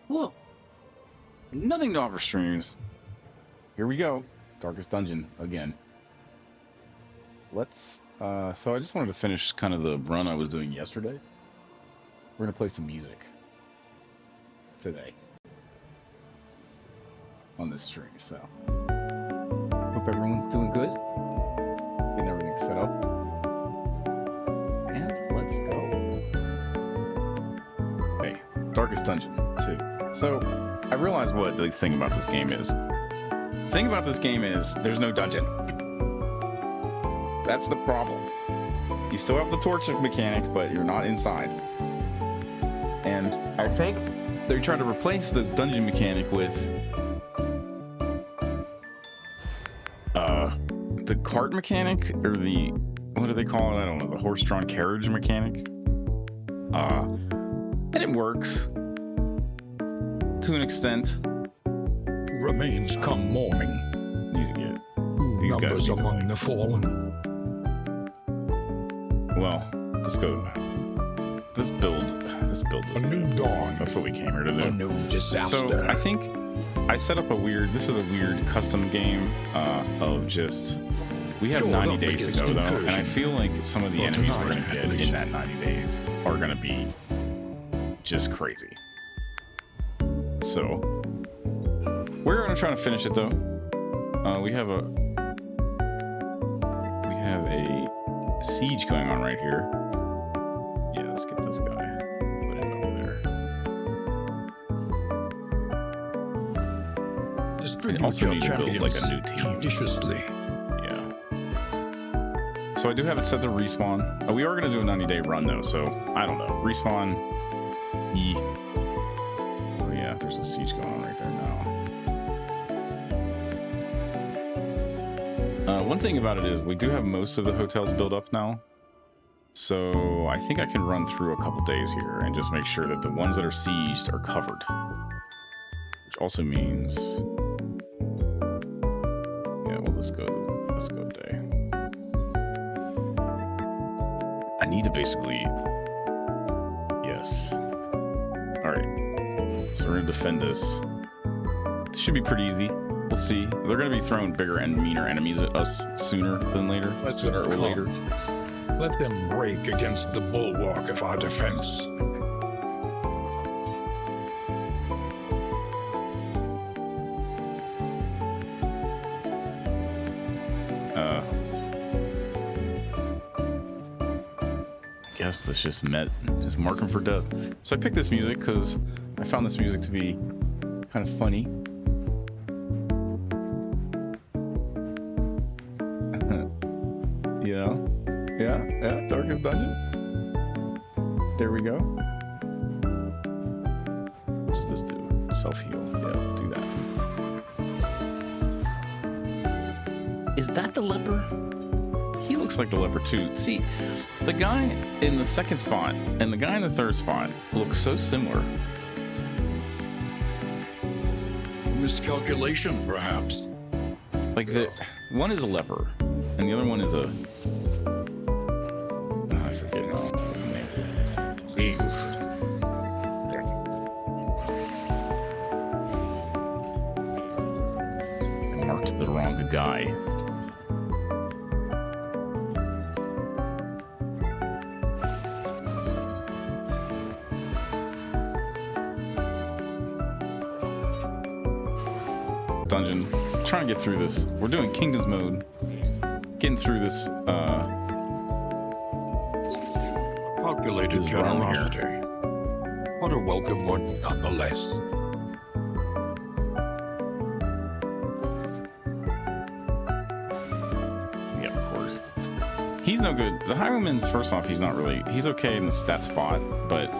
Look, nothing to offer streams. Here we go. Darkest Dungeon again. Let's, so I just wanted to finish kind of the run I was doing yesterday. We're going to play some music today on this stream, so hope everyone's doing good. Getting everything set up. And let's go. Hey, Darkest Dungeon 2. So, I realized what the thing about this game is. The thing about this game is there's no dungeon. That's the problem. You still have the torch mechanic, but you're not inside. And I think they're trying to replace the dungeon mechanic with the cart mechanic, or the, what do they call it? I don't know, the horse-drawn carriage mechanic. And it works to an extent. Remains come morning. Need to get these Numbers guys among the fallen. Well, let's go. This build A is new dawn. that's what we came here to do. A new disaster. So I think I set up this is a weird custom game of just, we have Sure, 90 up days to against go though, incursion. and I feel like some of the Well, enemies we're tonight, gonna at get in least. that 90 days are gonna be just crazy. So we're gonna try to finish it though. We have a siege going on right here. Yeah, let's get this guy. Put him over there. Distribute also your need to build, like, a new champions team. judiciously. Yeah. So I do have it set to respawn. We are going to do a 90-day run, though, so I don't know. Respawn. Oh, yeah, there's a siege going on right there now. One thing about it is we do have most of the hotels built up now. So I think I can run through a couple days here and just make sure that the ones that are sieged are covered. Which also means... yeah, well, let's go day. I need to basically... yes. Alright. So we're going to defend this. This should be pretty easy. We'll see. They're going to be throwing bigger and meaner enemies at us sooner than later. Sooner or later. Let them break against the bulwark of our defense. I guess this just mark them for death. So I picked this music because I found this music to be kind of funny. Yeah, Darkest Dungeon. There we go. What does this do? Self-heal. Yeah, do that. Is that the leper? He looks like the leper too. See, the guy in the second spot and the guy in the third spot look so similar. Miscalculation, perhaps. Like one is a leper and the other one is a... I forget what the name is. I marked the wrong guy. Dungeon. Trying to get through this. We're doing Kingdoms mode. Getting through this, Calculated This run generosity. What a welcome one, nonetheless. yeah, of course. He's no good. The Highwayman's, first off, he's not really... he's okay in the stat spot, but...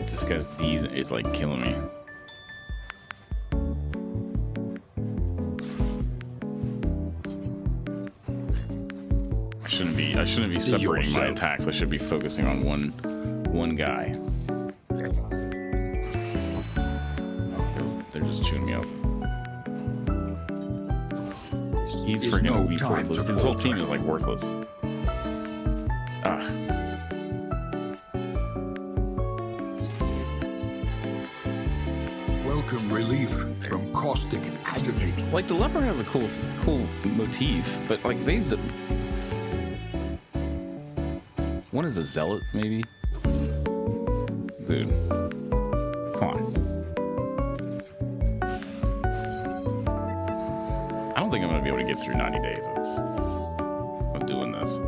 This guy's D is like killing me. I shouldn't be separating my attacks. I should be focusing on one guy. They're just chewing me up. He's is freaking no worthless. time This to whole team falter. is like worthless. Ah. Welcome relief from caustic agony. Like the leper has a cool motif, but like what is a zealot maybe? Dude, come on. I don't think I'm gonna be able to get through 90 days of doing this.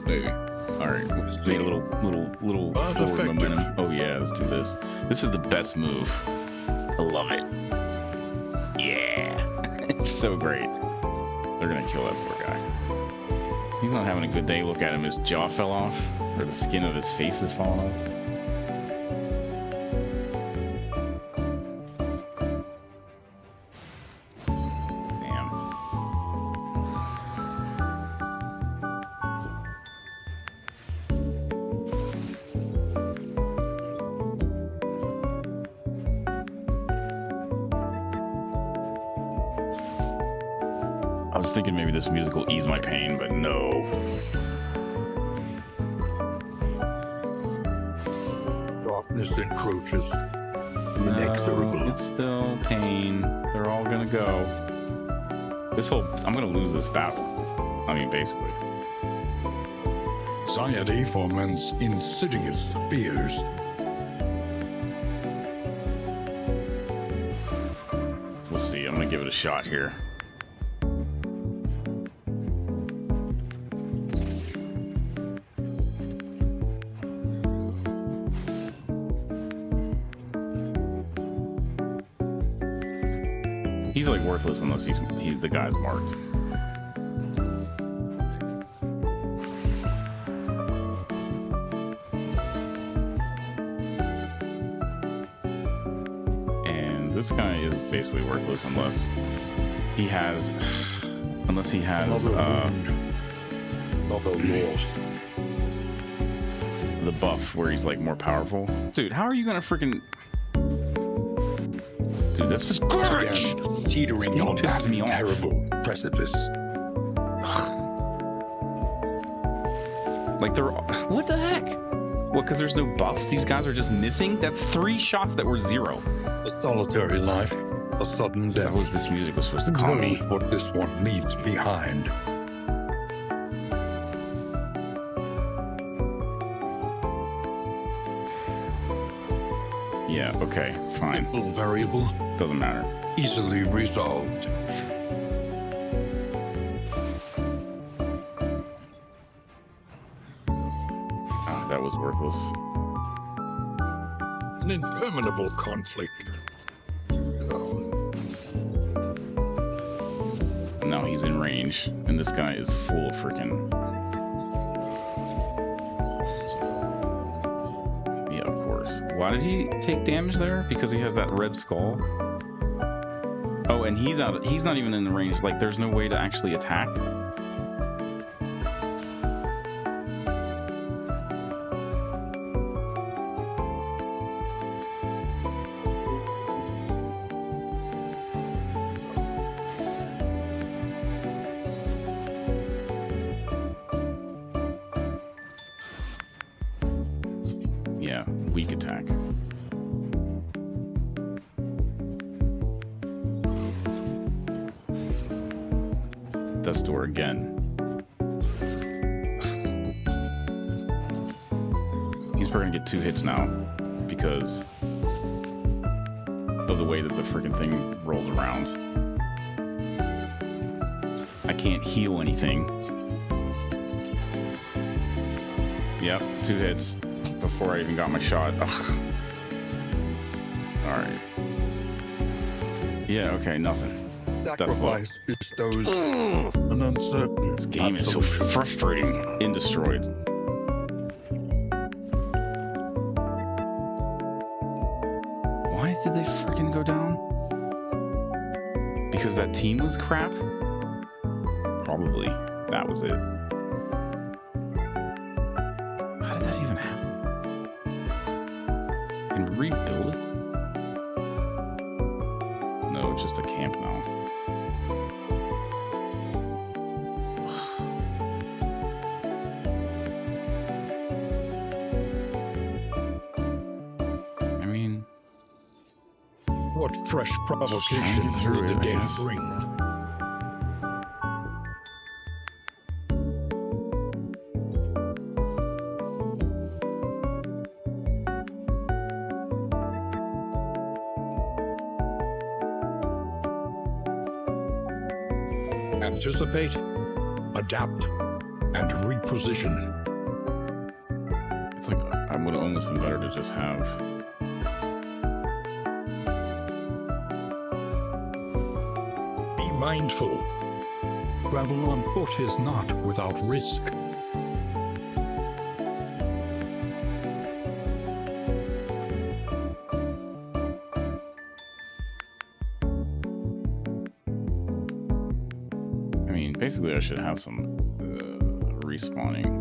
Maybe. All right, let's make a little forward momentum. Oh yeah, let's do this. This is the best move. I love it. Yeah, it's so great. They're gonna kill that poor guy. He's not having a good day. Look at him. His jaw fell off, or the skin of his face is falling off. I was thinking maybe this music will ease my pain, but no. Darkness encroaches. Inexorable. It's still pain. They're all gonna go. I'm gonna lose this battle. I mean, basically. Anxiety foments insidious fears. We'll see. I'm gonna give it a shot here. He's like worthless unless he's the guy's marked. And this guy is basically worthless unless he has Another wound. Another loss. the buff where he's like more powerful. Dude, how are you gonna freaking... Dude, that's just garbage. Teetering This on pisses that me off. terrible precipice. Like they're... What the heck? What, because there's no buffs? These guys are just missing? That's 3 shots that were 0. A solitary life, a sudden That death. was this music was supposed to Who calm me. knows what this one leaves behind? Yeah, okay, fine. Simple variable, Doesn't matter. easily resolved. Oh, that was worthless. An interminable conflict. Now he's in range, and this guy is full of freaking... Yeah, of course. Why did he take damage there? Because he has that red skull? Oh, and he's not even in the range. Like, there's no way to actually attack. Yeah, weak attack. Death's Door again. He's probably gonna get 2 hits now because of the way that the freaking thing rolls around. I can't heal anything. Yep, 2 hits before I even got my shot. Ugh. Alright. Yeah, okay, nothing. Sacrifice bestows an uncertain This game is so absolution. frustrating. In Destroyed. Why did they freaking go down? Because that team was crap? Probably. That was it. How did that even happen? Can we rebuild it? No. Oh, it's just a camp now. I mean, What fresh provocation get through will the it, I day guess. bring? Anticipate, adapt, and reposition. it's like I would have almost been better to just have. Be mindful. Travel on foot is not without risk. I mean, basically, I should have some respawning.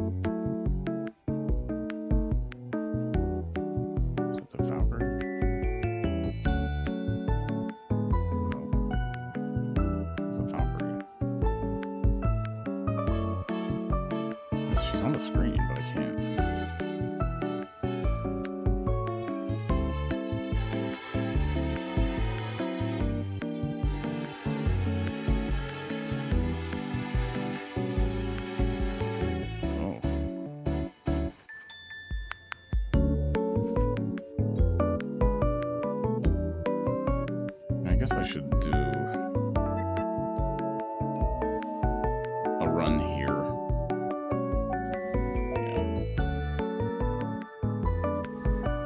Is that the Valkyrie? No. It's the Valkyrie. She's on the screen, but I can't. Oh. I guess I should do a run here.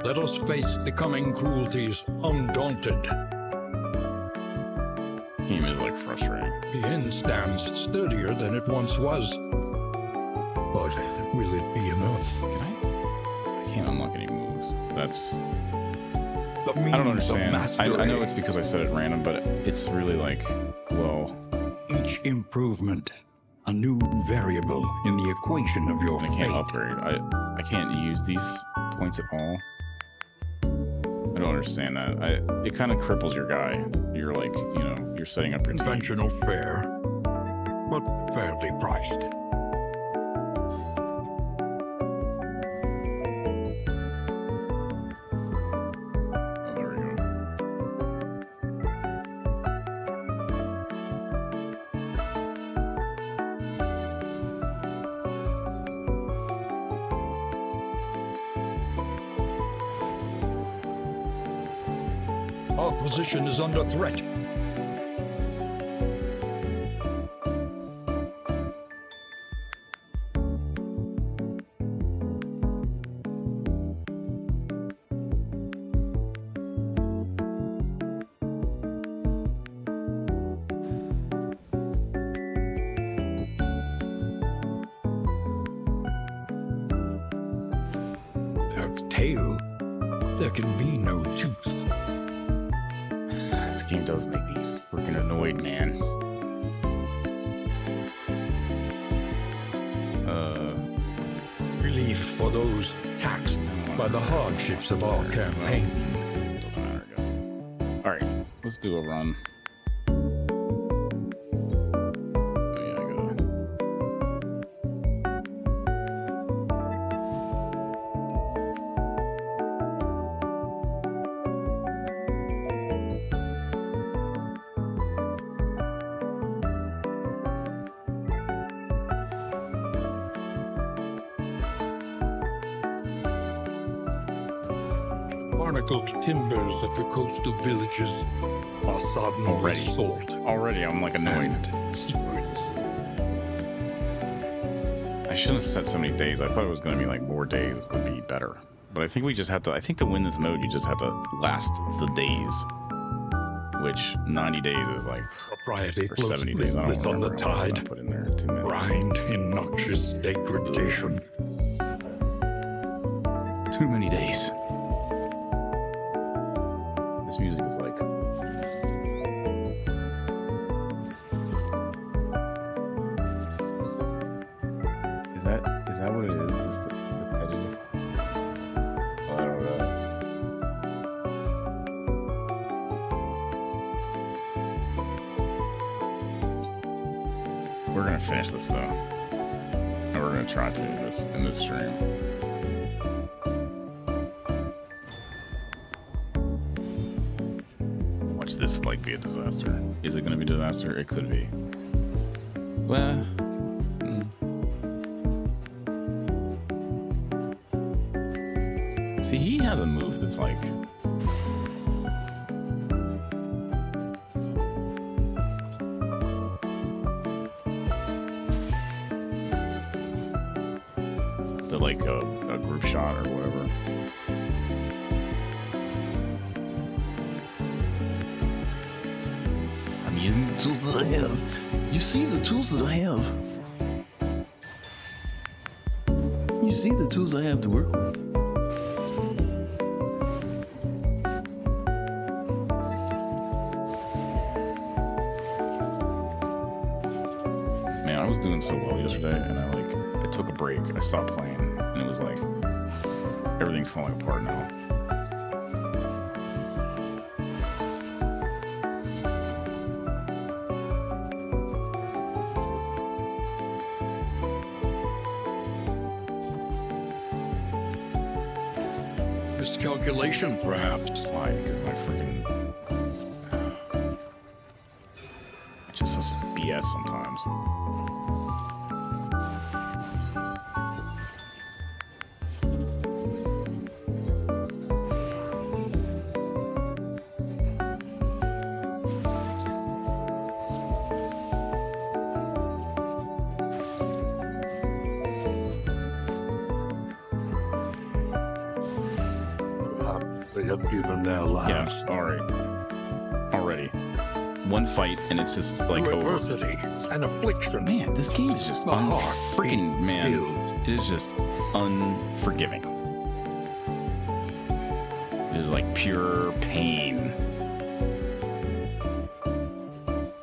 Let us face the coming cruelties undaunted. This game is like frustrating. The inn stands sturdier than it once was. But will it be enough? Can I can't unlock any moves. That's The I don't means of understand. I know mastery. it's because I said it random, but it's really like, well, Each improvement, a new variable in the equation of your I can't fate. upgrade. I can't use these points at all. I don't understand that. It kind of cripples your guy. You're like, you know, you're setting up your team. Conventional fare, but fairly priced. Oh, there we go. Our position is under threat. Without tail, there can be no tooth. This game does make me freaking annoyed, man. Relief for those taxed by the hardships of our campaign. Doesn't matter, I guess. Alright, let's do a run. Oh yeah, I gotta... Barnacled timbers of the coastal villages are sodden Already. with salt Already, I'm like annoyed. and spirits. I shouldn't have set so many days. I thought it was going to be like more days would be better. But I think we just have to, I think to win this mode, you just have to last the days. Which 90 days is like, Propriety or floats 70 days. I don't listless on the remember what I tide. put in there. 2 minutes. Grind in noxious degradation. Too many days. This music is like. Is that what it is? Just the repetitive. Oh, I don't know. We're gonna finish this though. And we're gonna try to in this stream. Watch this like be a disaster. Is it gonna be a disaster? It could be. Well. See, he has a move that's like. Like a group shot or whatever. I'm using the tools that I have. You see the tools that I have. You see the tools I have to work with. Man, I was doing so well yesterday, and I took a break. I stopped playing, and it was like everything's falling apart now. Miscalculation, perhaps. Why? Because my freaking it just does BS sometimes. They have given their lives. Yeah, alright. Already. One fight, and it's just like Through over. adversity and affliction. Man, this game is just The heart freaking beats man. still. It is just unforgiving. It is like pure pain.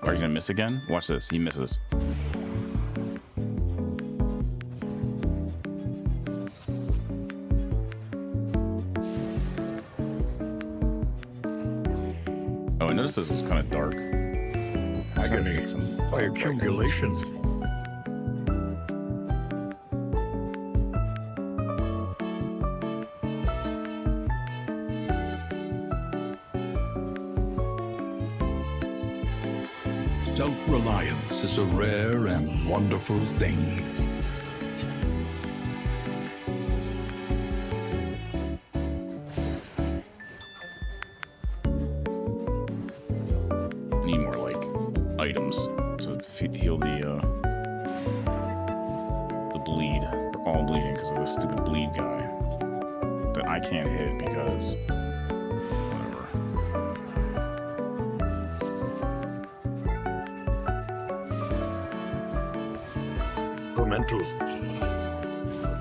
Are you gonna miss again? Watch this. He misses. Oh, I noticed this was kind of dark. Agony by accumulation. Self-reliance is a rare and wonderful thing. Need more like items to heal the bleed. We're all bleeding because of this stupid bleed guy that I can't hit because whatever. Elemental.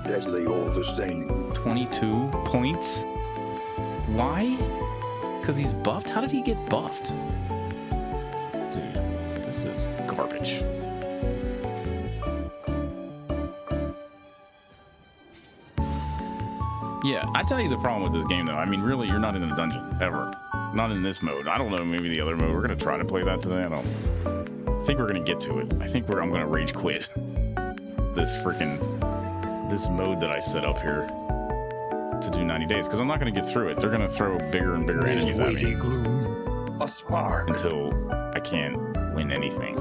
Deadly all the same. 22 points. Why? Because he's buffed? How did he get buffed? Dude, this is garbage. Yeah, I tell you the problem with this game though. I mean, really, you're not in a dungeon, ever. Not in this mode. I don't know, maybe the other mode. We're gonna try to play that today. I think we're gonna get to it. I think I'm gonna rage quit this mode that I set up here to do 90 days, because I'm not gonna get through it. They're gonna throw bigger and bigger enemies at me Weighty gloom, a spark. until I can't win anything.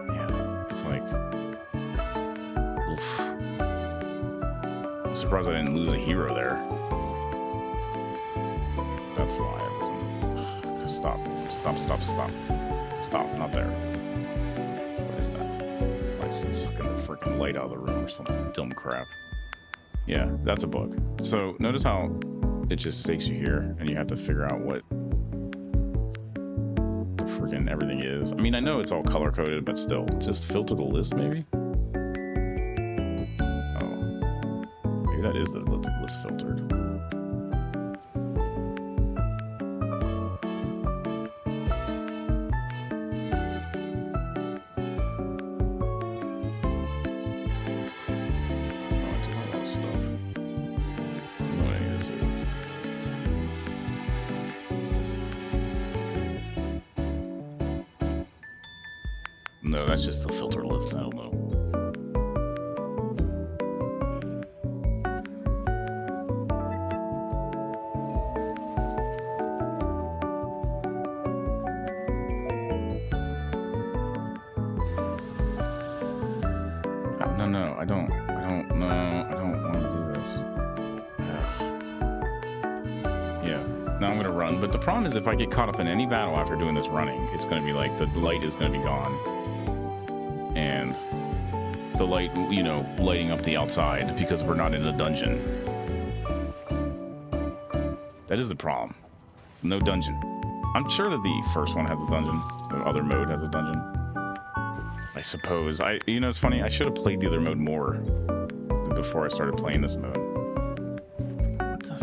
Yeah, it's like, oof. I'm surprised I didn't lose a hero there. That's why I wasn't. Stop, not there. What is that? Why is it sucking the freaking light out of the room or some dumb crap? Yeah, that's a bug. So notice how it just stakes you here, and you have to figure out what the freaking everything is. I mean, I know it's all color coded, but still, just filter the list maybe. Oh, maybe that is the list filtered. no, that's just the filter list. I don't know. No, I don't want to do this. Yeah, now I'm gonna run, but the problem is if I get caught up in any battle after doing this running, it's gonna be like the light is gonna be gone. And the light, you know, lighting up the outside because we're not in a dungeon. That is the problem. No dungeon. I'm sure that the first one has a dungeon. The other mode has a dungeon. I suppose. You know, it's funny. I should have played the other mode more before I started playing this mode. What the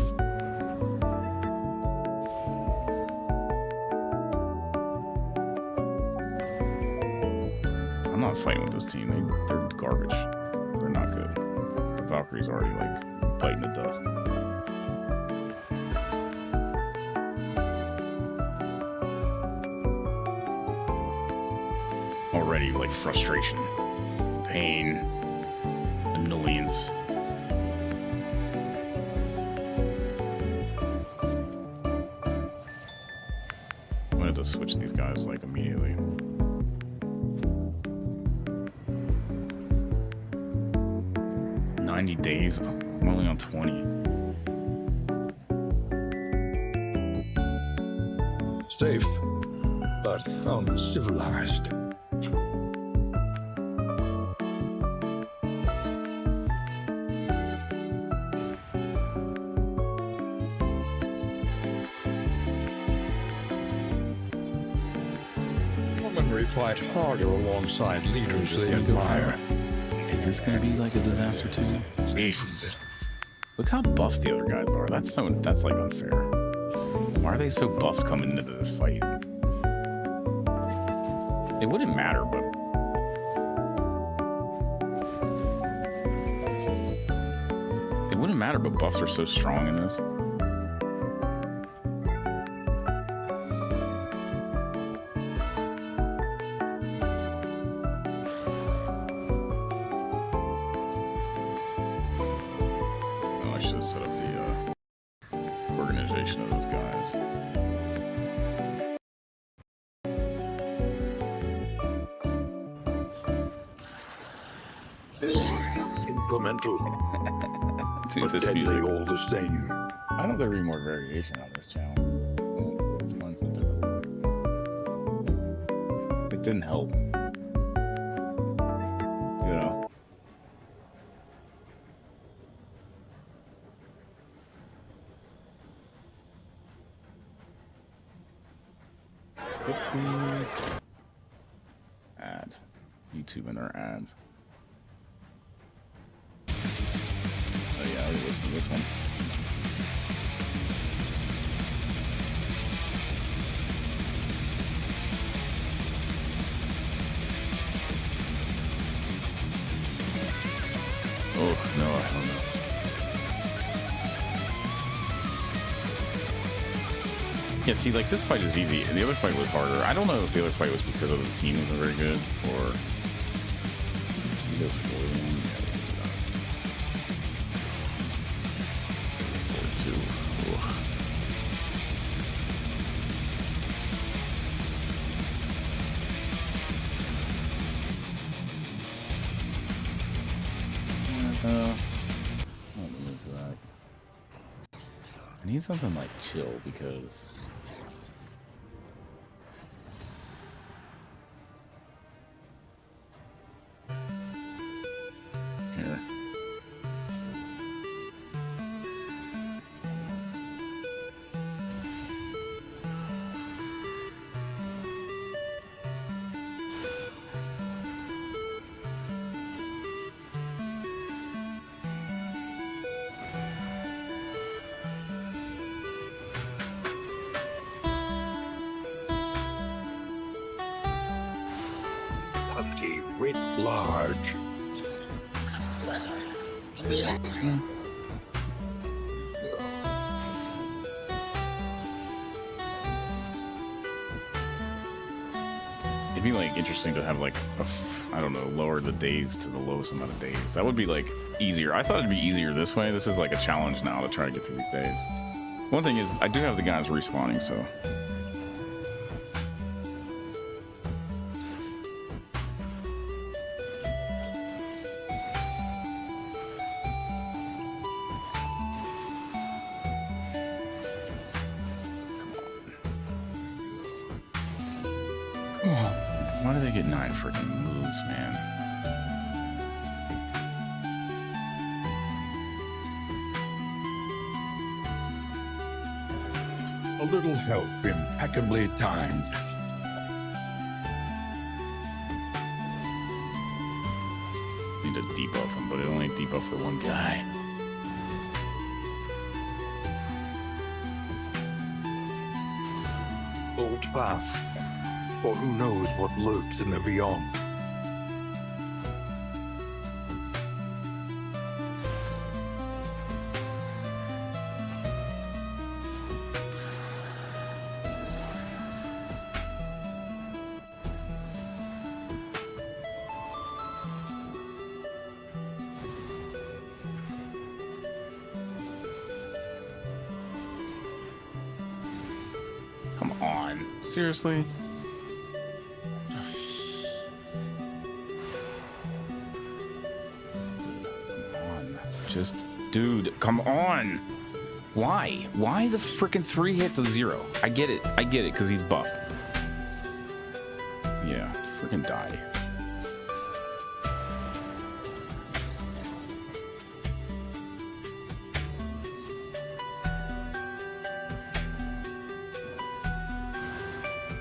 I'm not fighting with this team. They're garbage. They're not good. The Valkyrie's already, like, biting the dust. Already, like, frustration, pain, annoyance. I'm gonna have to switch these guys, like, immediately. Days. I'm only on 20. Safe, but uncivilized. Women fight harder alongside leaders they admire. Is this gonna be like a disaster too? Jesus. Look how buffed the other guys are. That's like unfair. Why are they so buffed coming into this fight? It wouldn't matter, but buffs are so strong in this. Set up the organization of those guys. Incremental, Dude, but deadly all the same. I don't there be more variation on this channel. It's fun so different. It didn't help. You know. Ad. YouTube and their ads. Oh yeah, I already listened to this one. Oh, no, I don't know. Yeah, see, like, this fight is easy, and the other fight was harder. I don't know if the other fight was because of the team wasn't very good, or... He goes 41. Yeah, 42. Let me move that. I need something like chill because here. Quantity writ large. It'd be like interesting to have like I don't know, lower the days to the lowest amount of days. That would be like easier. I thought it'd be easier this way. This is like a challenge now to try to get through these days. One thing is I do have the guys respawning, so. Why do they get 9 freaking moves, man? A little help impeccably timed. Need to debuff him, but it only debuff the one guy. Hold fast, for who knows what lurks in the beyond. Come on. Seriously? Just, dude, come on. Why? Why the freaking 3 hits of 0? I get it, because he's buffed. Yeah, freaking die.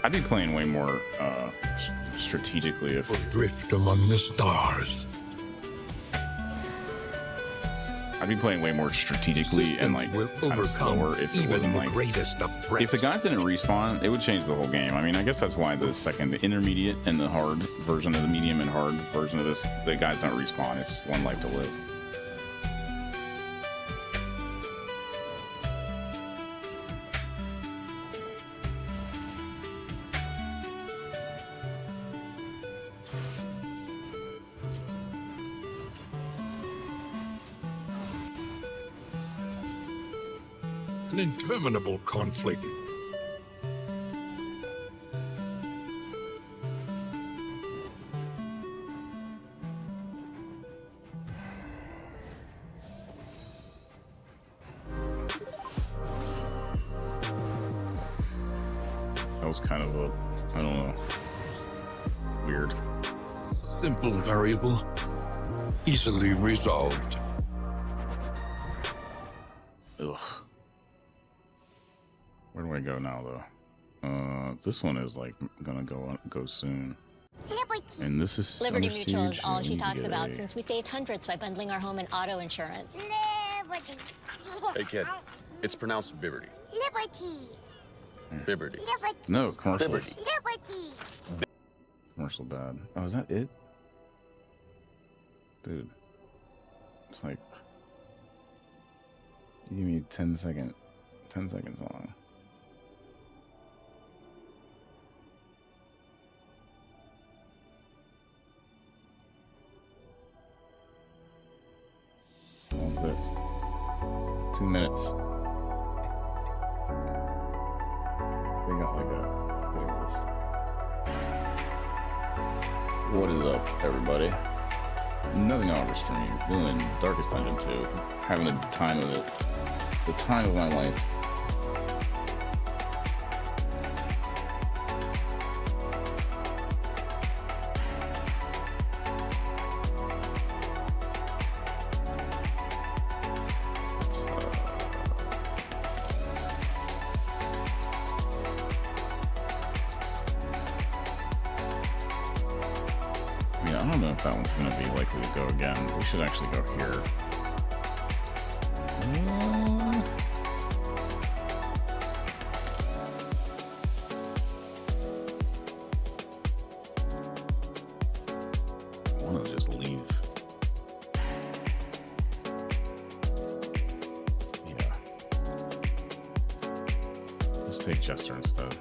I'd be playing way more strategically if... Drift among the stars. I'd be playing way more strategically and like kind of slower if it wasn't like greatest of threats. if the guys didn't respawn, it would change the whole game. I mean, I guess that's why the intermediate and the hard version of the medium and hard version of this, the guys don't respawn. It's 1 life to live. An interminable conflict. That was kind of a, I don't know, weird. Simple variable. Easily resolved. Ugh. Where do I go now, though? This one is like gonna go soon. And this is Liberty Summer Mutual is Siege, all and she we talks get about a- since we saved hundreds by bundling our home and auto insurance. Liberty. Hey, kid. It's pronounced Biberty. Liberty. Biberty. Liberty. No, commercials. Liberty. Liberty. Commercial bad. Oh, is that it? Dude. It's like... You give me 10 seconds long. What's this? 2 minutes. They got like a... Look at this. What is up, everybody? Nothing on the stream. Doing Darkest Dungeon 2. Having the time of it. The time of my life. It's, I mean, I don't know if that one's going to be likely to go again. We should actually go here. I want to just leave. Yeah. Let's take Jester instead.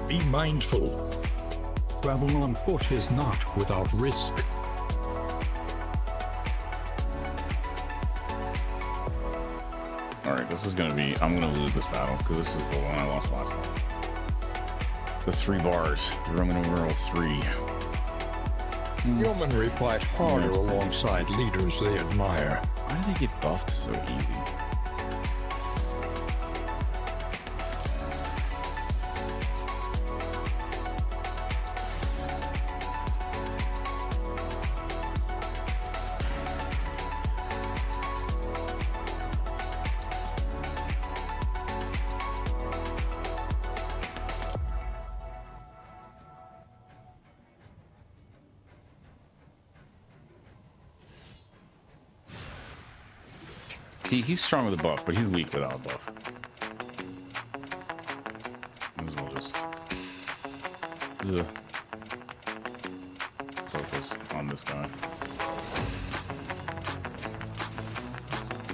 Be mindful. Travel on foot is not without risk. Alright, this is gonna be... I'm gonna lose this battle, because this is the one I lost last time. The 3 bars. The Roman numeral 3. Yeomanry fight harder alongside leaders they admire. Why do they get buffed so easy? See, he's strong with a buff, but he's weak without a buff. Might as well just focus on this guy.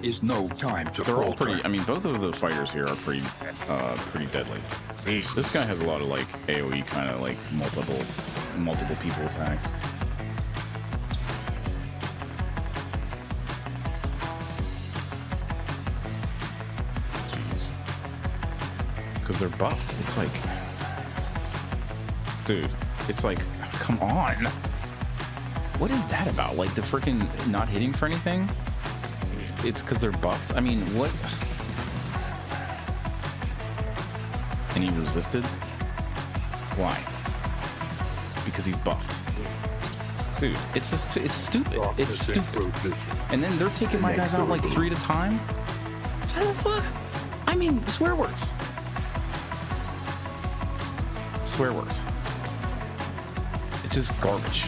Is no time to They're all falter. pretty. I mean, both of the fighters here are pretty deadly. This guy has a lot of like AOE kind of like multiple people attacks. Because they're buffed. It's like, dude, it's like, come on. What is that about? Like the freaking not hitting for anything? It's because they're buffed? I mean, what? And he resisted? Why? Because he's buffed. Dude, it's just, it's stupid. It's stupid. And then they're taking my guys out like 3 at a time? How the fuck? I mean, swear words. Swear words. It's just garbage.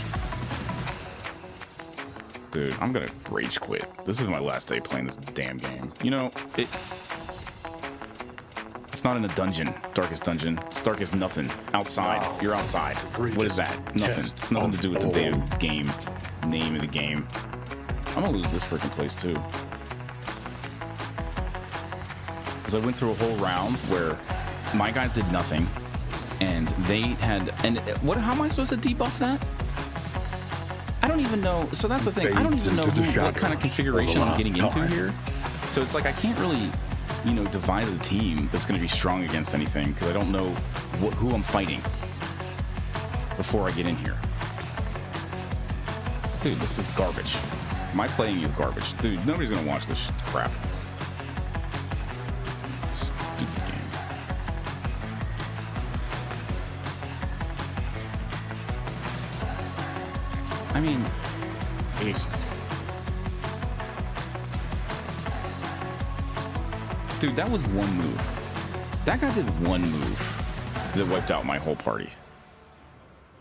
Dude, I'm gonna rage quit. This is my last day playing this damn game. You know, it's not in a dungeon, darkest dungeon. It's dark as nothing. Outside. You're outside. What is that? Nothing. It's nothing to do with the damn game. Name of the game. I'm gonna lose this freaking place too. Because I went through a whole round where my guys did nothing. And they had, and what? How am I supposed to debuff that? I don't even know. So that's the thing. I don't even know what kind of configuration I'm getting into here. So it's like I can't really, you know, devise a team that's going to be strong against anything because I don't know who I'm fighting before I get in here. Dude, this is garbage. My playing is garbage. Dude, nobody's going to watch this crap. Stupid game. I mean, dude, that was one move. That guy did one move that wiped out my whole party.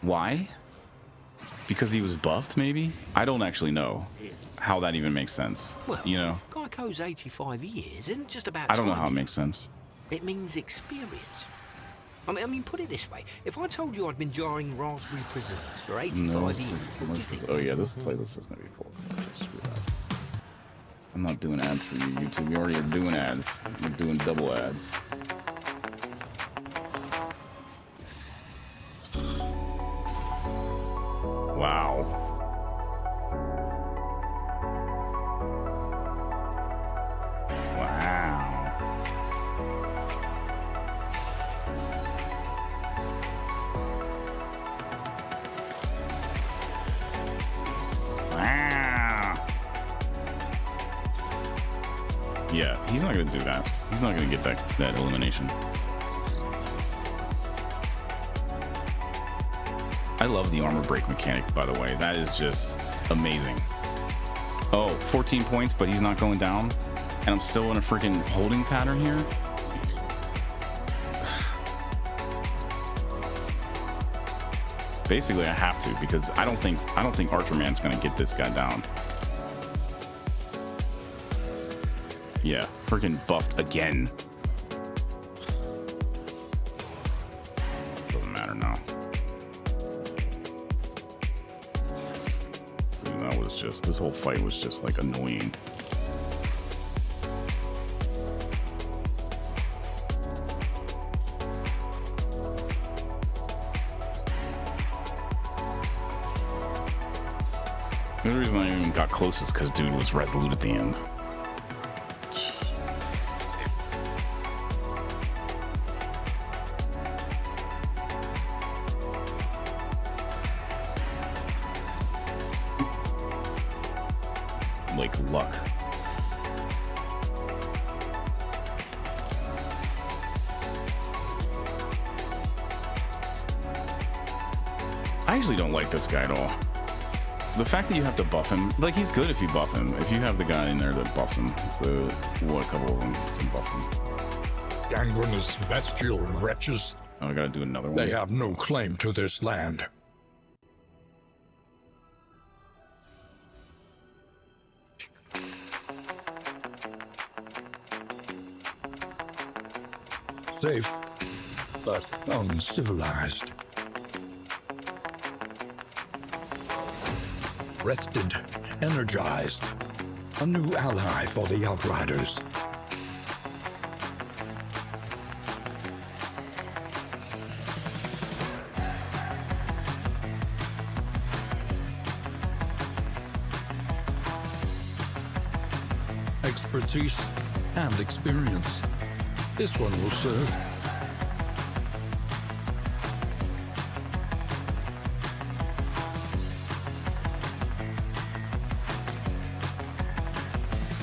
Why? Because he was buffed, maybe? I don't actually know how that even makes sense. Well, you know? Geico's 85 years isn't just about I don't know how it time, makes sense. It means experience. I mean, put it this way. If I told you I'd been jarring raspberry preserves for 85 years, what do you think? Oh yeah, this playlist is gonna be full. Screw that. I'm not doing ads for you, YouTube. You already are doing ads. You're doing double ads. Wow. Wow. Wow. Yeah, he's not gonna do that. He's not gonna get that elimination. I love the armor break mechanic, by the way. That is just amazing. Oh, 14 points, but he's not going down. And I'm still in a freaking holding pattern here. Basically, I have to because I don't think Archer Man's gonna get this guy down. Yeah, freaking buffed again. Doesn't matter now. Dude, that was just, this whole fight was just like annoying. The only reason I even got close is because dude was resolute at the end. Like luck. I actually don't like this guy at all. The fact that you have to buff him, like he's good if you buff him. If you have the guy in there that buffs him, a couple of them can buff him. Gangrenous bestial wretches. Oh, I gotta do another one. They have no claim to this land. Safe, but uncivilized. Rested, energized. A new ally for the Outriders. Expertise and experience. This one will serve.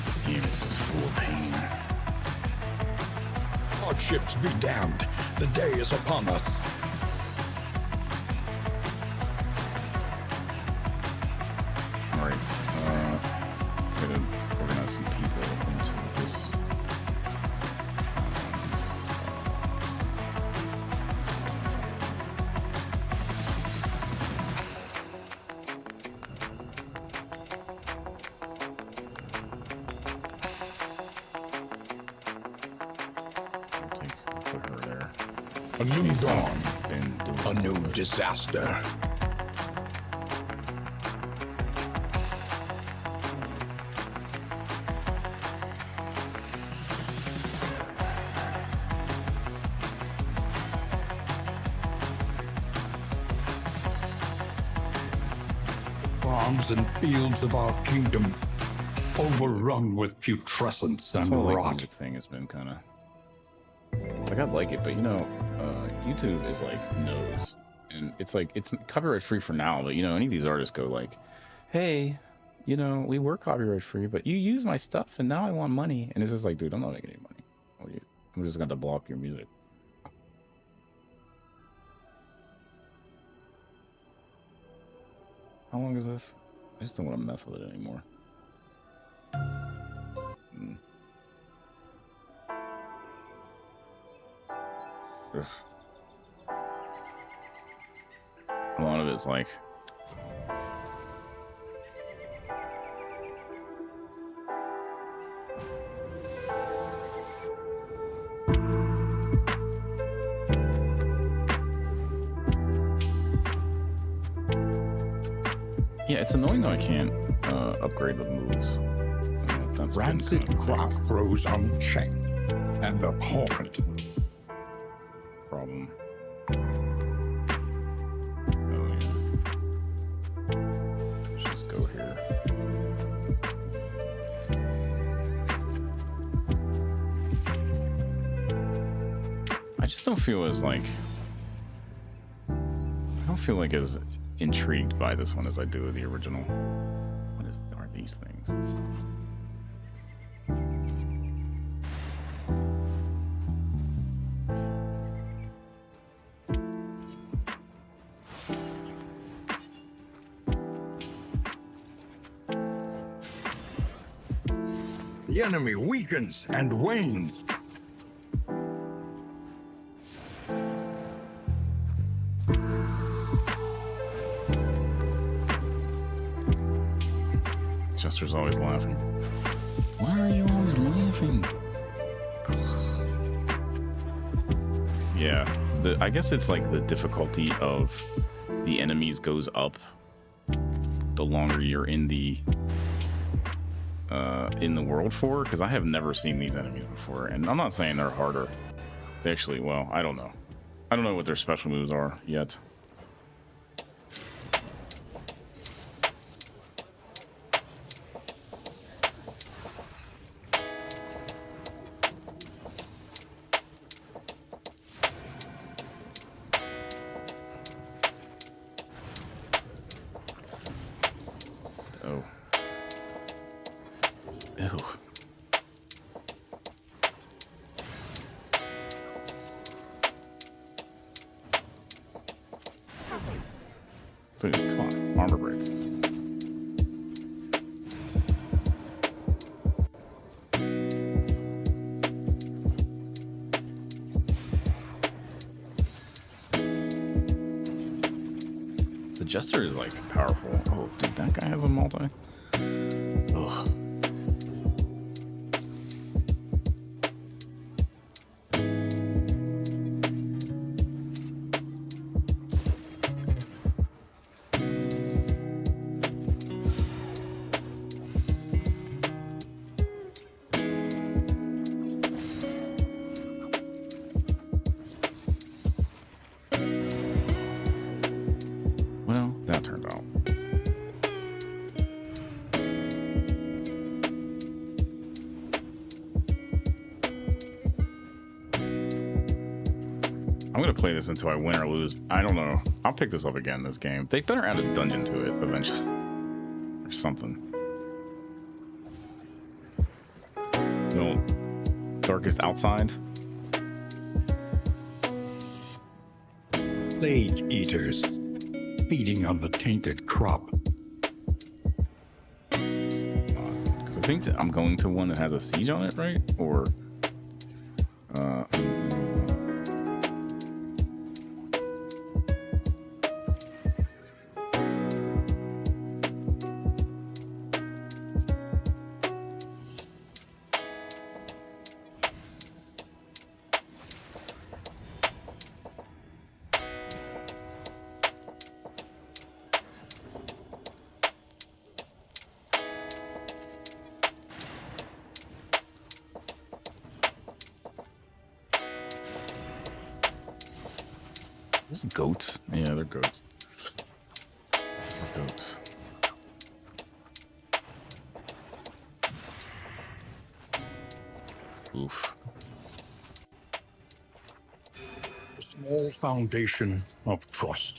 This game is just full of pain. Hardships be damned. The day is upon us. Alright, gotta organize some people into this. Put her there. A new dawn. Been doing A new disaster. Farms and fields of our kingdom, overrun with putrescence This and whole like rot. music thing has been kind of like I like it, but you know, YouTube is like knows, and it's like it's copyright free for now. But you know, any of these artists go like, "Hey, you know, we were copyright free, but you use my stuff, and now I want money." And it's just like, dude, I'm not making any money. I'm just gonna block your music. How long is this? I just don't want to mess with it anymore. Ugh. A lot of it's like yeah, it's annoying that I can't upgrade the moves. That's been Rancid kind of a crop grows unchecked and abhorrent. problem. Oh yeah. Let's just go here. I just don't feel as like I don't feel like as intrigued by this one as I do with the original. What are these things? The enemy weakens and wanes. Chester's always laughing. Why are you always laughing? Yeah, I guess it's like the difficulty of the enemies goes up the longer you're in the world for, because I have never seen these enemies before, and I'm not saying they're harder. They actually, well, I don't know. I don't know what their special moves are yet. Dude, come on, armor break. The Jester is like powerful. Oh, dude, that guy has a multi. Ugh. Well, that turned out. I'm gonna play this until I win or lose. I don't know. I'll pick this up again this game. They better add a dungeon to it eventually. Or something. No. Darkest Outside. Plague eaters, feeding on the tainted crop. Because I think that I'm going to one that has a siege on it, right? Or this is goats. Yeah, they're goats. They're goats. Oof. A small foundation of trust.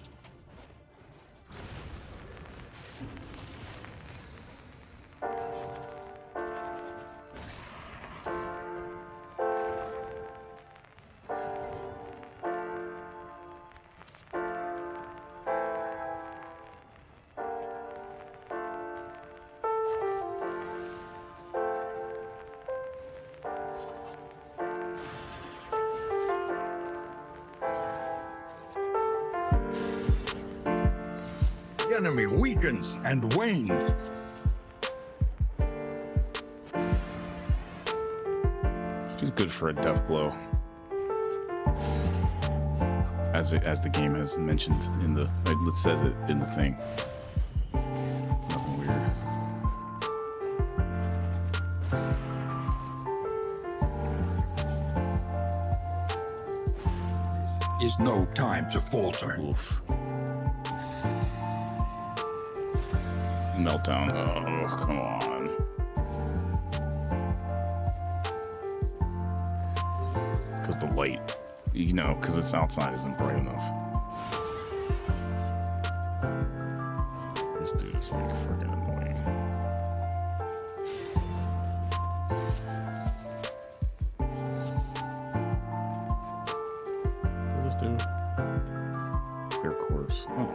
The enemy weakens and wanes. She's good for a death blow. As the game has mentioned in the, it says it in the thing. Nothing weird. Is no time to falter. Oof. Meltdown. Oh, come on. Because the light, you know, because it's outside isn't bright enough. This dude is like freaking annoying. What does this do? Clear course. Oh.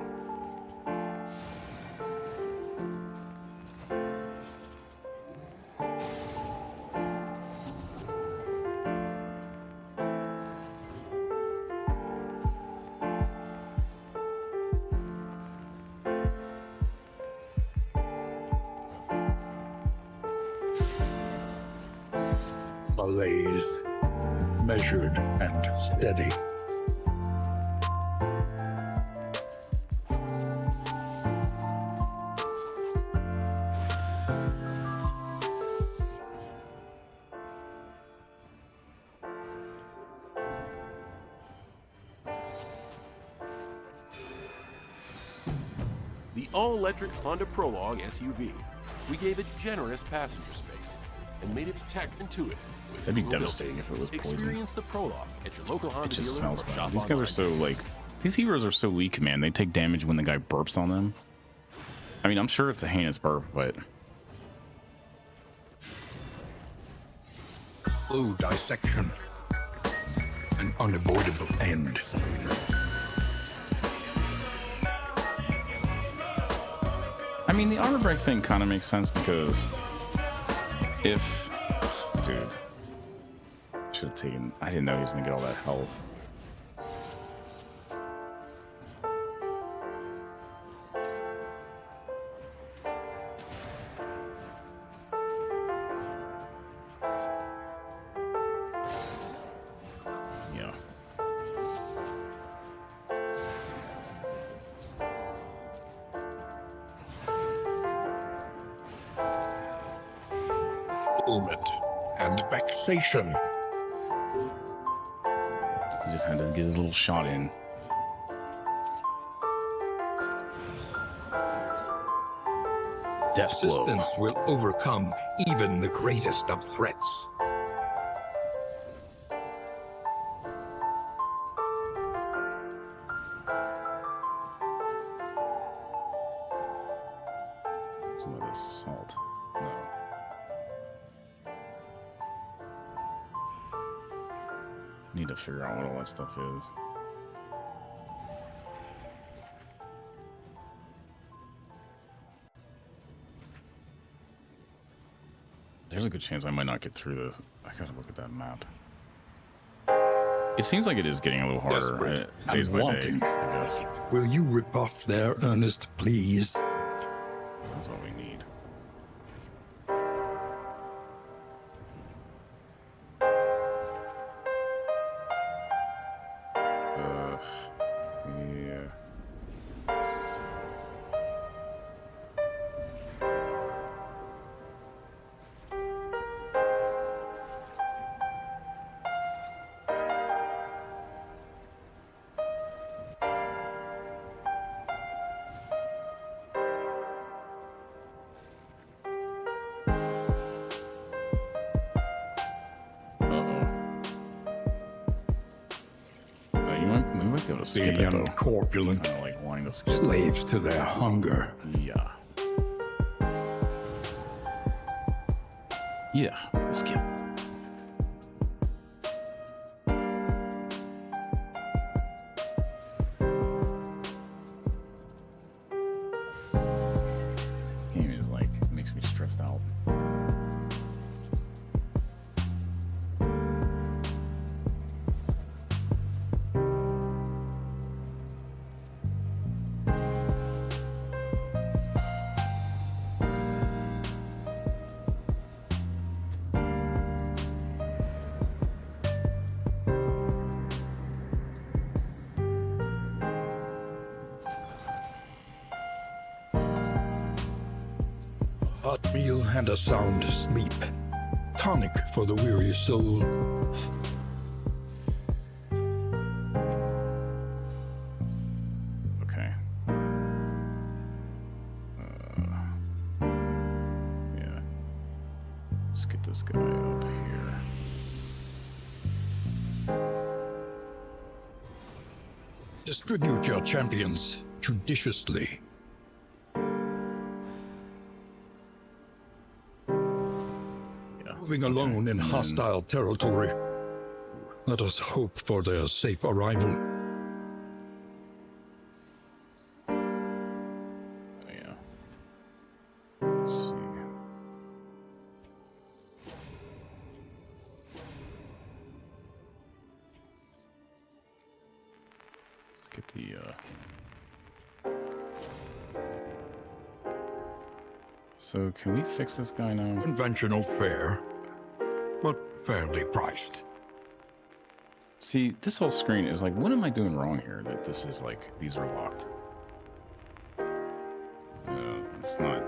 Malaise, measured and steady. The all-electric Honda Prologue SUV. We gave it generous passenger space and made its tech intuitive. with That'd be Google devastating if it was poison. Experience the Prologue at your local Honda It just dealer smells or bad. shop These guys online. are so like, these heroes are so weak, man. They take damage when the guy burps on them. I mean, I'm sure it's a heinous burp, but Slow dissection. An unavoidable end. I mean, the armor break thing kind of makes sense because if, dude, should have taken. I didn't know he was gonna get all that health. Yeah. Fulfillment and vexation. He just had to get a little shot in. Death blow. Persistence will overcome even the greatest of threats. Some of this salt. No. Need to figure out what all that stuff is. There's a good chance I might not get through this. I gotta look at that map. It seems like it is getting a little harder Desperate days and by wanting. day, I guess. Will you rebuff their earnest pleas? That's what we need. Yeah. We might be able to skip The it though. corpulent, Kind of like wanting to skip. slaves to their hunger. Yeah. Yeah, skip. This game is like makes me stressed out. Hot meal and a sound sleep. Tonic for the weary soul. Okay. Yeah. Let's get this guy up here. Distribute your champions judiciously. Yeah. Moving alone in hostile territory. Let us hope for their safe arrival. Yeah. Let's see. Let's get the So can we fix this guy now? Conventional fare, but fairly priced. See, this whole screen is like, what am I doing wrong here? That this is like, these are locked. It's not.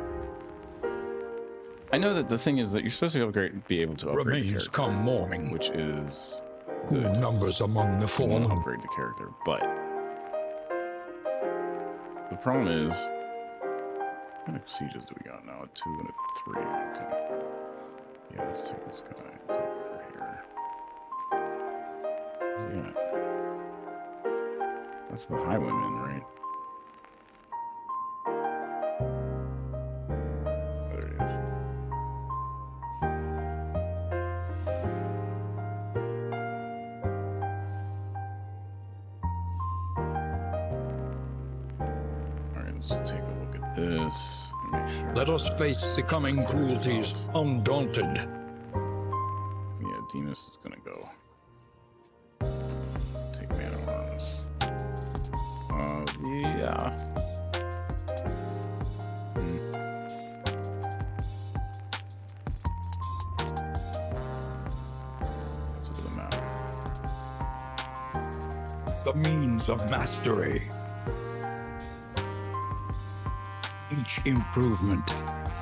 I know that the thing is that you're supposed to be able to upgrade the Remains character, come morning. which is Who good. numbers among the You want to fallen? upgrade the character, but the problem is, how many sieges do we got now? A 2 and a 3. Okay. Yeah, let's take this guy over here. Where's he at? That's the highwayman, right? There it is. Alright, let's take a look at this. Make sure. Let us face the coming cruelties undaunted. Yeah, Demas is gonna go. Take mana arms. Yeah. Let's look at the map. The means of mastery. Each improvement,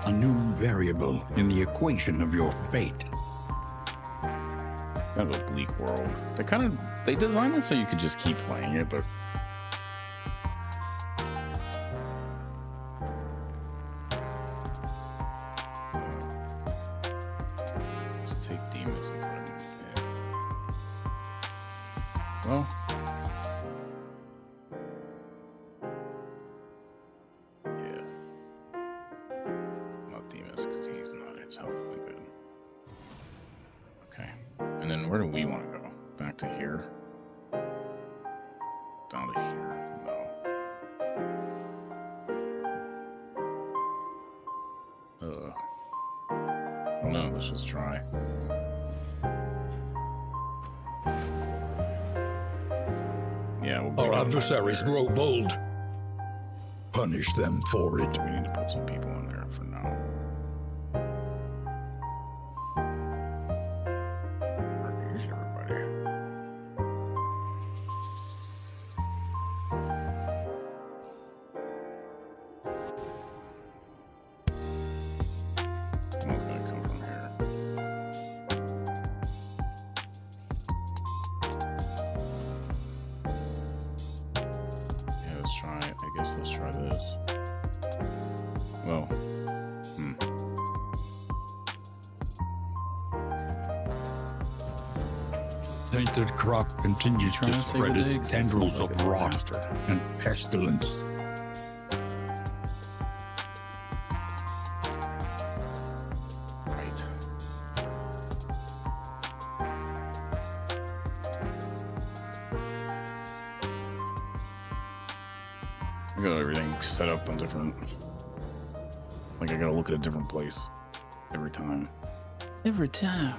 a new variable in the equation of your fate. Kind of a bleak world. They designed it so you could just keep playing it, but let's take demons and put them in. Well, yeah, not Demas because he's not his health really good. Okay. And then where do we want to go? Back to here? Down to here? No. Oh no, let's just try. Yeah, we'll go Our down back adversaries there. grow bold. Punish them for it. We need to put some people in there for now. Here's everybody. Someone's gonna come from here. Yeah, let's try it. I guess let's try this. Well, Tainted crop continues Trying to to say spread good its eggs? tendrils Sounds like of a rot disaster. and pestilence. right. I got everything set up on different. Like I gotta look at a different place every time. Every time.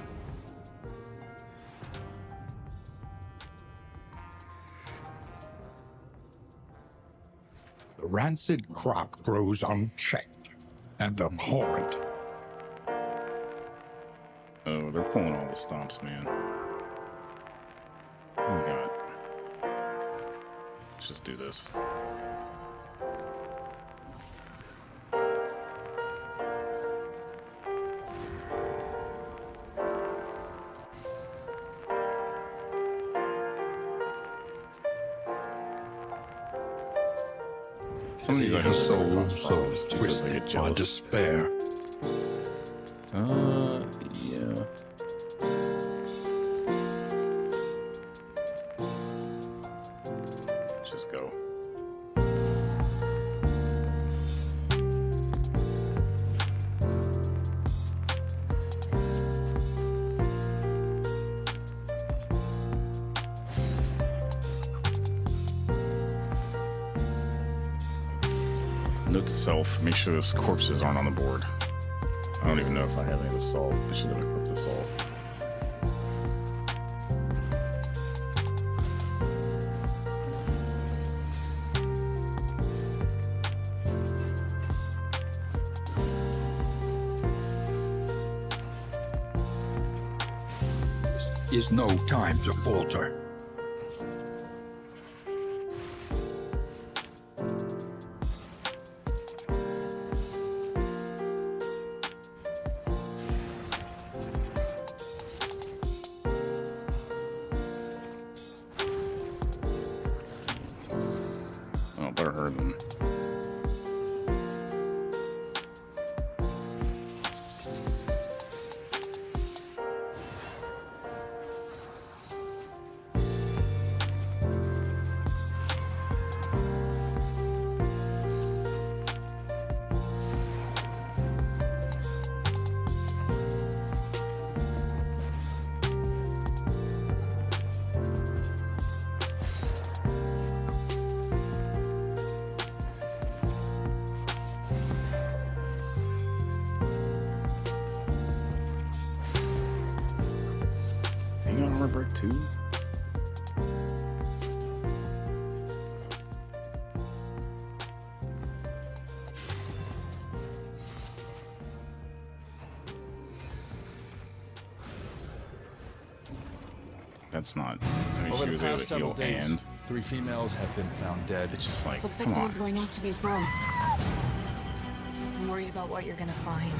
The rancid crop grows unchecked and abhorrent. Oh, they're pulling all the stops, man. What do we got? Let's just do this. Some of these I The just soul so because I twisted get by jealous. despair. Yeah. Let's just go. Note to self, make sure those corpses aren't on the board. I don't even know if I have any of the salt. I should have equipped the salt. Is no time to falter. Oh, better hurry them. armor break too? That's not. I mean, Over she the was able past to several heal days, and 3 females have been found dead. it's just like, Looks like come someone's on. going after these girls. I'm worried about what you're gonna find.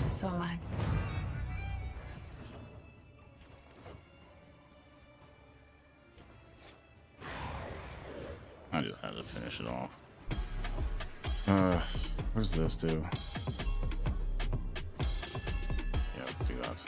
So am I. I just had to finish it off. What does this do? Yeah, let's do that.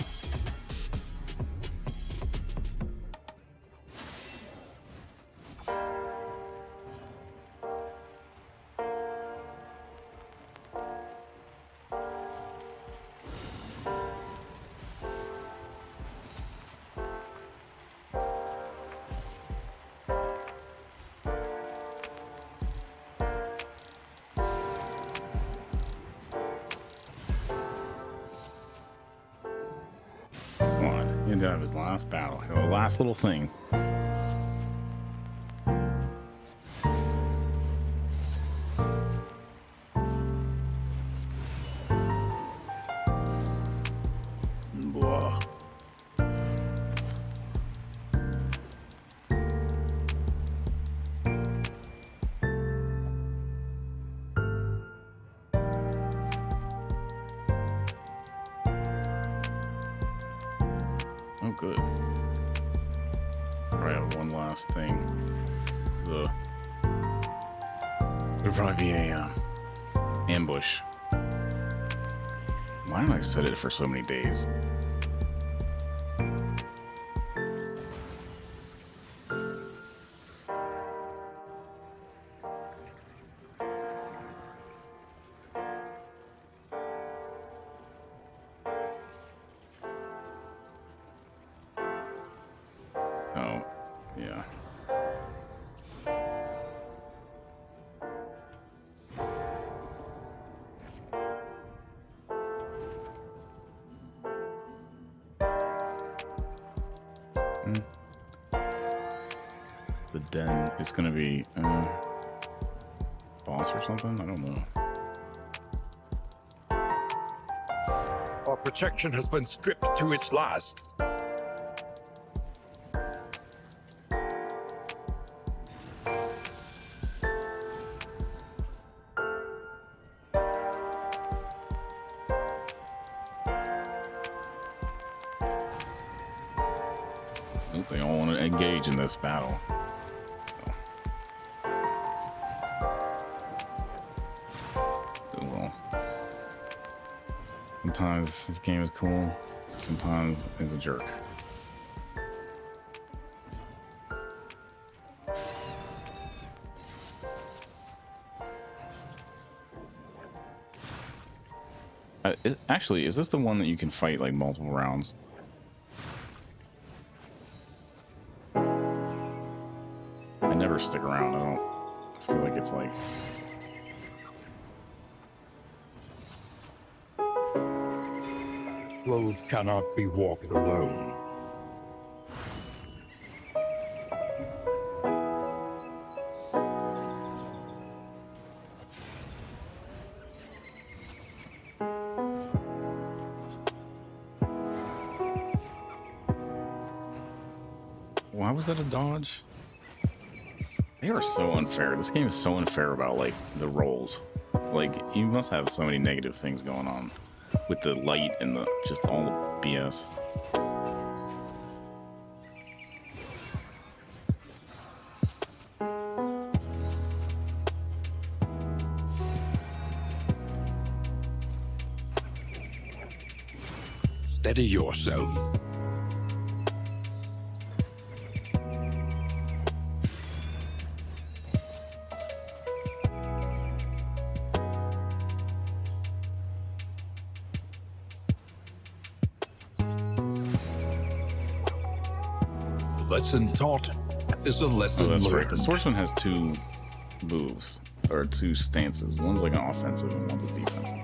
Come on, he ended up his last battle. The last little thing. Blah. Oh, good. Probably have one last thing. It'll probably be a ambush. Why didn't I set it for so many days? Oh, yeah. The den is gonna be boss or something? I don't know. Our protection has been stripped to its last. Nope, they all want to engage in this battle. Oh well. Sometimes this game is cool, sometimes it's a jerk. Actually, is this the one that you can fight like multiple rounds? I never stick around. I don't feel like it's like. Road cannot be walked alone. Why was that a dodge? They are so unfair. This game is so unfair about like the rolls. Like you must have so many negative things going on with the light and the just all the BS. Steady yourself. Lesson taught is a lesson Oh, that's learned. right. The swordsman has two moves or two stances. One's like an offensive and one's a defensive.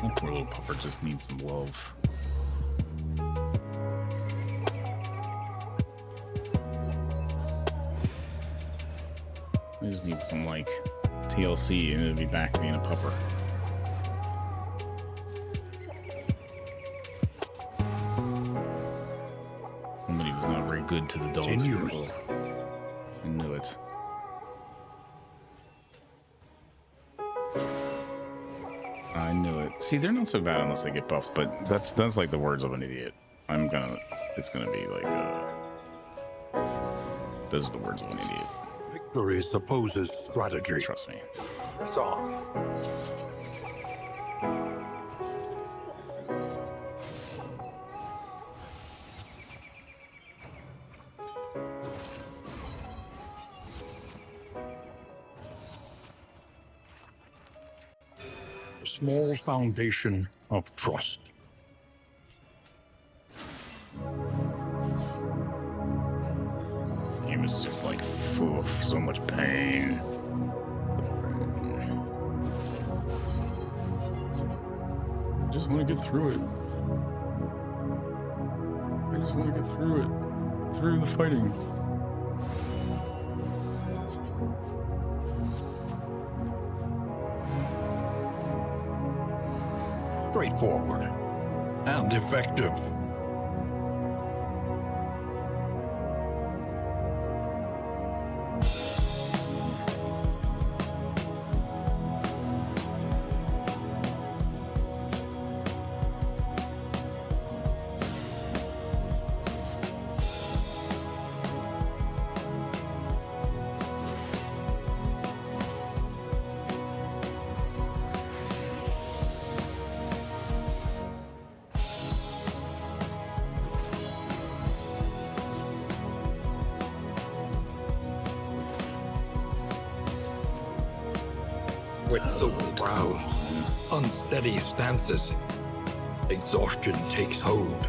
That poor little pupper just needs some love. I just need some, like, TLC and it'll be back being a pupper. Somebody was not very good to the dogs. I knew it. I knew it. See, they're not so bad unless they get buffed, but that's like the words of an idiot. It's gonna be like, those are the words of an idiot. Victory supposes strategy. Trust me. That's all. A small foundation of trust. Game is just like full of so much pain. I just want to get through it. I just want to get through it. Through the fighting. Straightforward and effective. Wet-soaked brows, unsteady stances. Exhaustion takes hold.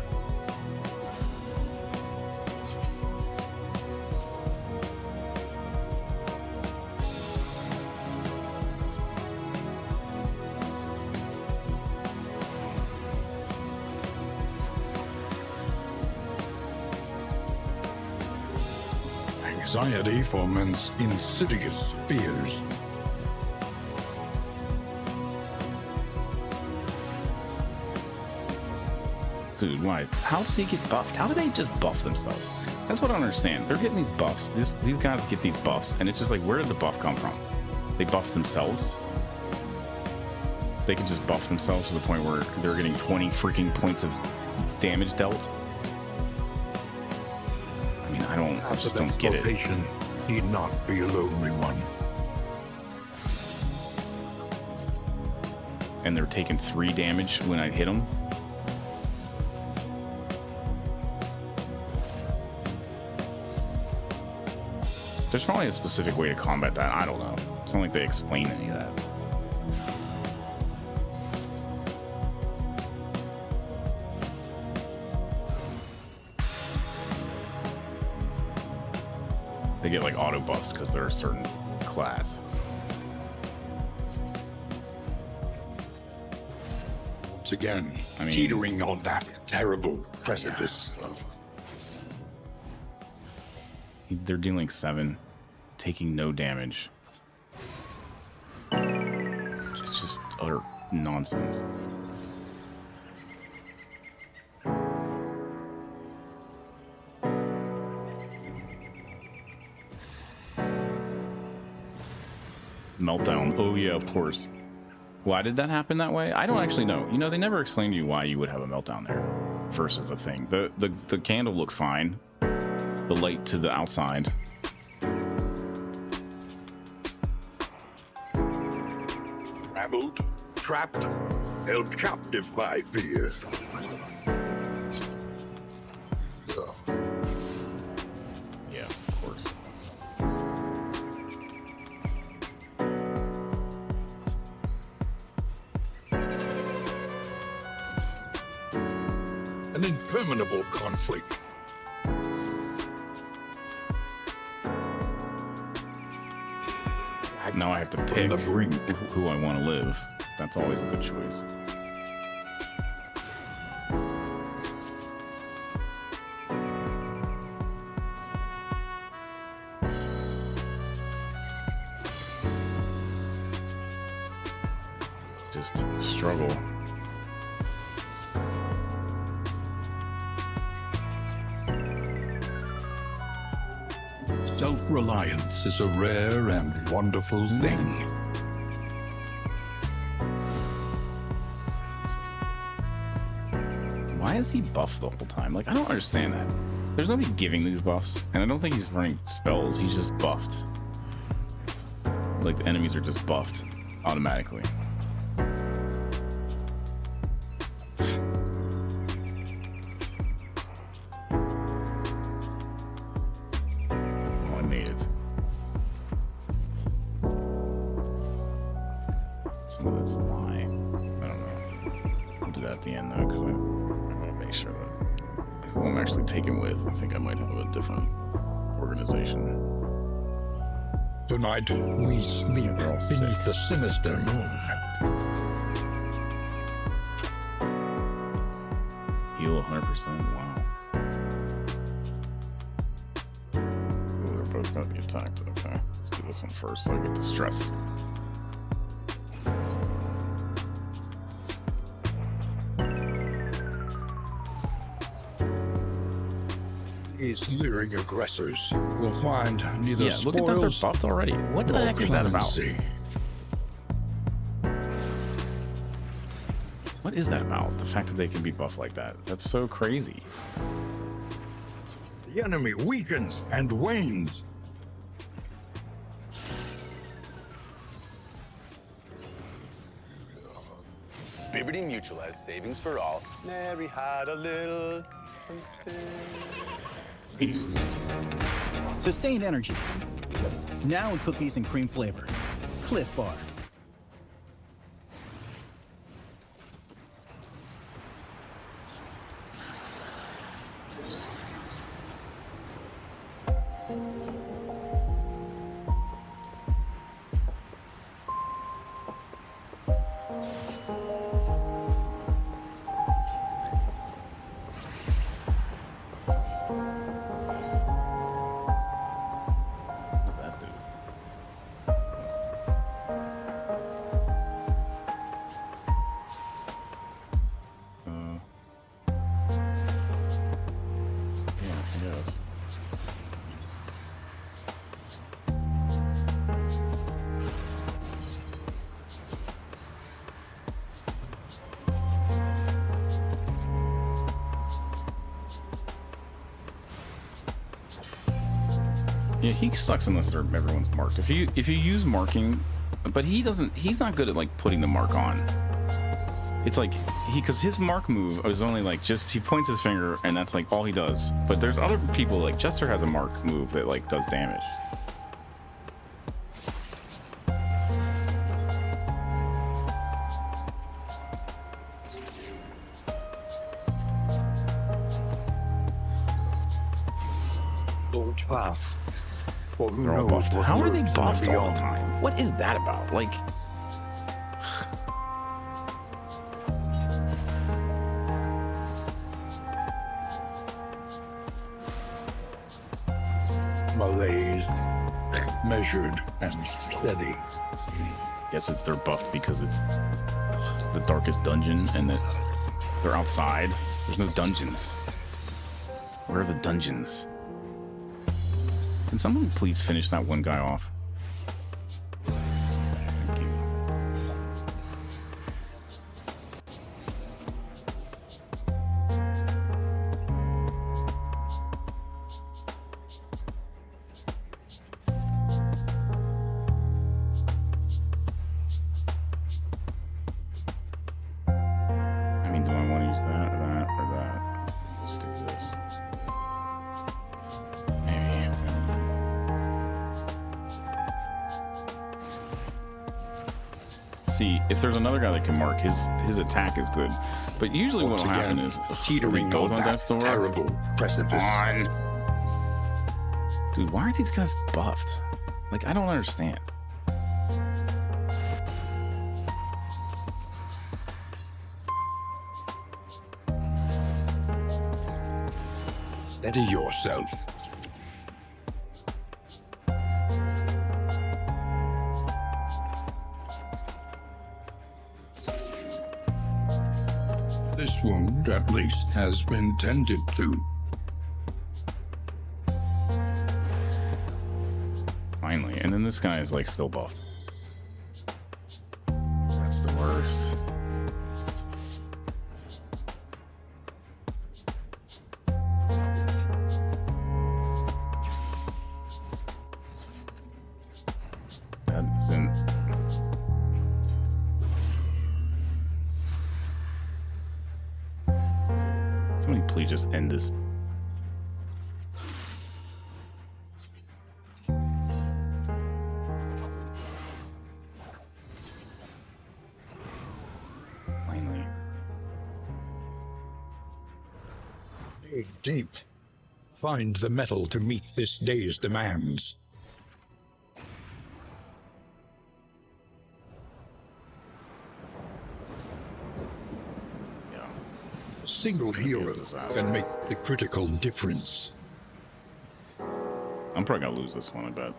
Anxiety foments insidious fears. Dude, why? How did they get buffed? How do they just buff themselves? That's what I don't understand. They're getting these buffs. These guys get these buffs, and it's just like, where did the buff come from? They buff themselves? They can just buff themselves to the point where they're getting 20 freaking points of damage dealt? I mean, I just don't get it. Location need not be a lonely one. And they're taking 3 damage when I hit them? There's probably a specific way to combat that. I don't know. It's not like they explain any of that. They get like auto buffs because they're a certain class. Once again, teetering on that terrible precipice of... They're dealing 7, taking no damage. It's just utter nonsense. Meltdown. Oh yeah, of course. Why did that happen that way? I don't actually know. You know, they never explained to you why you would have a meltdown there versus a thing. The candle looks fine. The light to the outside. Traveled, trapped, held captive by fear. Yeah, of course. An interminable conflict. Now I have to pick who I want to live. That's always a good choice. just struggle. Self-reliance is a rare and wonderful thing. Why is he buffed the whole time? Like, I don't understand that. There's nobody giving these buffs, and I don't think he's running spells. He's just buffed. Like, the enemies are just buffed automatically. Oh, I made it. Some of that's a lie. I don't know. I'll do that at the end, though, because I want to make sure that who I'm actually taking with. I think I might have a different organization. Tonight, we sleep They're all sick. beneath the sinister moon. Heal 100%. Wow. Ooh, they're both going to be attacked. Okay. Let's do this one first so I get the stress. These leering aggressors will find neither Yeah, look at that. They're spoils buffed already. What the nor heck is that about? clemency. What is that about? The fact that they can be buffed like that. That's so crazy. The enemy weakens and wanes. Bibbidi Mutual has savings for all. Mary had a little something. Sustained energy. Now in cookies and cream flavor. Cliff Bar. What does that do? Yeah, I guess. Yeah, he sucks unless everyone's marked. If you use marking, but he's not good at like putting the mark on. It's like because his mark move is only like just he points his finger and that's like all he does. But there's other people like Jester has a mark move that like does damage. Don't laugh. For who They're all knows buffed. what How are they lurks in the buffed all the beyond. time? What is that about? Like, Malaise, measured and steady. guess it's they're buffed because it's the darkest dungeon and that they're outside. There's no dungeons. Where are the dungeons? Can someone please finish that one guy off? Thank you. I mean, do I want to use that or that or that? Let's do this. Maybe. See, if there's another guy that can mark, his attack is good. But usually Once what'll happen again, is teetering both on on that death's door. terrible precipice. On. Dude, why are these guys buffed? Like, I don't understand. Steady yourself. This wound, at least, has been tended to. Finally. And then this guy is like still buffed. That's the worst. That isn't. Somebody please just end this. Finally. Dig deep. Find the metal to meet this day's demands. Yeah. A single This is gonna be a hero disaster. can make the critical difference. I'm probably gonna lose this one, I bet.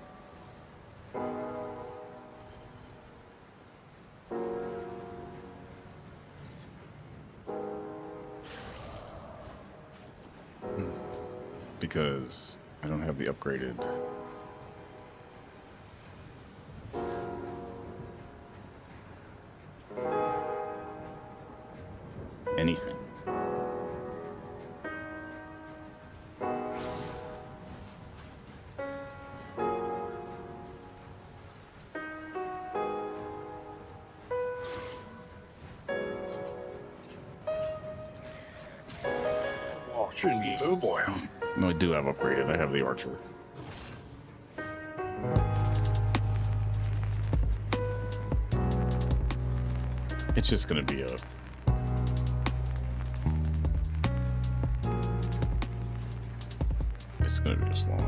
Because I don't have the upgraded. Anything. Watching the boy. No, I do have upgraded. I have the archer. It's just gonna be a. It's gonna be a slog.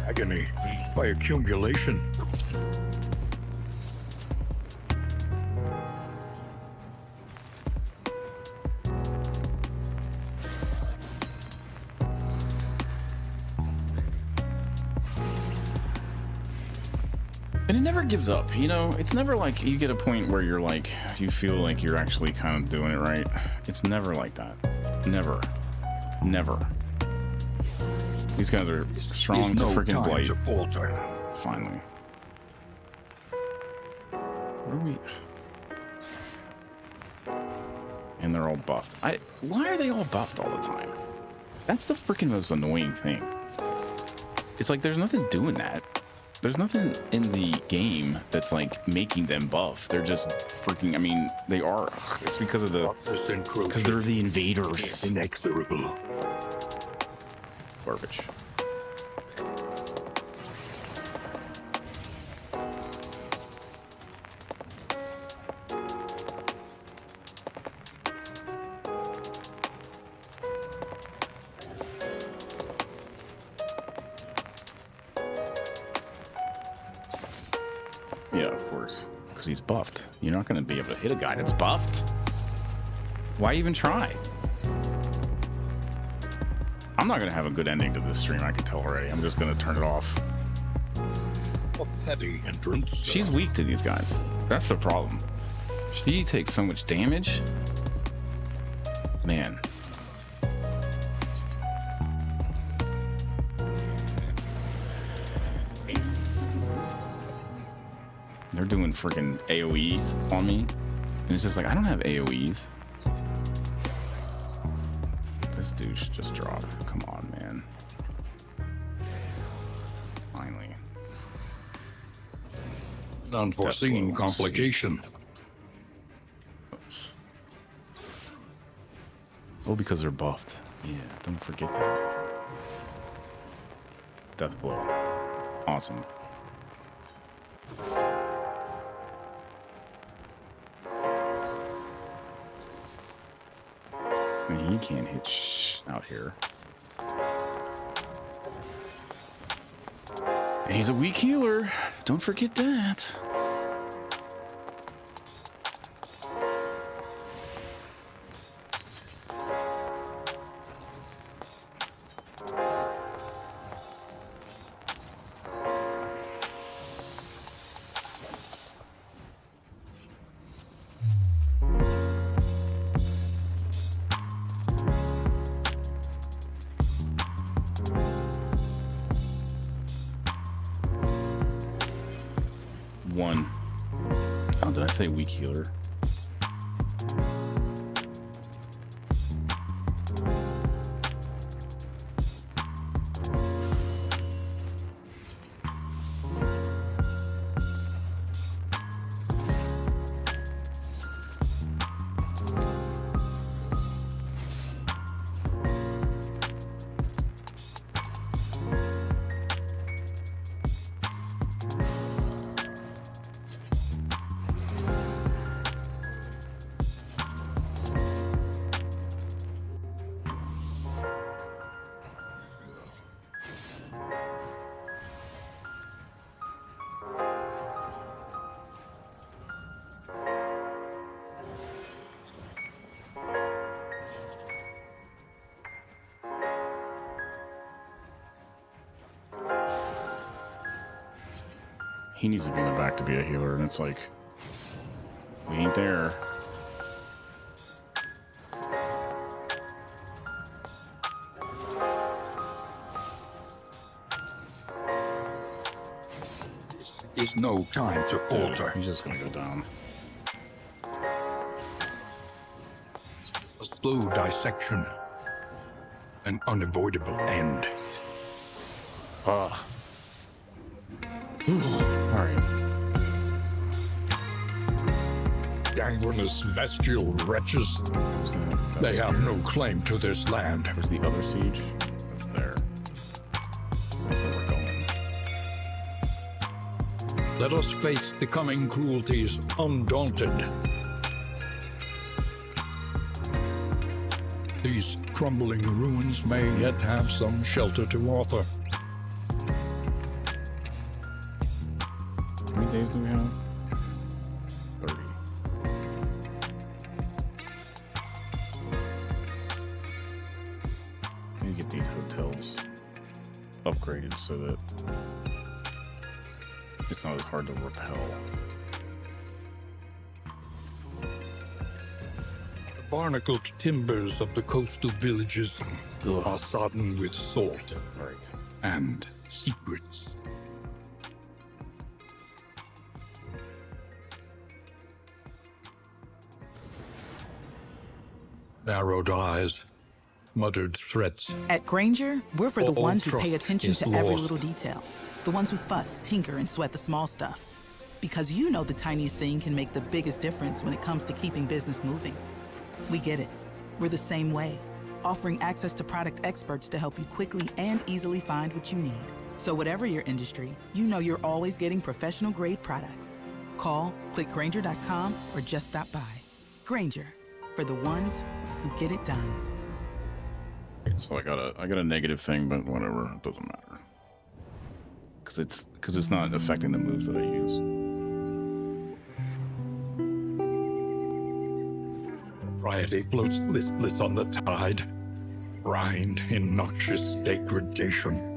Agony by accumulation. And it never gives up, you know? It's never like you get a point where you're like, you feel like you're actually kind of doing it right. It's never like that. Never. Never. These guys are strong to freaking blight. Finally. Where are we? And they're all buffed. Why are they all buffed all the time? That's the freaking most annoying thing. It's like there's nothing doing that. There's nothing in the game that's like making them buff. They're just freaking. I mean, they are. It's because of the. Because they're the invaders. Inexorable. Garbage. Yeah, of course. Because he's buffed. You're not going to be able to hit a guy that's buffed. Why even try? I'm not going to have a good ending to this stream, I can tell already. I'm just going to turn it off. A petty entrance. She's weak to these guys. That's the problem. She takes so much damage. Man. They're doing freaking AoEs on me. And it's just like, I don't have AoEs. This dude should just drop. Come on, man. Finally. An unforeseen complication. Oh, because they're buffed. Yeah, don't forget that. Death blow. Awesome. I mean, he can't hit out here. And he's a weak healer. Don't forget that. one. Oh, did I say weak healer? He needs to be in the back to be a healer, and it's like, we ain't there. Is no time to falter. He's just gonna go down. A slow dissection. An unavoidable end. Alright. Gangrenous bestial wretches. They have no claim to this land. Where's the other siege? It's there. That's where we're going. Let us face the coming cruelties undaunted. These crumbling ruins may yet have some shelter to offer. How many days do we have? 30. I need to get these hotels upgraded so that it's not as hard to repel. The barnacled timbers of the coastal villages are sodden with salt Right. and secrets. Narrowed eyes, muttered threats. At Granger, we're for the All ones who pay trust attention is to every lost. little detail. The ones who fuss, tinker, and sweat the small stuff. Because you know the tiniest thing can make the biggest difference when it comes to keeping business moving. We get it. We're the same way, offering access to product experts to help you quickly and easily find what you need. So whatever your industry, you know you're always getting professional-grade products. Call, click Granger.com, or just stop by. Granger, for the ones who get it done. So I got a negative thing, but whatever, it doesn't matter. Cause it's not affecting the moves that I use. Propriety floats listless on the tide, brined in noxious degradation.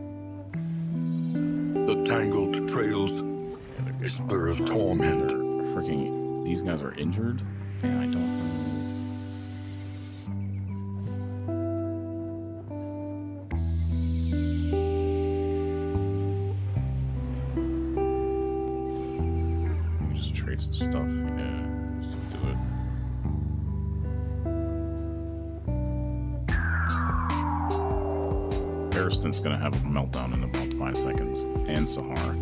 The tangled trails, whisper of torment. Freaking, these guys are injured, and I don't know. Let me just trade some stuff. Yeah, just do it. Ariston's gonna have a meltdown in about 5 seconds, and Sahar.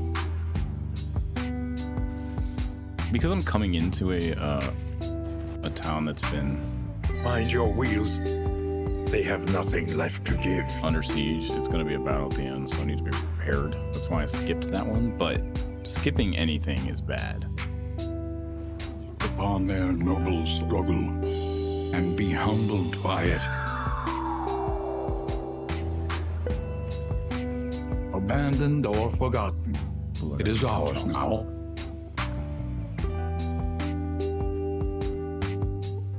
Because I'm coming into a town that's been Mind your wheels. They have nothing left to give. under siege, it's gonna be a battle at the end, so I need to be prepared. That's why I skipped that one, but skipping anything is bad. Upon their noble struggle, and be humbled by it. Abandoned or forgotten, it is ours now.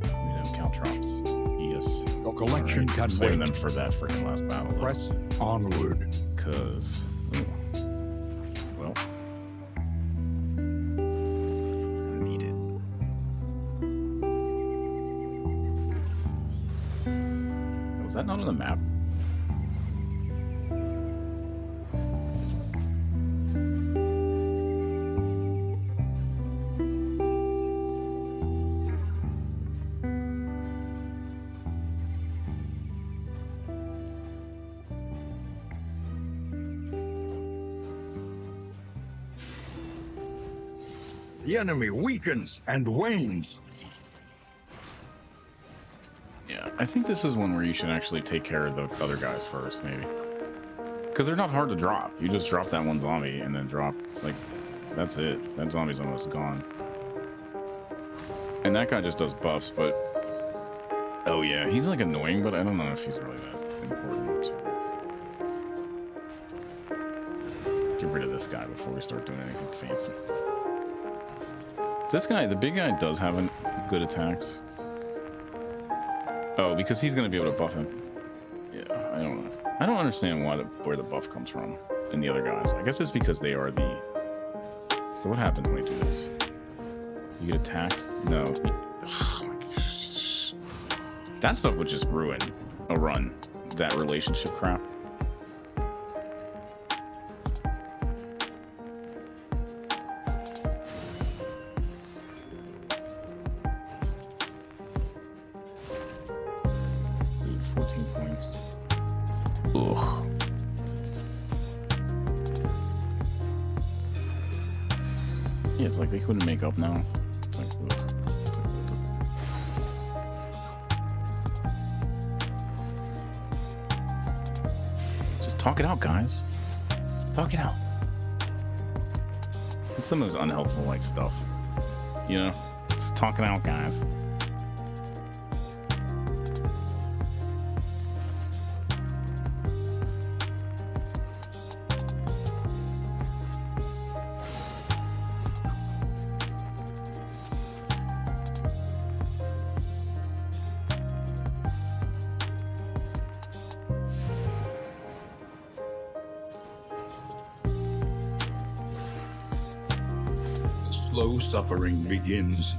We didn't count drops. Yes. Your collection can Saving wait. them for that freaking last battle. though. Press onward. Cause, well, I need it. Was that not on the map? The enemy weakens and wanes. Yeah, I think this is one where you should actually take care of the other guys first, maybe. Because they're not hard to drop. You just drop that one zombie and then drop, like, that's it. That zombie's almost gone. And that guy just does buffs, but... Oh yeah, he's like annoying, but I don't know if he's really that important. Get rid of this guy before we start doing anything fancy. This guy, the big guy, does have good attacks. Oh, because he's going to be able to buff him. Yeah, I don't know. I don't understand where the buff comes from in the other guys. I guess it's because they are the... So what happens when I do this? You get attacked? No. Oh my gosh. That stuff would just ruin a run. That relationship crap. Dude, 14 points. Ugh. Yeah, it's like they couldn't make up now. It's like, ugh. Just talk it out, guys. Talk it out. It's the most unhelpful, like, stuff. You know? Just talk it out, guys. Slow suffering begins.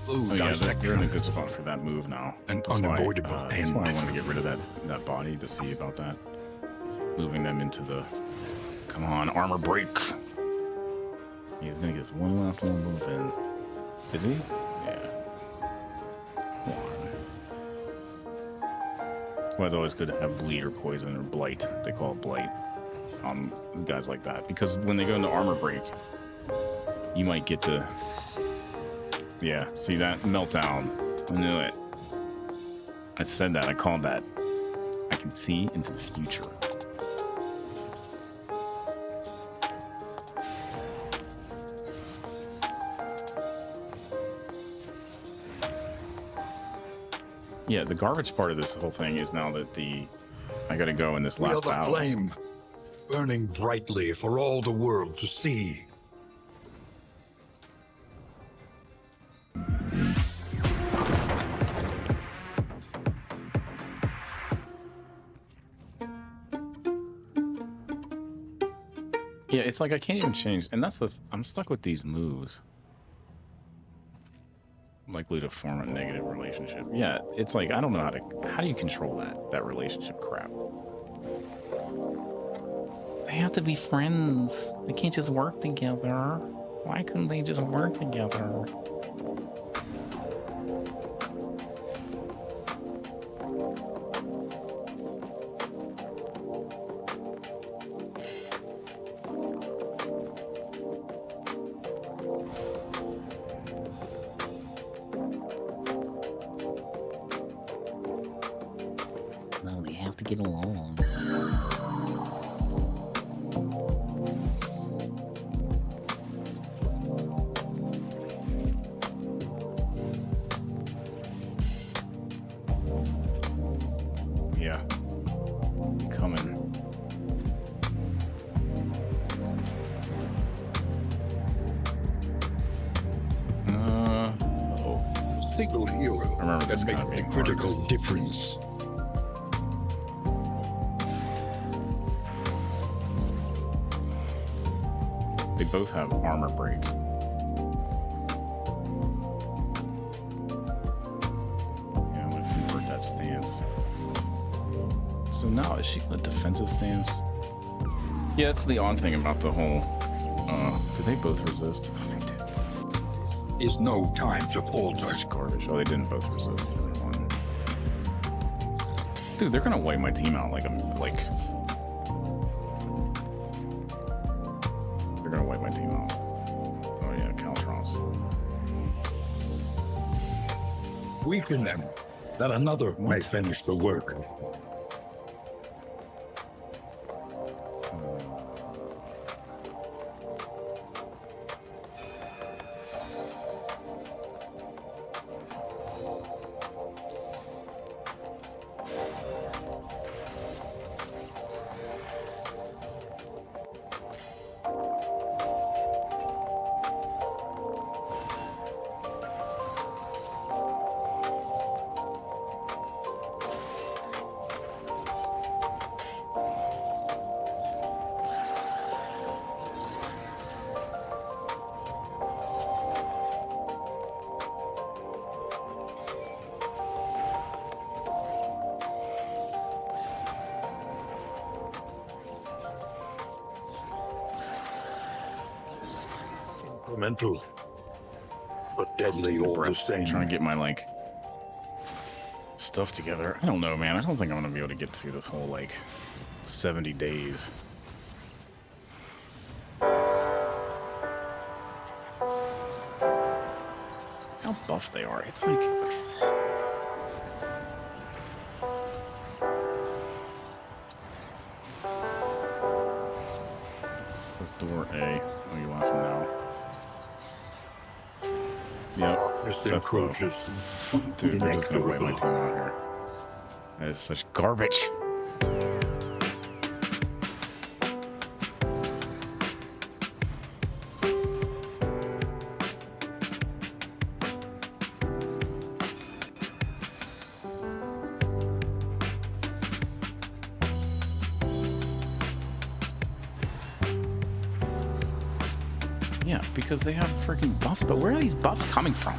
Oh yeah, they're in a good spot for that move now. An That's unavoidable why, that's end. why I wanted to get rid of that body to see about that. Moving them into the... Come on, armor break! He's gonna get one last little move in. Is he? Yeah. Come on. That's why it's always good to have bleed or poison or blight. They call it blight on guys like that. Because when they go into armor break, you might get to... Yeah, see that? Meltdown. I knew it. I said that. I called that. I can see into the future. Yeah, the garbage part of this whole thing is now that I gotta go in this We are last the battle. flame, burning brightly for all the world to see. Yeah, it's like I can't even change, and that's I'm stuck with these moves. Likely to form a negative relationship. Yeah, it's like I don't know how do you control that relationship crap? They have to be friends. They can't just work together. Why couldn't they just work together? No, they have to get along. Yeah. Coming. A single hero Remember this can guy make being a hard. critical difference. They both have armor break. Yeah, I'm gonna convert that stance. So now is she in a defensive stance? Yeah, that's the odd thing about the whole. Did they both resist? Oh, they did. is no time to falter. Such garbage. Oh, they didn't both resist. Dude, they're gonna wipe my team out like I'm like. They're gonna wipe my team out. Oh yeah, Caltrons. Weaken them, that another may finish the work. Incremental, but deadly all the same. Trying to get my like stuff together. I don't know, man. I don't think I'm gonna be able to get through this whole like 70 days. How buff they are. It's like this door A. Oh, you want from now? Yep. This encroaches. Dude, they're just gonna wipe my team out here. That is such garbage. Yeah, because they have freaking buffs, but where are these buffs coming from?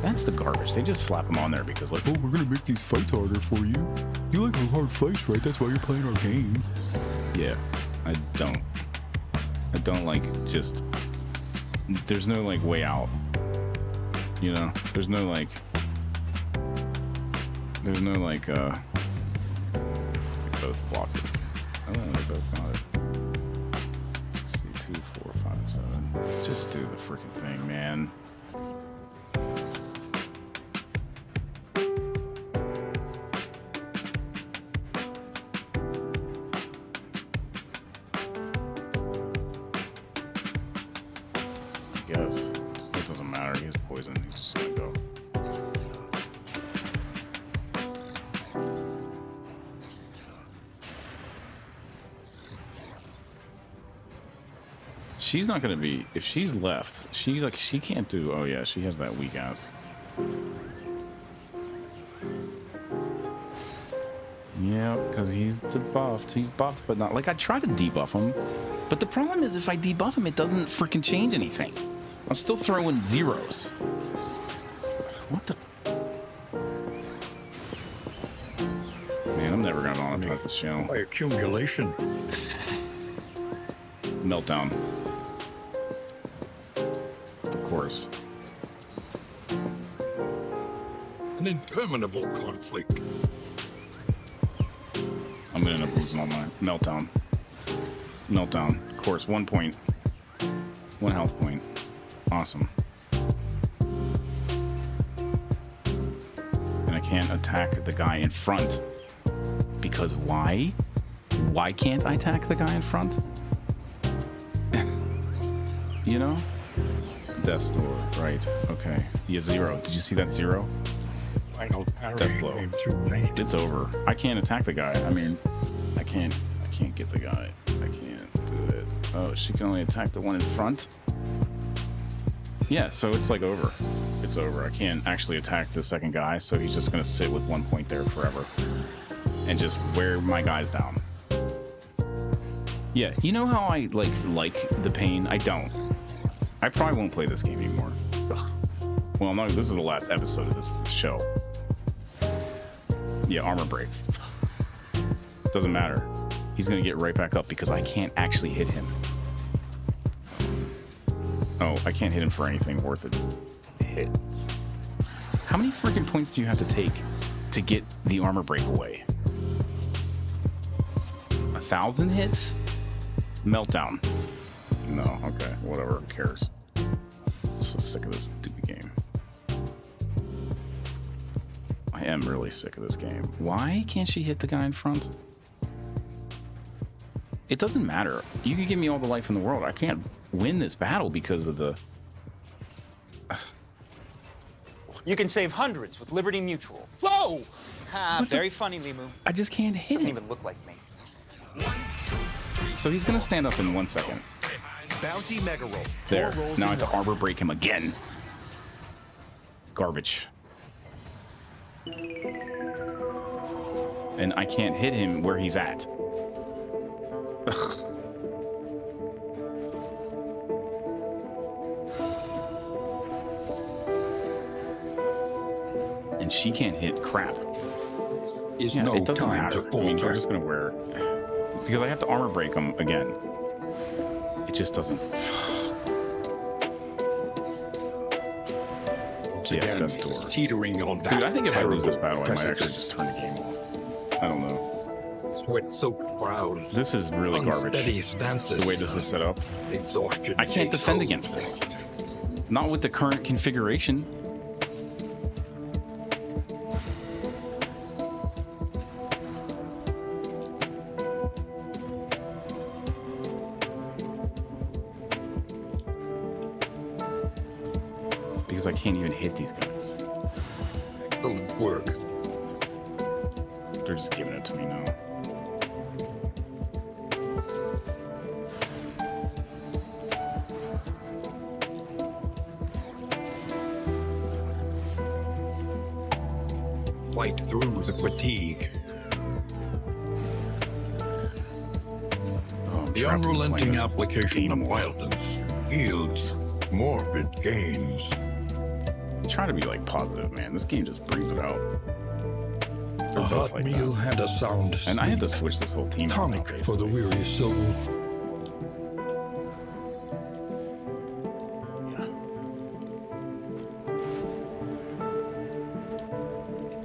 That's the garbage. They just slap them on there because like, oh, we're gonna make these fights harder for you. You like hard fights, right? That's why you're playing our game. Yeah, I don't like just, there's no like way out. You know, there's no like they both blocked it. Oh, they both got it. 2, 4, 5, 7. Just do the freaking thing, man. I guess. It doesn't matter. He's poison. He's just gonna go. She's not gonna be, if she's left, she's like, she can't do, oh yeah, she has that weak ass. Yeah, because he's debuffed. He's buffed, but not, like I tried to debuff him, but the problem is if I debuff him, it doesn't freaking change anything. I'm still throwing zeros. What the? Man, I'm never gonna monetize the show. By accumulation. Meltdown. Of course. An interminable conflict. I'm gonna end up losing all my meltdown. Meltdown. Of course, 1 point. 1 health point. Awesome. And I can't attack the guy in front. Because why? Why can't I attack the guy in front? You know? Death's door, right. Okay. You have 0. Did you see that 0? Final parry Death blow. came too late. It's over. I can't attack the guy. I mean, I can't get the guy. I can't do it. Oh, she can only attack the one in front? Yeah, so it's like over. It's over. I can't actually attack the second guy, so he's just gonna sit with 1 point there forever. And just wear my guys down. Yeah, you know how I like the pain? I don't. I probably won't play this game anymore. Ugh. Well, no, this is the last episode of this show. Yeah, armor break. Doesn't matter. He's gonna get right back up because I can't actually hit him. Oh, I can't hit him for anything worth a hit. How many freaking points do you have to take to get the armor break away? 1,000 hits? Meltdown. No, okay, whatever, who cares? I'm so sick of this stupid game. I am really sick of this game. Why can't she hit the guy in front? It doesn't matter. You can give me all the life in the world. I can't win this battle because of the... You can save hundreds with Liberty Mutual. Whoa! Very funny, Limu. I just can't hit Doesn't him. even look like me. So he's gonna stand up in 1 second. Bounty Mega Roll. There. Now I have to arbor break him again. Garbage. And I can't hit him where he's at. Ugh. And she can't hit crap. Yeah, no it doesn't time matter. to I mean, falter. I'm just gonna wear it because I have to armor break him again. It just doesn't. Yeah, Again, that's door. teetering on that. Dude, I think if I lose this terrible battle, I might actually precipice. just turn the game off. I don't know. Sweat-soaked brows. This is really garbage. Unsteady stances. The way this is set up. Exhaustion. I can't takes defend hold. against this. Not with the current configuration. Because I can't even hit these guys. Excellent work. They're just giving it to me now. Fight through the fatigue. Oh, I'm The trapped in unrelenting playing this application game of more. violence yields morbid gains. Try to be like positive, man. This game just brings it out. They're A both hot like meal that. and a sound And I had to sleep. switch this whole team out Tonic now, for the basically. weary soul.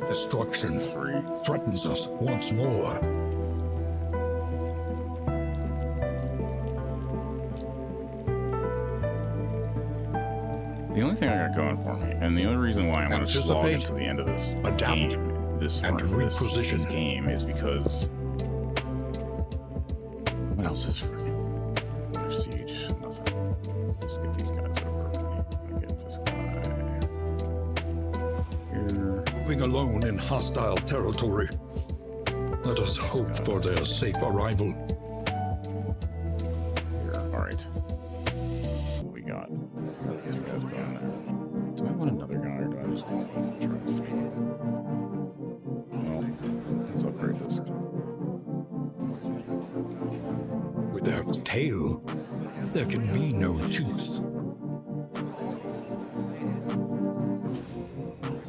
Destruction threatens us once more. The only thing I got going for me, and the only reason why I'm going to slog Anticipate, into the end of this adapt, game, this reposition. game, is because what else is freaking Under Siege? Nothing. Let's get these guys over. I'll get this guy here. Moving alone in hostile territory. Let us hope for their safe arrival. Here. All right. What we got? These guys going there. Do I want another guy, or do I just want to try to fight them? Well, let's upgrade this. Without tail, there can be no tooth.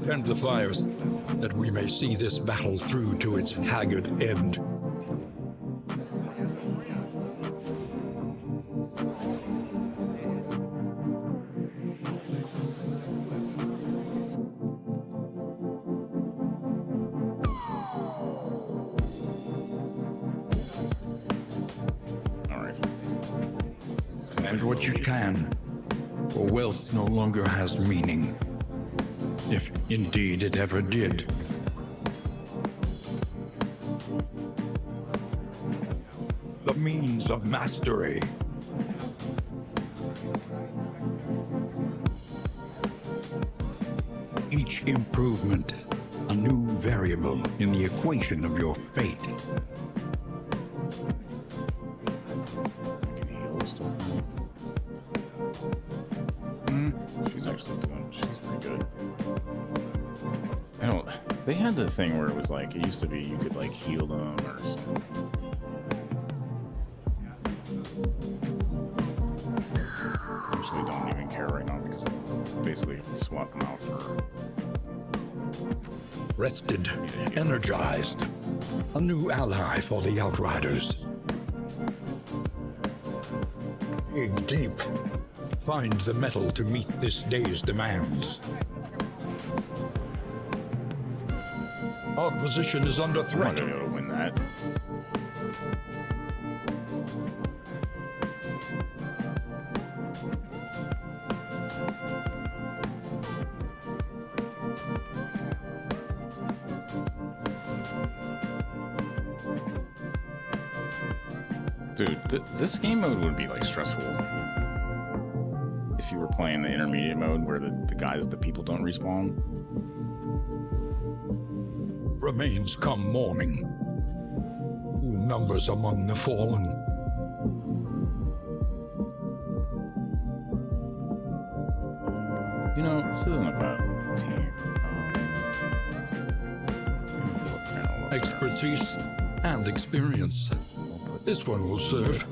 Tend the fires, that we may see this battle through to its haggard end. All right. And what you can, for wealth no longer has meaning. If indeed it ever did. The means of mastery. Each improvement, a new variable in the equation of your fate. She's actually doing. She's pretty good. I don't. They had the thing where it was like it used to be you could like heal them or something. Actually, don't even care right now because I basically have to swap them out for. Rested, energized. A new ally for the Outriders. Dig deep. find the metal to meet this day's demands. Our position is under I'm not threat. gonna be able to win that. Dude, this game mode would be like stressful if you were playing the intermediate mode where the people don't respawn. Remains come morning. Who numbers among the fallen? You know, this isn't about team. Expertise and experience. This one will serve.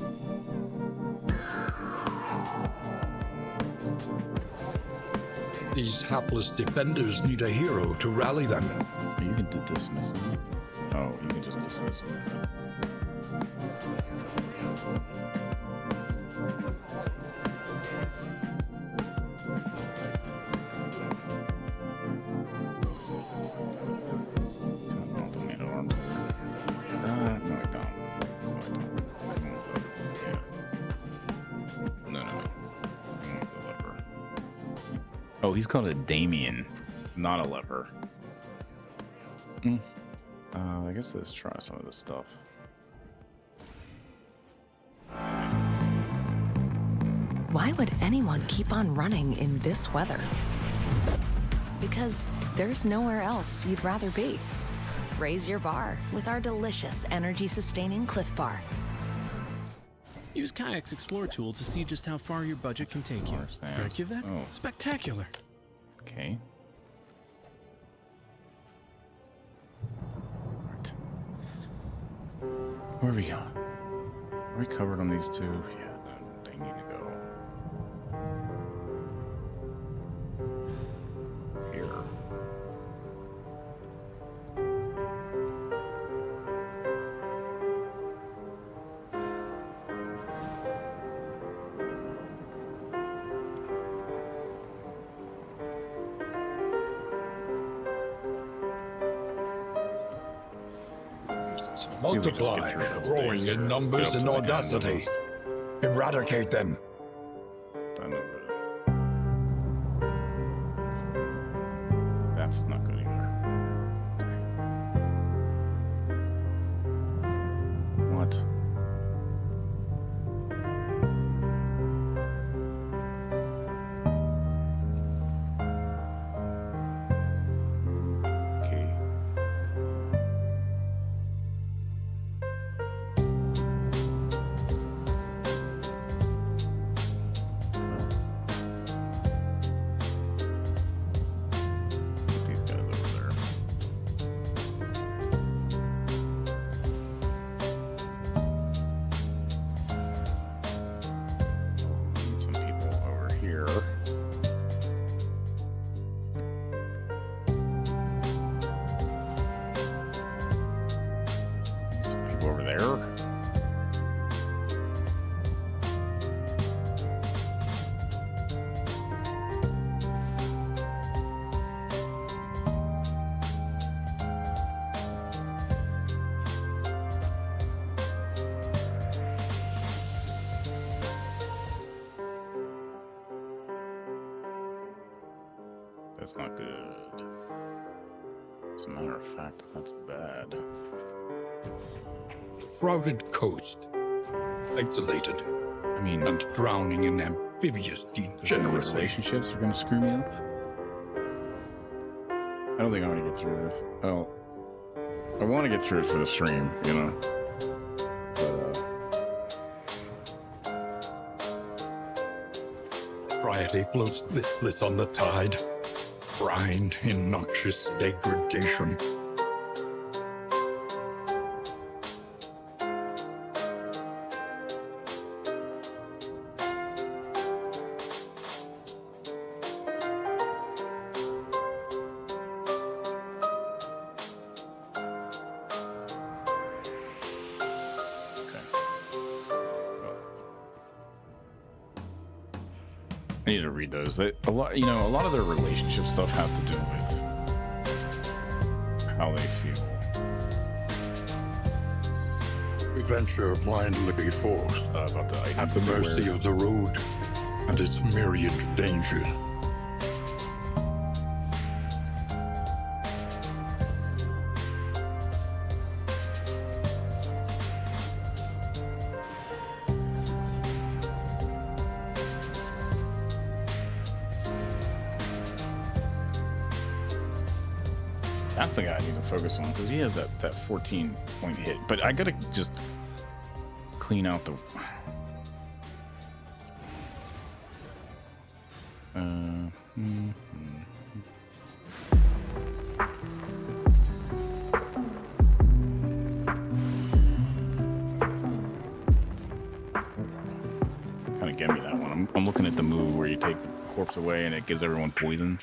These hapless defenders need a hero to rally them. You can dismiss them. Oh, you can just dismiss them. Oh, he's called a Damien, not a leper. I guess let's try some of this stuff. Why would anyone keep on running in this weather? Because there's nowhere else you'd rather be. Raise your bar with our delicious energy-sustaining Cliff Bar. Use Kayak's Explore tool to see just how far your budget can take you. Reykjavik? Oh. Spectacular. Okay. Alright. Where are we going? Are we covered on these two? Yeah, they need to go here. Multiply, growing in numbers and audacity. Eradicate them. That's not good either. What? Okay. That's not good. As a matter of fact, that's bad. Crowded coast. Isolated. I mean, and drowning in amphibious degeneracy. Relationships are gonna screw me up. I don't think I'm gonna get through this. Oh, I want to get through it for the stream, you know. Propriety floats listless on the tide, brined in noxious degradation. I need to read those. A lot of their relationship stuff has to do with how they feel. We venture blindly forth About the at the mercy of the road and its myriad dangers. That's the guy I need to focus on because he has that 14-point hit. But I gotta just clean out the. Kind of get me that one. I'm looking at the move where you take the corpse away and it gives everyone poison.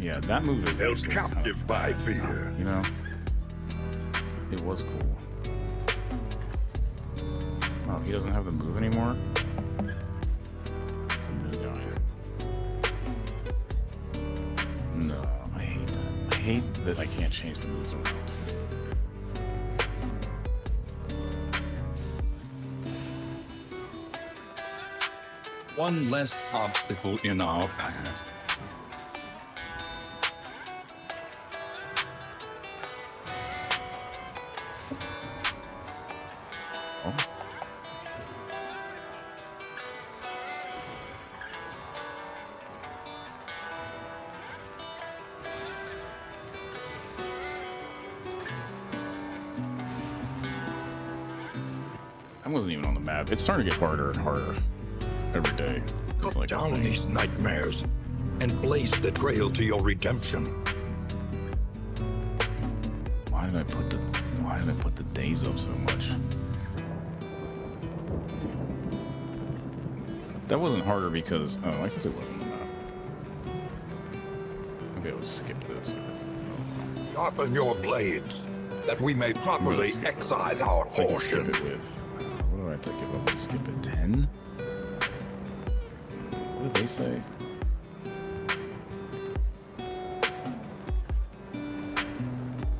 Yeah, that move is held captive by fear. You know, it was cool. Oh, he doesn't have the move anymore. The new guy. No, I hate that. I hate that I can't change the moves around. One less obstacle in our path. I wasn't even on the map. It's starting to get harder and harder every day. Cut like down these nightmares and blaze the trail to your redemption. Why did I put the days up so much? That wasn't harder because I guess it wasn't on the map. Okay, let's skip this. Sharpen your blades, that we may properly excise our portion. Skip it with. What do I have to give up and skip it? 10? What did they say?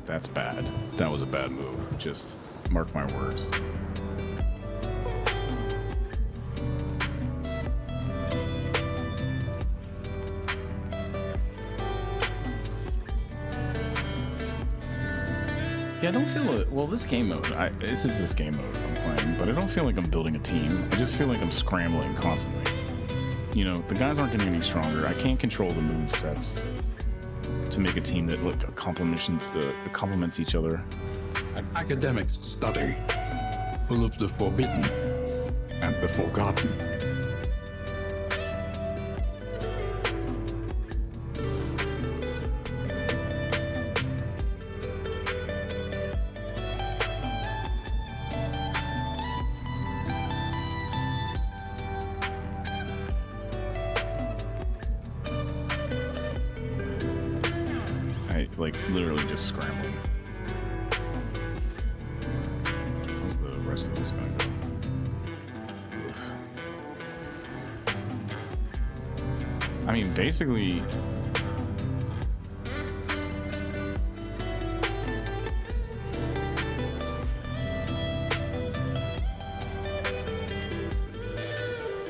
That's bad. That was a bad move. Just mark my words. Yeah, I don't feel it. Well, this game mode, this is this game mode I'm playing, but I don't feel like I'm building a team. I just feel like I'm scrambling constantly. You know, the guys aren't getting any stronger. I can't control the move sets to make a team that complements each other. An academic study full of the forbidden and the forgotten. Like literally just scrambling. How's the rest of this gonna go? I mean, basically,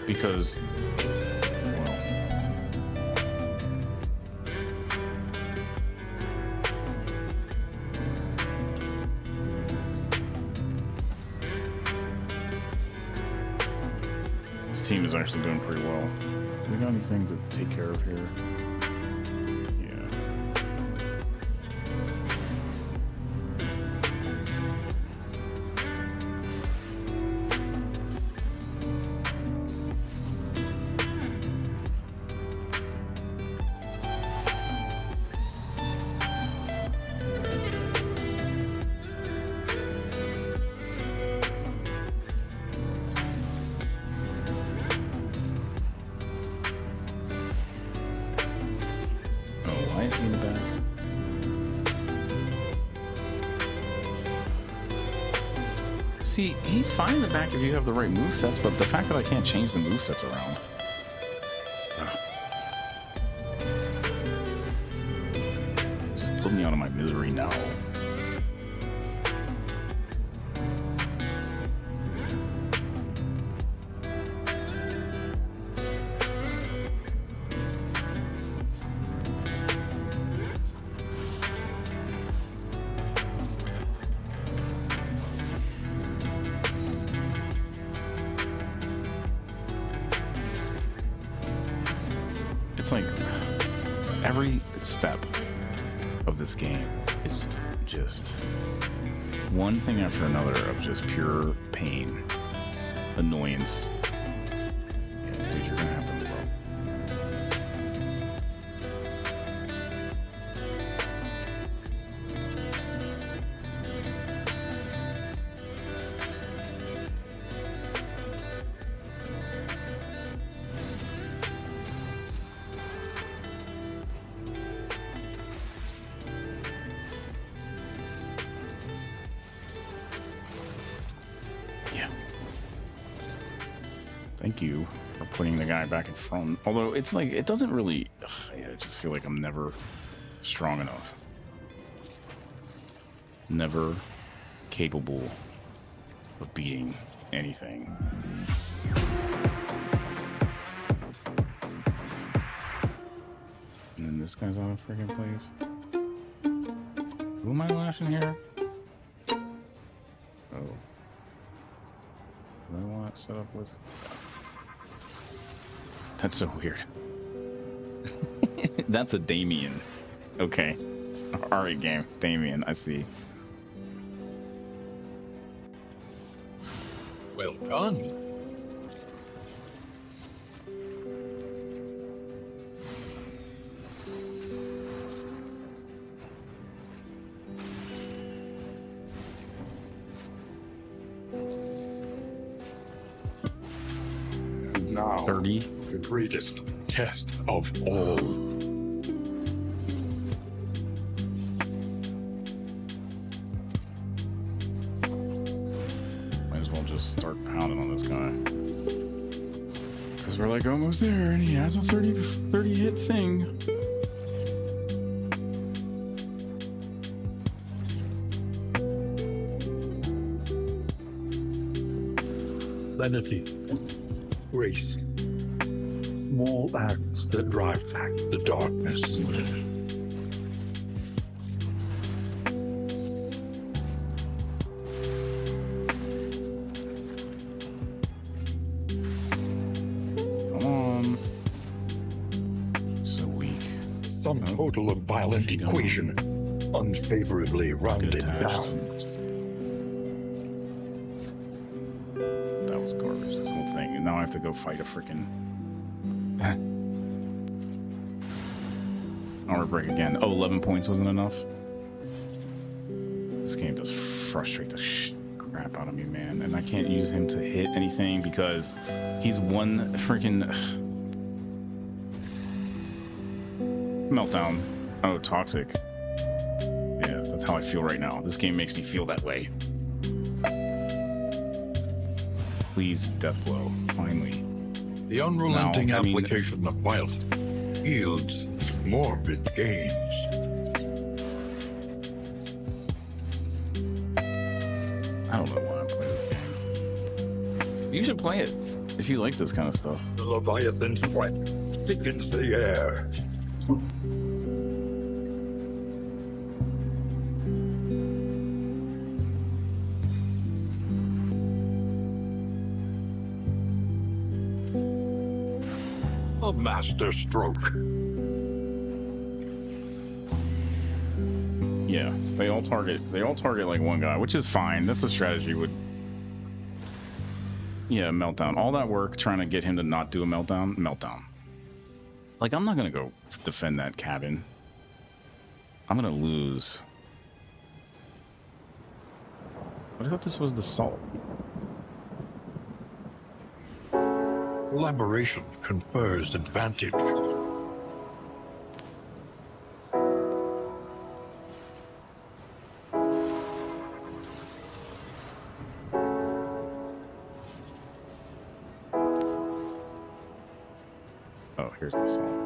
because team is actually doing pretty well. We got anything to take care of here? Yeah. See, he's fine in the back if you have the right movesets, but the fact that I can't change the movesets around. Just put me out of my misery now. It's like every step of this game is just one thing after another of just pure pain, annoyance. Yeah, dude, you're gonna have to move up. Thank you for putting the guy back in front. Although it's like, it doesn't really, I just feel like I'm never strong enough. Never capable of beating anything. And then this guy's out of freaking place. Who am I lashing here? Oh. Do I want to set up with... That's so weird. That's a Damien. Okay. Alright, game. Damien, I see. Well done. Now, 30. The greatest test of all. Might as well just start pounding on this guy. Because we're like almost there, and he has a 30 hit thing. Lenity. Grace. Small acts that drive back the darkness. Come on. So weak. Some total of violent equation. Unfavorably rounded down. That was garbage, this whole thing. And now I have to go fight a freaking armor break again. Oh, 11 points wasn't enough. This game does frustrate the crap out of me, man. And I can't use him to hit anything because he's one freaking meltdown. Oh, toxic. Yeah, that's how I feel right now. This game makes me feel that way. Please, death blow. Finally. The unrelenting application of wild yields morbid gains. I don't know why I'm playing this game. You should play it if you like this kind of stuff. The Leviathan's sweat thickens the air. A master stroke. Yeah, they all target like one guy, which is fine. That's a strategy would. Yeah, meltdown. All that work trying to get him to not do a meltdown. Like, I'm not gonna go defend that cabin. I'm gonna lose. But I thought this was the salt. Collaboration confers advantage. here's the song.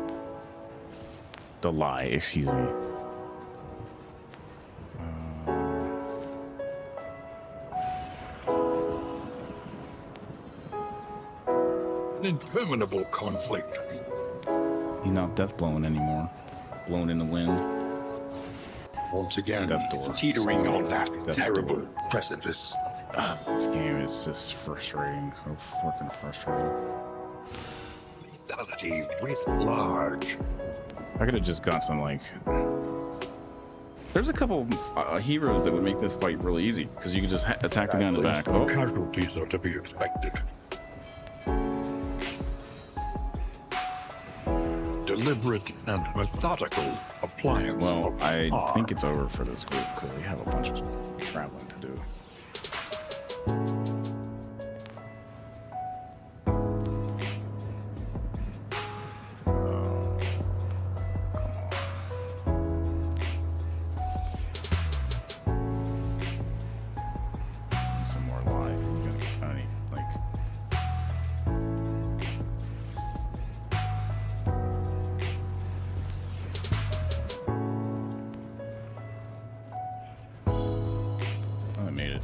The lie, excuse me. An interminable conflict. He's not death blown anymore. Blown in the wind. Once again, Death door. teetering on that Death's terrible door. precipice. This game is just frustrating. So fucking frustrating. Lethality writ large. I could have just got some, like... There's a couple heroes that would make this fight really easy, because you could just attack the guy in the back. No Oh. casualties are to be expected. Deliberate and methodical appliance. Well, I of think it's over for this group, because we have a bunch of traveling to do. Some more live. You gotta find any, like... I made it.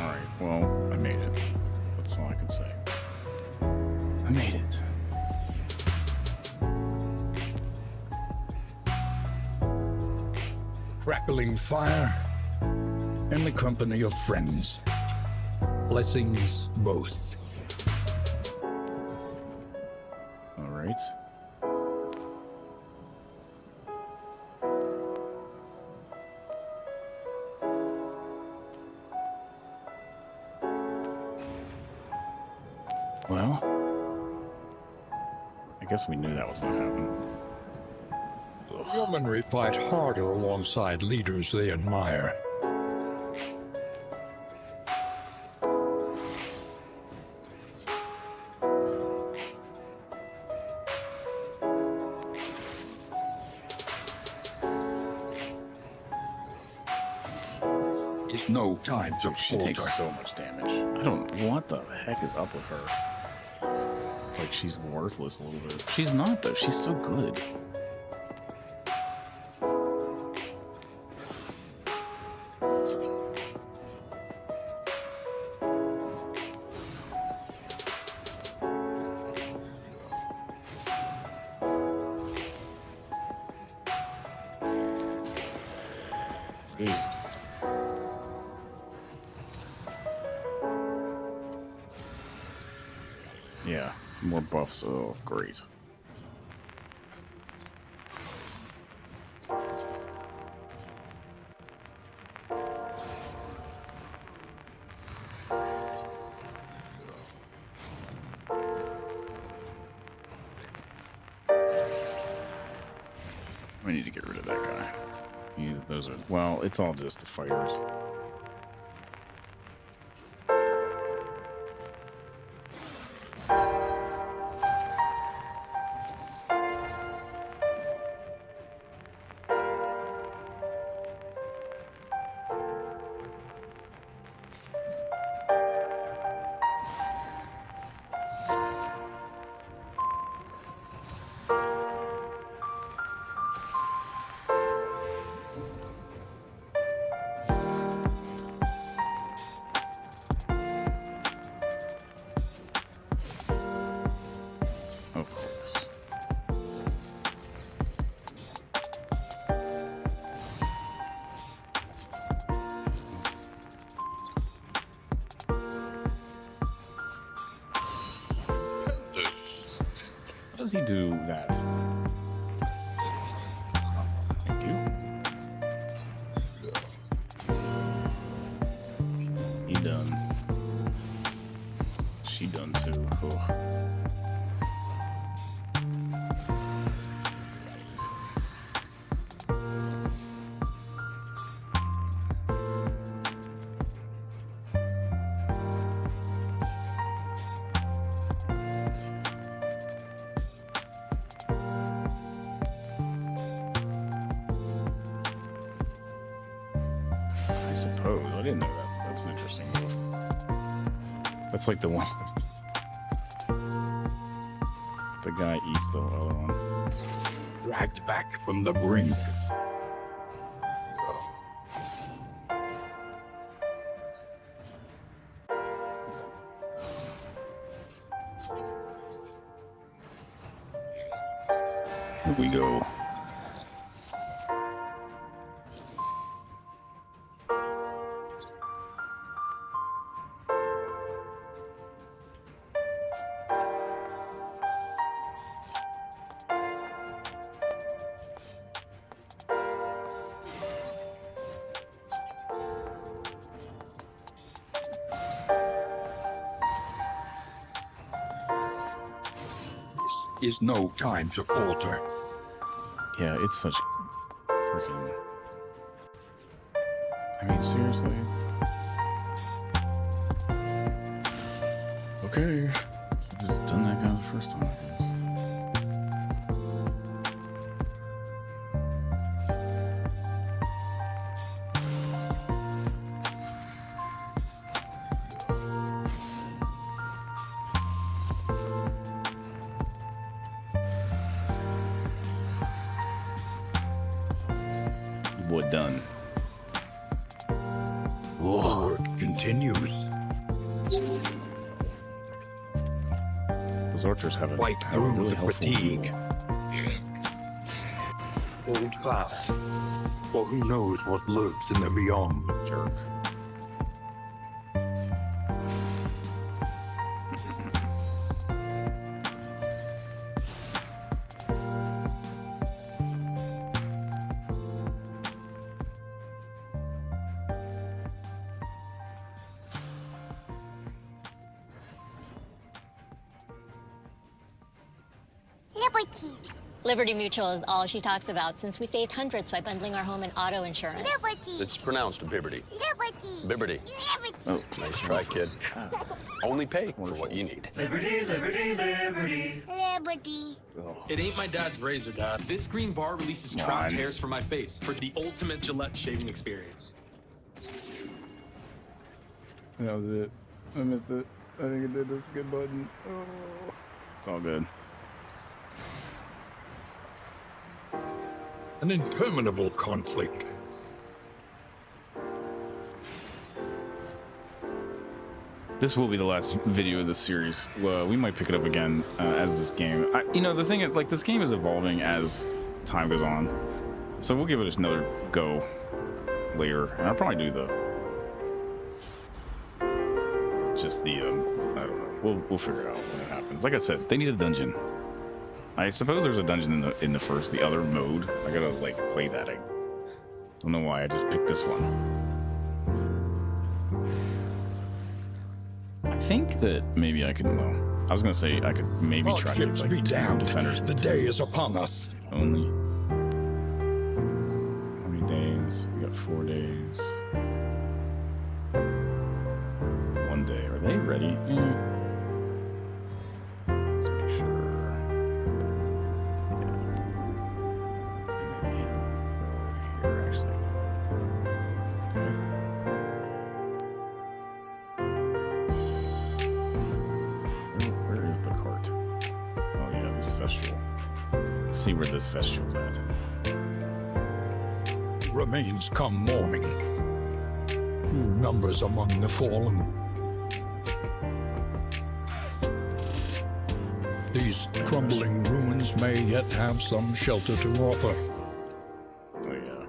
Alright, well, I made it. That's all I can say. I made it. crackling fire and the company of friends. Blessings both. Alright. Well, I guess we knew that was going to happen. Yeomanry fight harder alongside leaders they admire. It's no time to She takes so much damage. I don't... What the heck is up with her? It's like she's worthless a little bit. She's not, though. She's so good. Yeah, more buffs. Oh, great. We need to get rid of that guy. Those are, well, it's all just the fighters. How does he do that? Thank you. He done. She done too. Ugh. I suppose. I didn't know that. That's an interesting move. That's like the one. the guy eats the other one. Dragged back from the brink. Here we go. This is no time to falter. Yeah, it's such freaking... I mean, seriously? Okay. I've just done that guy the first time, I guess. What done? Work continues. Those archers have a Wipe through really the helpful fatigue. Hold fast, for who knows what lurks in the beyond. Jerk. Liberty. Liberty Mutual is all she talks about since we saved hundreds by bundling our home and auto insurance. Liberty. It's pronounced Bibberty. Liberty. Bibberty. Liberty. Oh, nice try, kid. Only pay for what you need. Liberty, liberty, liberty. Liberty. It ain't my dad's razor, Dad. This green bar releases trapped hairs from my face for the ultimate Gillette shaving experience. That was it. I missed it. I think it did this good button. Oh. It's all good. An interminable conflict. This will be the last video of this series. We might pick it up again as this game. You know, the thing is, like, this game is evolving as time goes on, so we'll give it another go later. And I'll probably do just the I don't know. We'll figure it out when it happens. Like I said, they need a dungeon. I suppose there's a dungeon in the other mode. I gotta like play that. I don't know why I just picked this one. I think that maybe I could. Well, I was gonna say I could maybe try to Hardships like be damned. defenders. The day is upon us. Only. How many days? We got 4 days. 1 day. Are they ready? Let's make sure. Yeah. Here, actually. Where is the cart? Oh yeah, this festival. Let's see where this festival's at. Remains come morning. Who numbers among the fallen? These crumbling ruins may yet have some shelter to offer. Oh yeah.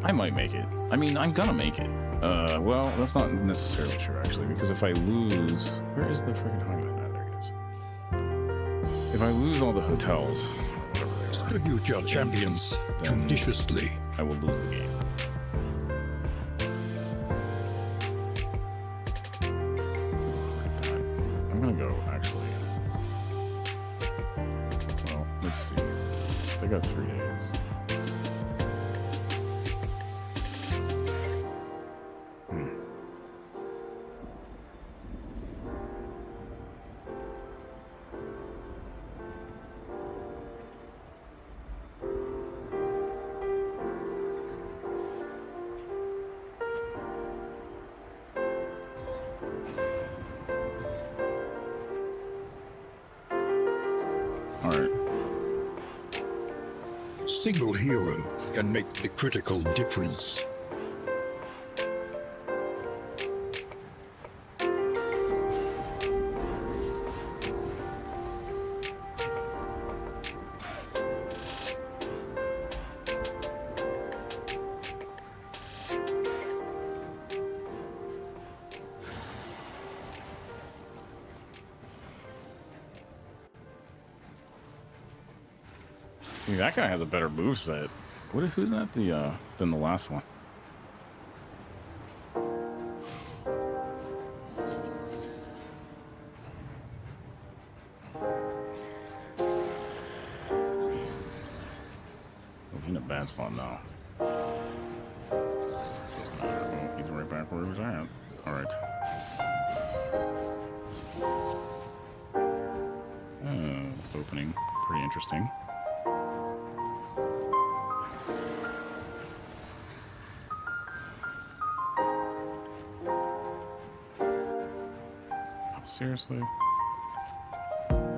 I might make it. I mean, I'm gonna make it. Well, that's not necessarily true, actually, because if I lose... Where is the freaking highway? Ah, there it is. If I lose all the hotels... Distribute your champions judiciously. I will lose the game. I'm gonna go, actually. Well, let's see. They got 3 days. single hero can make the critical difference. That guy has a better moveset. Who's that than the last one? Oh, he's in a bad spot now. Doesn't matter. Oh, he's right back where he was at. Alright. Opening. Pretty interesting. Seriously? Ooh.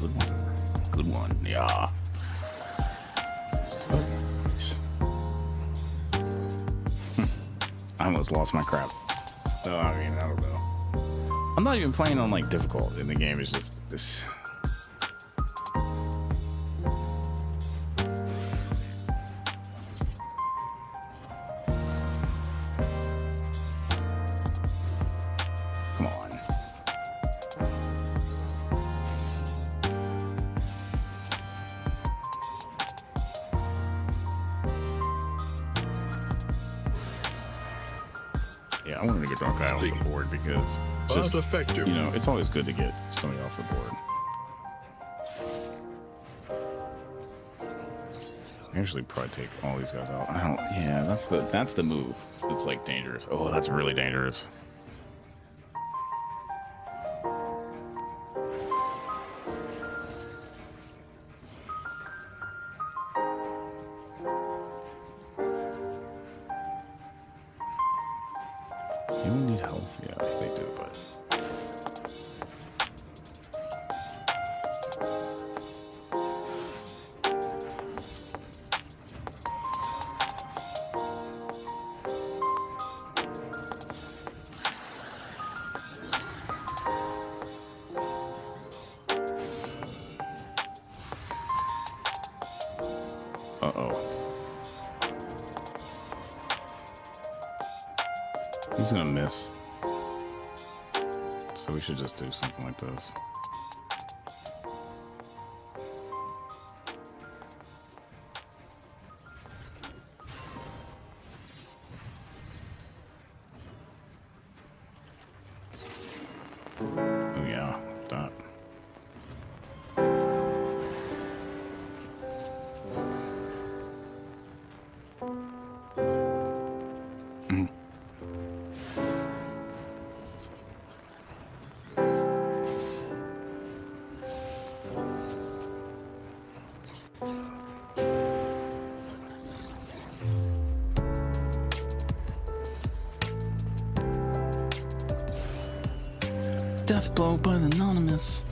Good one. Good one. Yeah. I almost lost my crap. So, I mean, I don't know. I'm not even playing on like difficult in the game. It's just this. Come on. Yeah, I wanted to get that guy off the board because just, effective. You know, it's always good to get somebody off the board. I usually probably take all these guys out. I don't. Yeah, that's the move. It's like dangerous. Oh, that's really dangerous. Anyone need health? Yeah, they do, but. Uh-oh. He's gonna miss. So we should just do something like this. Oh yeah, that. Death blow by the anonymous.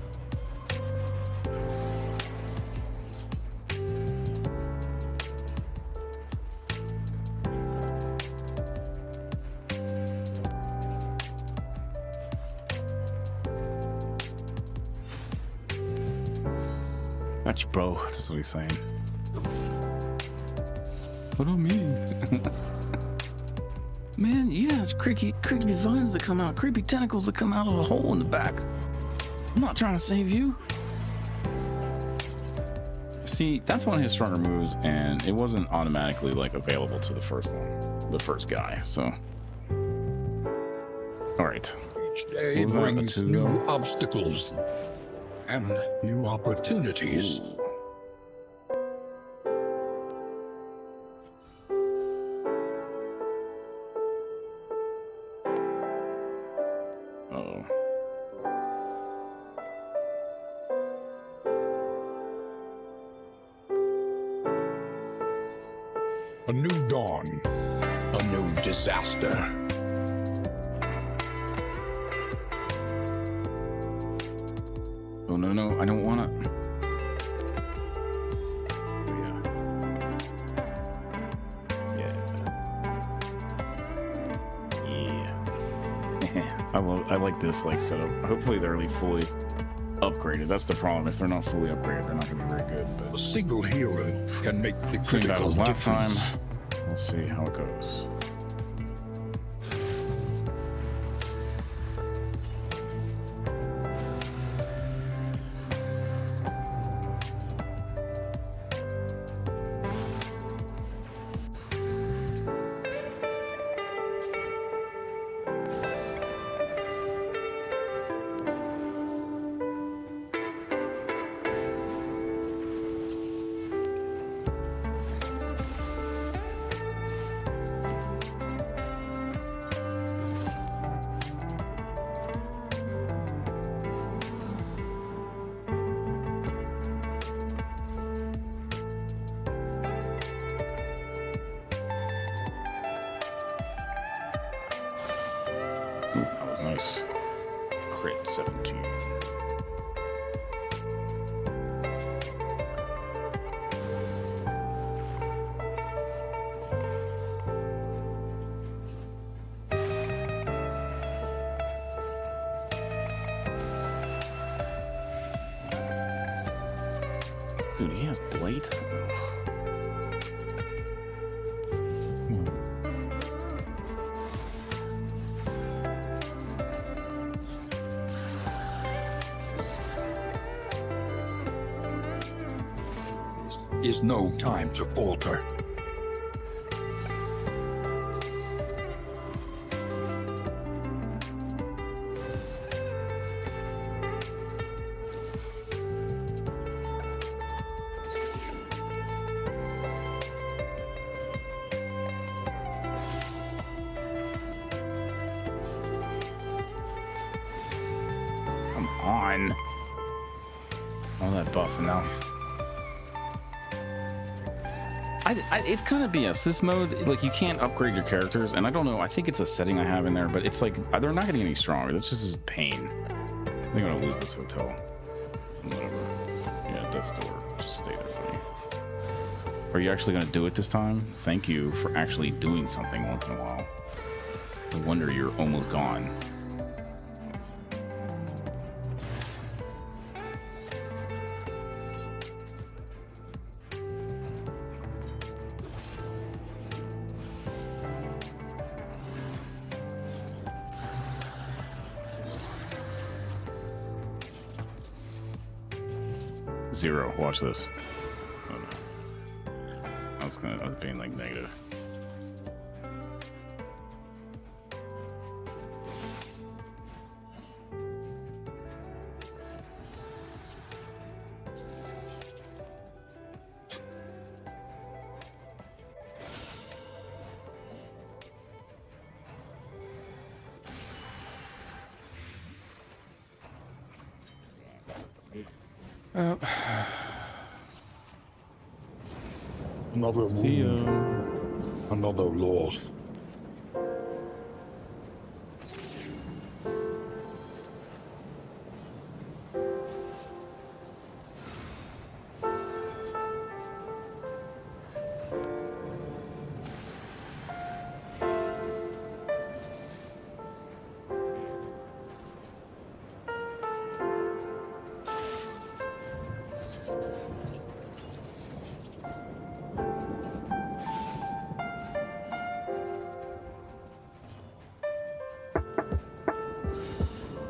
Gotcha, bro. That's what he's saying. What do I mean? Man, yeah, it's creepy vines that come out, creepy tentacles that come out of a hole in the back. I'm not trying to save you. See, that's one of his stronger moves, and it wasn't automatically like available to the first one, the first guy. So, all right. Each day brings new obstacles and new opportunities. Ooh. A new dawn. A new disaster. Oh, no, no, I don't want to. I like this like setup. Hopefully they're really fully upgraded. That's the problem. If they're not fully upgraded, they're not going to be very good. But a single hero can make the same critical battles last time. difference. We'll see how it goes. Ooh, that was nice. Crit 17. Dude, he has Blight? Ugh. Is no time to falter. Come on. All that buff and now. It's kind of BS. This mode, like, you can't upgrade your characters, and I don't know. I think it's a setting I have in there, but it's like they're not getting any stronger. That's just pain. I think I'm gonna lose this hotel. Whatever. Yeah, Death's Door. Just stay there for me. Are you actually gonna do it this time? Thank you for actually doing something once in a while. No wonder you're almost gone. Zero. Watch this. Oh, no. I was being like negative. Another wound, another loss.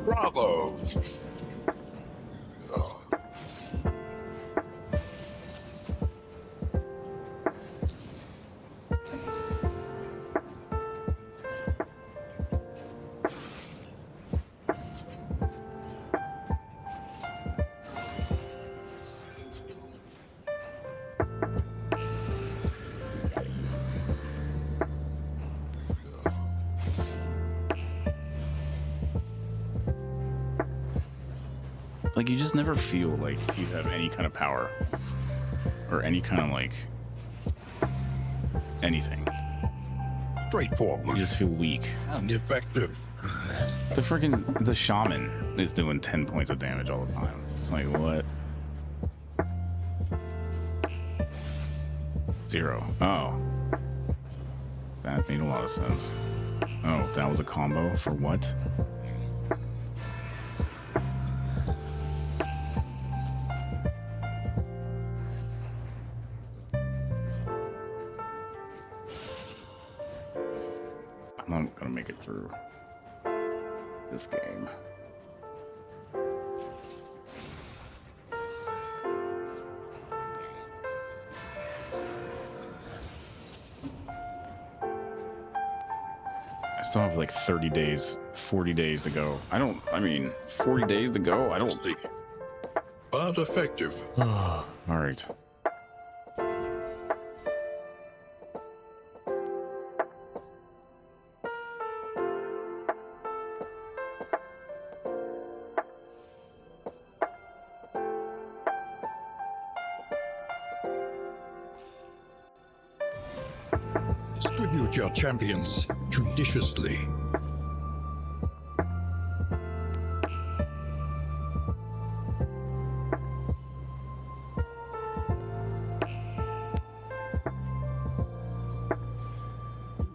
Bravo! Like, you just never feel like you have any kind of power or any kind of like anything. Straightforward. You just feel weak. And effective. The shaman is doing 10 points of damage all the time. It's like, what? 0. Oh. That made a lot of sense. Oh, that was a combo for what? I'm not gonna make it through this game. I still have like 30 days, 40 days to go. I mean, 40 days to go? I don't think. But effective. All right. Distribute your champions judiciously.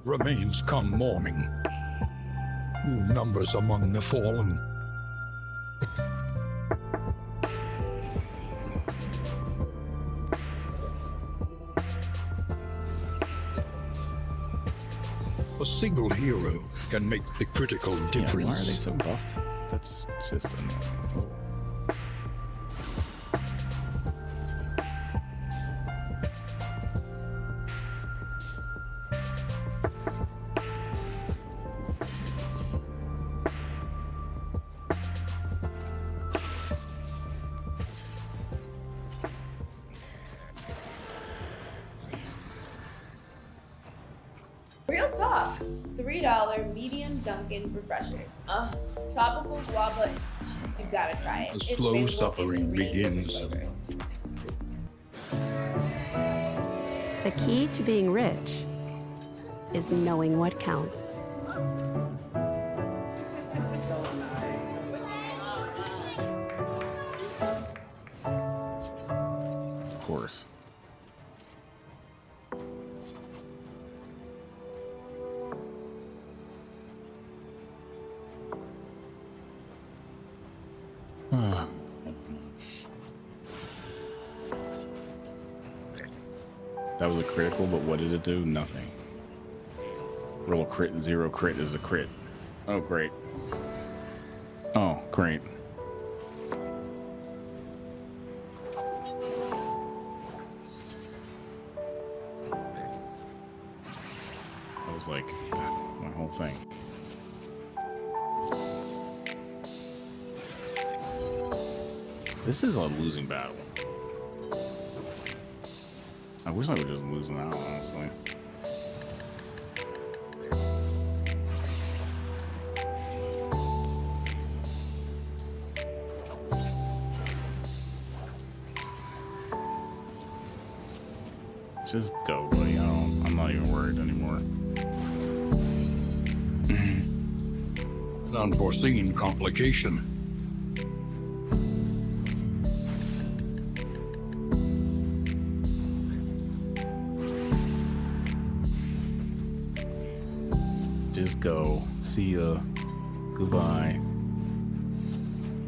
Remains come morning. Numbers among the fallen. A single hero can make the critical difference. Yeah, why are they so buffed? That's just annoying. Real talk. $3 medium Dunkin' refreshers. Tropical guava. You gotta try it. The slow suffering begins. The key to being rich is knowing what counts. Of course. That was a critical, but what did it do? Nothing. Roll a crit and 0 crit is a crit. Oh, great. Oh, great. That was like my whole thing. This is a losing battle. I wish I would just lose now, honestly. Just go, buddy. I'm not even worried anymore. An unforeseen complication. Just go. See ya. Goodbye.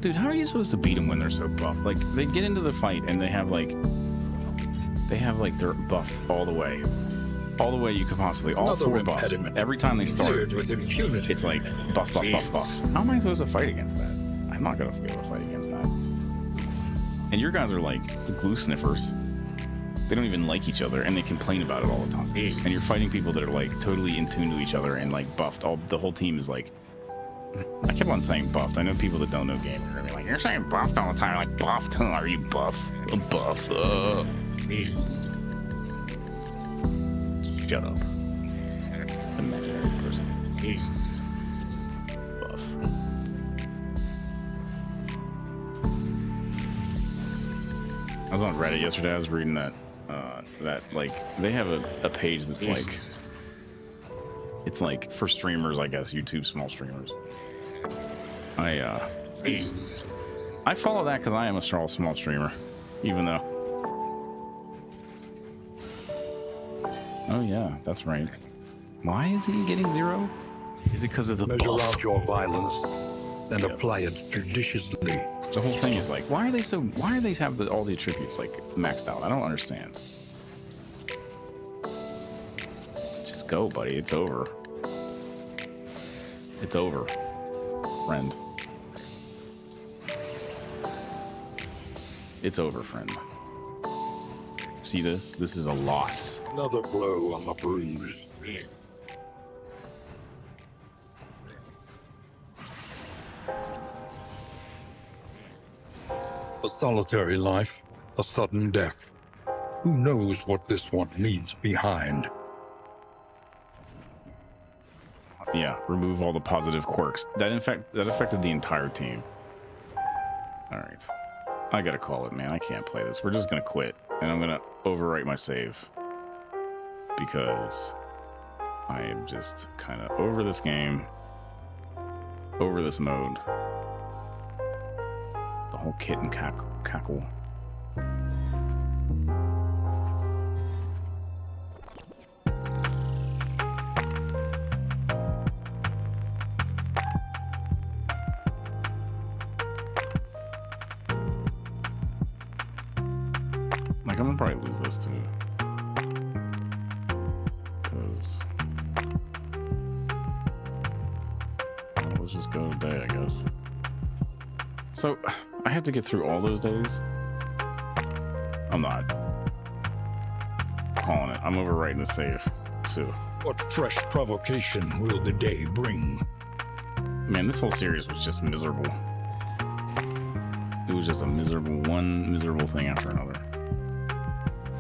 Dude, how are you supposed to beat them when they're so buffed? Like, they get into the fight and they have like they're buffed all the way. All the way you could possibly. All Another 4 buffs. Every time they start, with impunity. it's like buff, buff, buff, buff. How am I supposed to fight against that? I'm not gonna be able to fight against that. And your guys are like glue sniffers. They don't even like each other, and they complain about it all the time. And you're fighting people that are like totally in tune to each other and like buffed. The whole team is like. I kept on saying buffed. I know people that don't know gaming are gonna be like, "You're saying buffed all the time." Like buffed? Huh? Are you buff? Buff? Shut up. Imaginary person. Buff. I was on Reddit yesterday. I was reading that that like they have a page that's like it's like for streamers, I guess, YouTube small streamers. I follow that because I am a small streamer, even though. Oh yeah, that's right. Why is he getting 0? Is it because of the Measure buff? out your violence and apply it judiciously. The whole thing is like, why are they have all the attributes like maxed out? I don't understand. Just go, buddy. It's over. It's over, friend. It's over, friend. See this? This is a loss. Another blow on the bruise. A solitary life, a sudden death. Who knows what this one leaves behind? Yeah, remove all the positive quirks. That affected the entire team. All right, I gotta call it, man. I can't play this. We're just gonna quit, and I'm gonna overwrite my save because I am just kind of over this game, over this mode. The whole kit and cackle. Like, I'm gonna probably lose this too. Because let's just go today, I guess. So I have to get through all those days. I'm not calling it. I'm overwriting the save too. What fresh provocation will the day bring? Man, this whole series was just miserable. It was just a one miserable thing after another.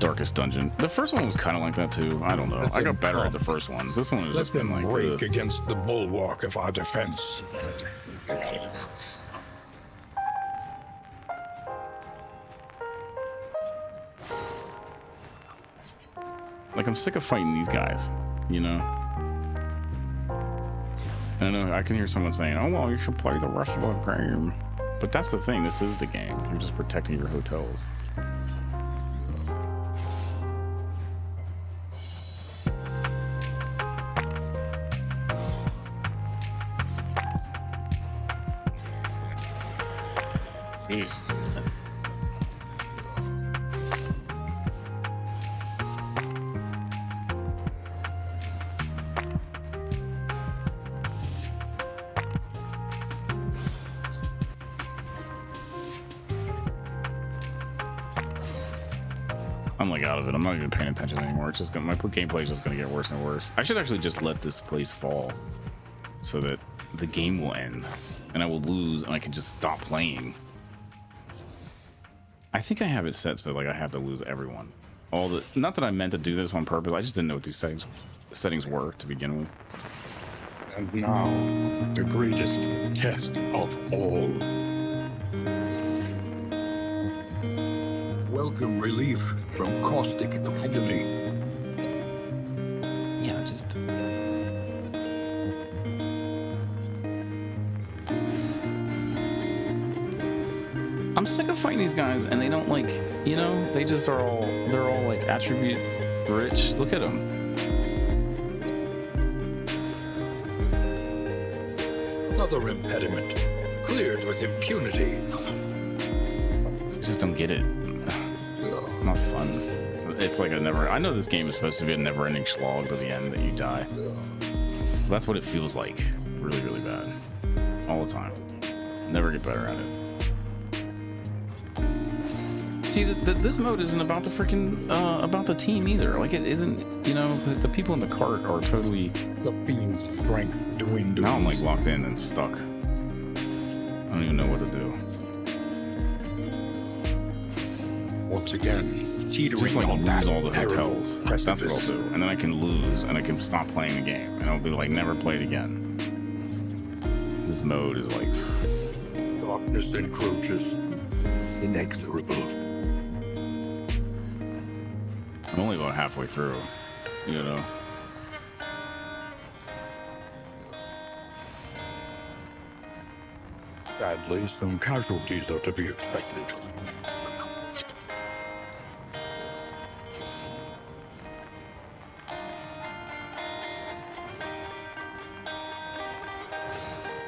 Darkest Dungeon. The first one was kind of like that too. I don't know. I got better at the first one. This one has just been like break against the bulwark of our defense. Like, I'm sick of fighting these guys, you know? I know I can hear someone saying, oh, well, you should play the rest of the game. But that's the thing, this is the game. You're just protecting your hotels. I'm like out of it. I'm not even paying attention anymore. It's just gonna, my gameplay is just gonna get worse and worse. I should actually just let this place fall so that the game will end and I will lose and I can just stop playing. I think I have it set so like I have to lose everyone. Not that I meant to do this on purpose. I just didn't know what these settings were to begin with. And now, the greatest test of all. Welcome relief from caustic agony. Yeah, just... I'm sick of fighting these guys and they don't like, you know, they just are all, they're all like attribute rich. Look at them. Another impediment, cleared with impunity. I just don't get it. It's not fun. It's like a never, I know this game is supposed to be a never-ending slog to the end that you die. That's what it feels like. Really, really bad. All the time. Never get better at it. See, this mode isn't about the freaking, about the team either. Like, it isn't, you know, the people in the cart are totally... The fiend's strength dwindles. Now I'm, like, locked in and stuck. I don't even know what to do. Once again, teetering just, like, on lose all the hotels. precipice. That's what I'll do. And then I can lose, and I can stop playing the game. And I'll be like, never play it again. This mode is, like... Darkness encroaches, inexorable. I'm only about halfway through, you know. Sadly, some casualties are to be expected.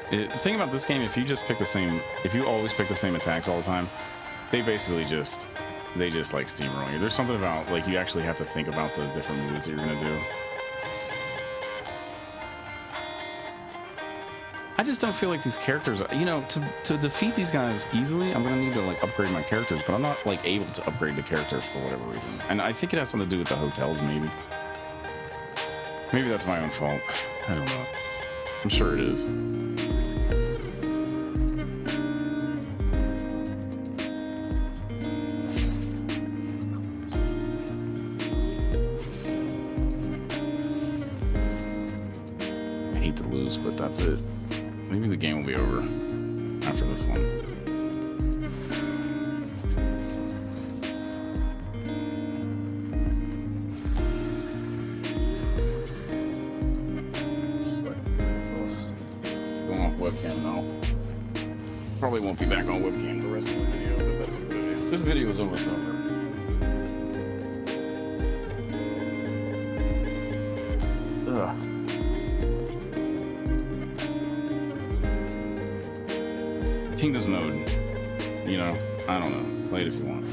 The thing about this game, if you just pick the same, if you always pick the same attacks all the time, they basically just like steamroll you. There's something about, like, you actually have to think about the different moves that you're gonna do. I just don't feel like these characters, you know, to defeat these guys easily, I'm gonna need to like upgrade my characters, but I'm not like able to upgrade the characters for whatever reason. And I think it has something to do with the hotels, maybe. Maybe that's my own fault. I don't know. I'm sure it is. I hate to lose, but that's it. Maybe the game will be over after this one. Going off webcam now. Probably won't be back on webcam the rest of the video, but that's okay. This video is almost over. Ugh. Kingdoms mode, you know, I don't know, play it if you want.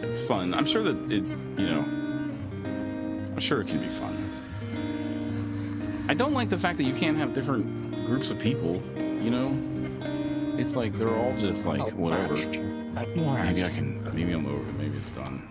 It's fun. I'm sure that it, you know, I'm sure it can be fun. I don't like the fact that you can't have different groups of people, you know? It's like they're all just like whatever. Maybe I can, maybe I'm over it, maybe it's done.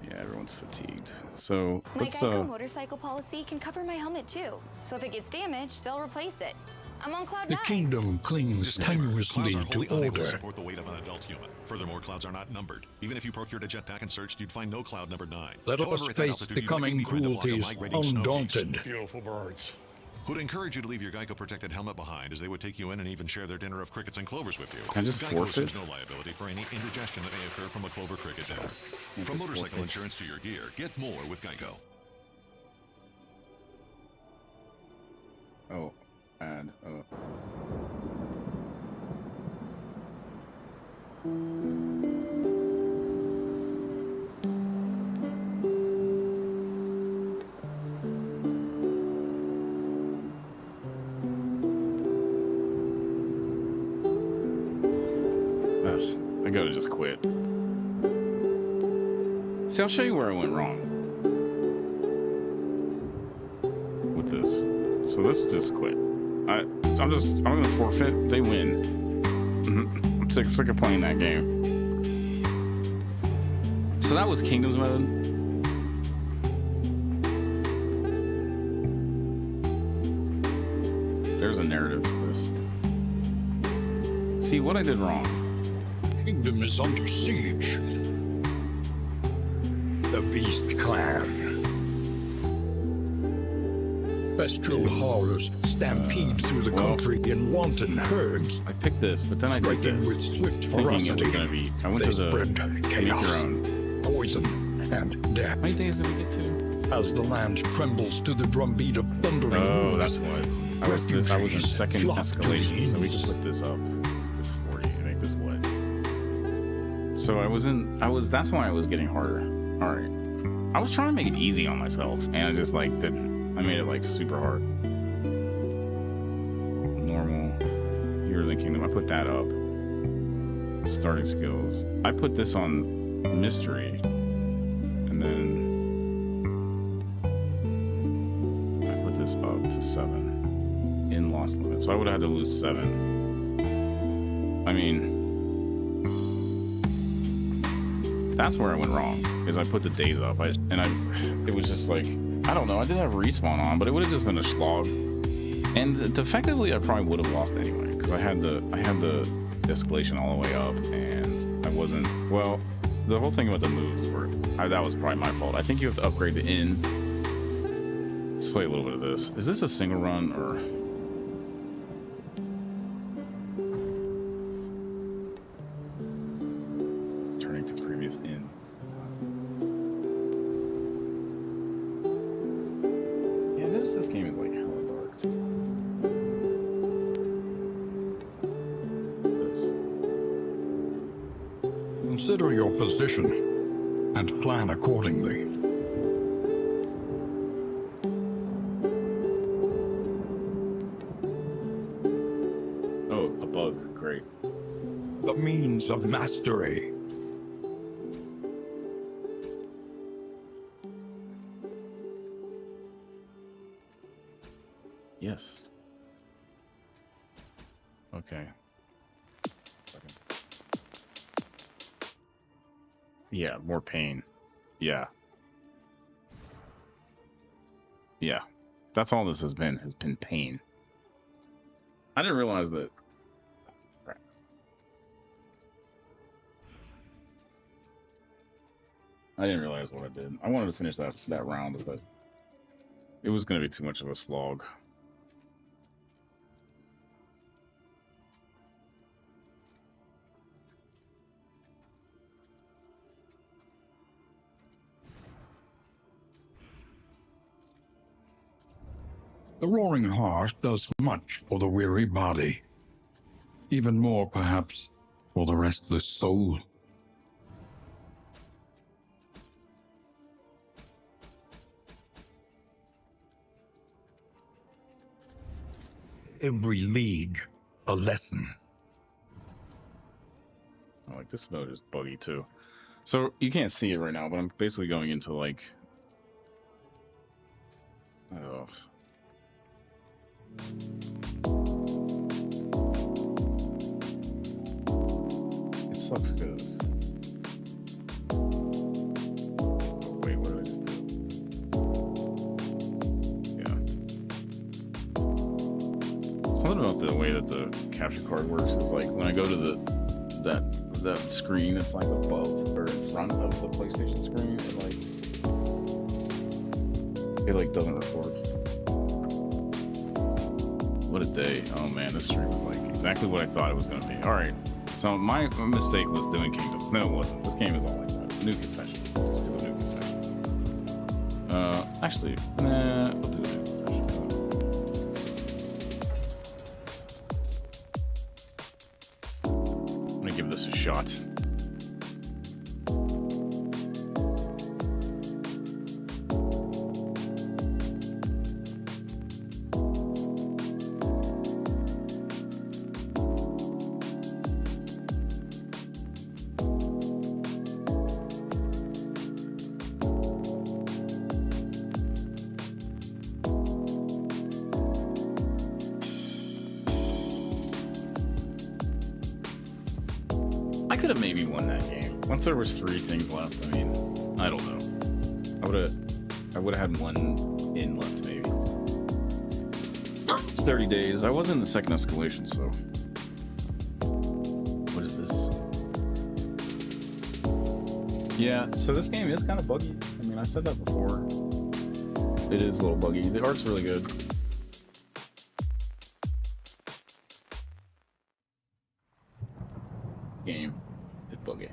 Yeah, everyone's fatigued. So My let's Geico motorcycle policy can cover my helmet too. So if it gets damaged, they'll replace it. I'm on cloud The nine. kingdom clings tenuously to order. Support the weight of an adult human. Furthermore, clouds are not numbered. Even if you procured a jetpack and searched, you'd find no cloud numbered 9. Let However, us at that face altitude, the you coming may find a flock of cruelties migrating snow undaunted. geese. Beautiful birds. Would encourage you to leave your Geico protected helmet behind, as they would take you in and even share their dinner of crickets and clovers with you. Can I just Geico force it? assumes no liability for any indigestion that may occur from a clover cricket dinner. From motorcycle insurance to your gear, get more with Geico. Oh, and I gotta just quit. See, I'll show you where I went wrong with this. So let's just quit. I'm gonna forfeit. They win. I'm sick of playing that game. So that was Kingdoms mode. There's a narrative to this. See what I did wrong. Kingdom is under siege. The Beast Clan. Bestial horrors stampede through the country in wanton herds. I picked this, but then I did this. With swift thinking it was ferocity. gonna be. I went They to the spread Make chaos, Your Own. poison, and death. How many days did we get to? As the land trembles to the drumbeat of thundering Oh, hooves, that's what. I was in second flock to escalation, so we his. can flip this up. This 40 to make this what? So that's why I was getting harder. Alright. I was trying to make it easy on myself, and I just like didn't. I made it like super hard. Normal. Heroes of the Kingdom. I put that up. Starting skills. I put this on mystery. And then I put this up to 7 in Lost Limit. So I would have had to lose 7. I mean, that's where I went wrong, is I put the days up. It was just like, I don't know, I did have respawn on, but it would have just been a slog. And effectively, I probably would have lost anyway, because I had the escalation all the way up, and I wasn't, well, the whole thing about the moves were, that was probably my fault. I think you have to upgrade the inn. Let's play a little bit of this. Is this a single run, or? Turning to previous inn. Consider your position and plan accordingly. Oh, a bug. Great. The means of mastery. Yes. Okay. Yeah, more pain. Yeah. Yeah. That's all this has been pain. I didn't realize that. Crap. I didn't realize what I did. I wanted to finish that round, but it was going to be too much of a slog. The roaring heart does much for the weary body. Even more, perhaps, for the restless soul. Every league, a lesson. Like, this mode is buggy too. So you can't see it right now, but I'm basically going into like, oh. It sucks because. Oh, wait, what did I just do? Yeah. Something about the way that the capture card works is like when I go to that screen that's like above or in front of the PlayStation screen, it like doesn't record. What a day. Oh man, this stream was like exactly what I thought it was going to be. Alright, so my mistake was doing Kingdoms. No, it wasn't. This game is all like that. New confession. Just do a new confession. Actually, nah, we'll do a new confession. I'm going to give this a shot. I could have maybe won that game. Once there was 3 things left, I mean, I don't know. I would have had 1 in left, maybe. 30 days. I was in the second escalation, so. What is this? Yeah, so this game is kind of buggy. I mean, I said that before. It is a little buggy. The art's really good. Game is buggy.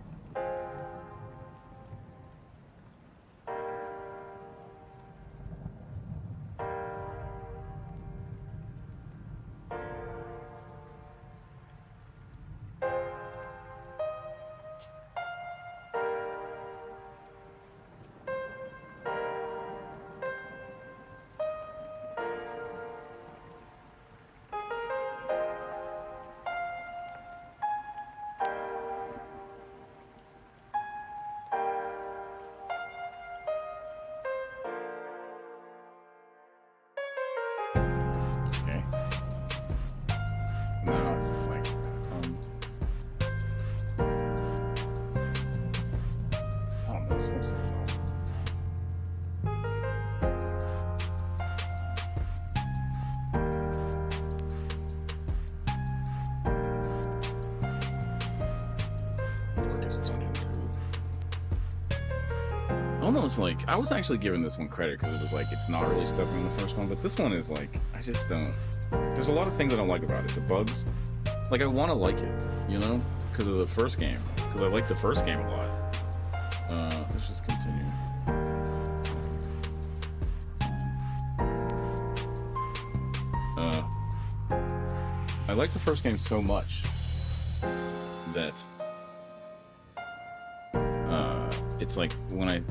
Almost like I was actually giving this one credit because it was like it's not really stuck on the first one, but this one is like I just don't. There's a lot of things I don't like about it. The bugs, like I want to like it, you know, because of the first game. Because I like the first game a lot. Let's just continue. I like the first game so much that it's like when I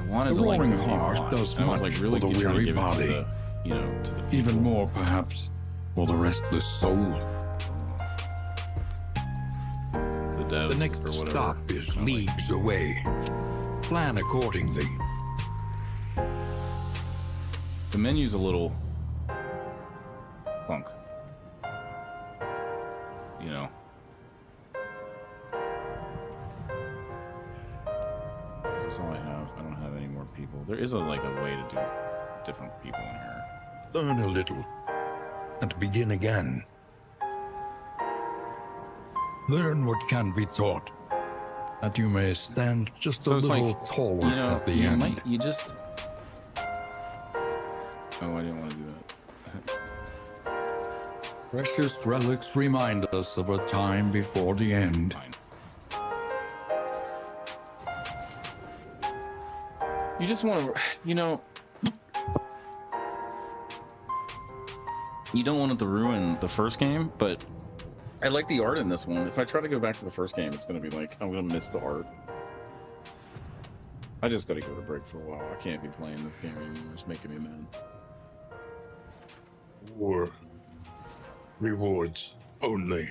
wanted The to like roaring this game a heart lot, does and I was much like really for the trying to weary give it body. to the, you know, to the Even more, perhaps, for the restless soul. the devs The next or whatever. stop is leagues away. Plan accordingly. The menu's a little funk. You know. Is this all I have? I don't have any more people. There is like a way to do different people in here. Learn a little and begin again. Learn what can be taught, that you may stand just a it's little like, taller you know, at the you end. you just. Oh, I didn't want to do that. Precious relics remind us of a time before the end. You just want to, you know, you don't want it to ruin the first game, but I like the art in this one. If I try to go back to the first game, it's going to be like, I'm going to miss the art. I just got to go to break for a while. I can't be playing this game anymore. It's making me mad. War. Rewards only.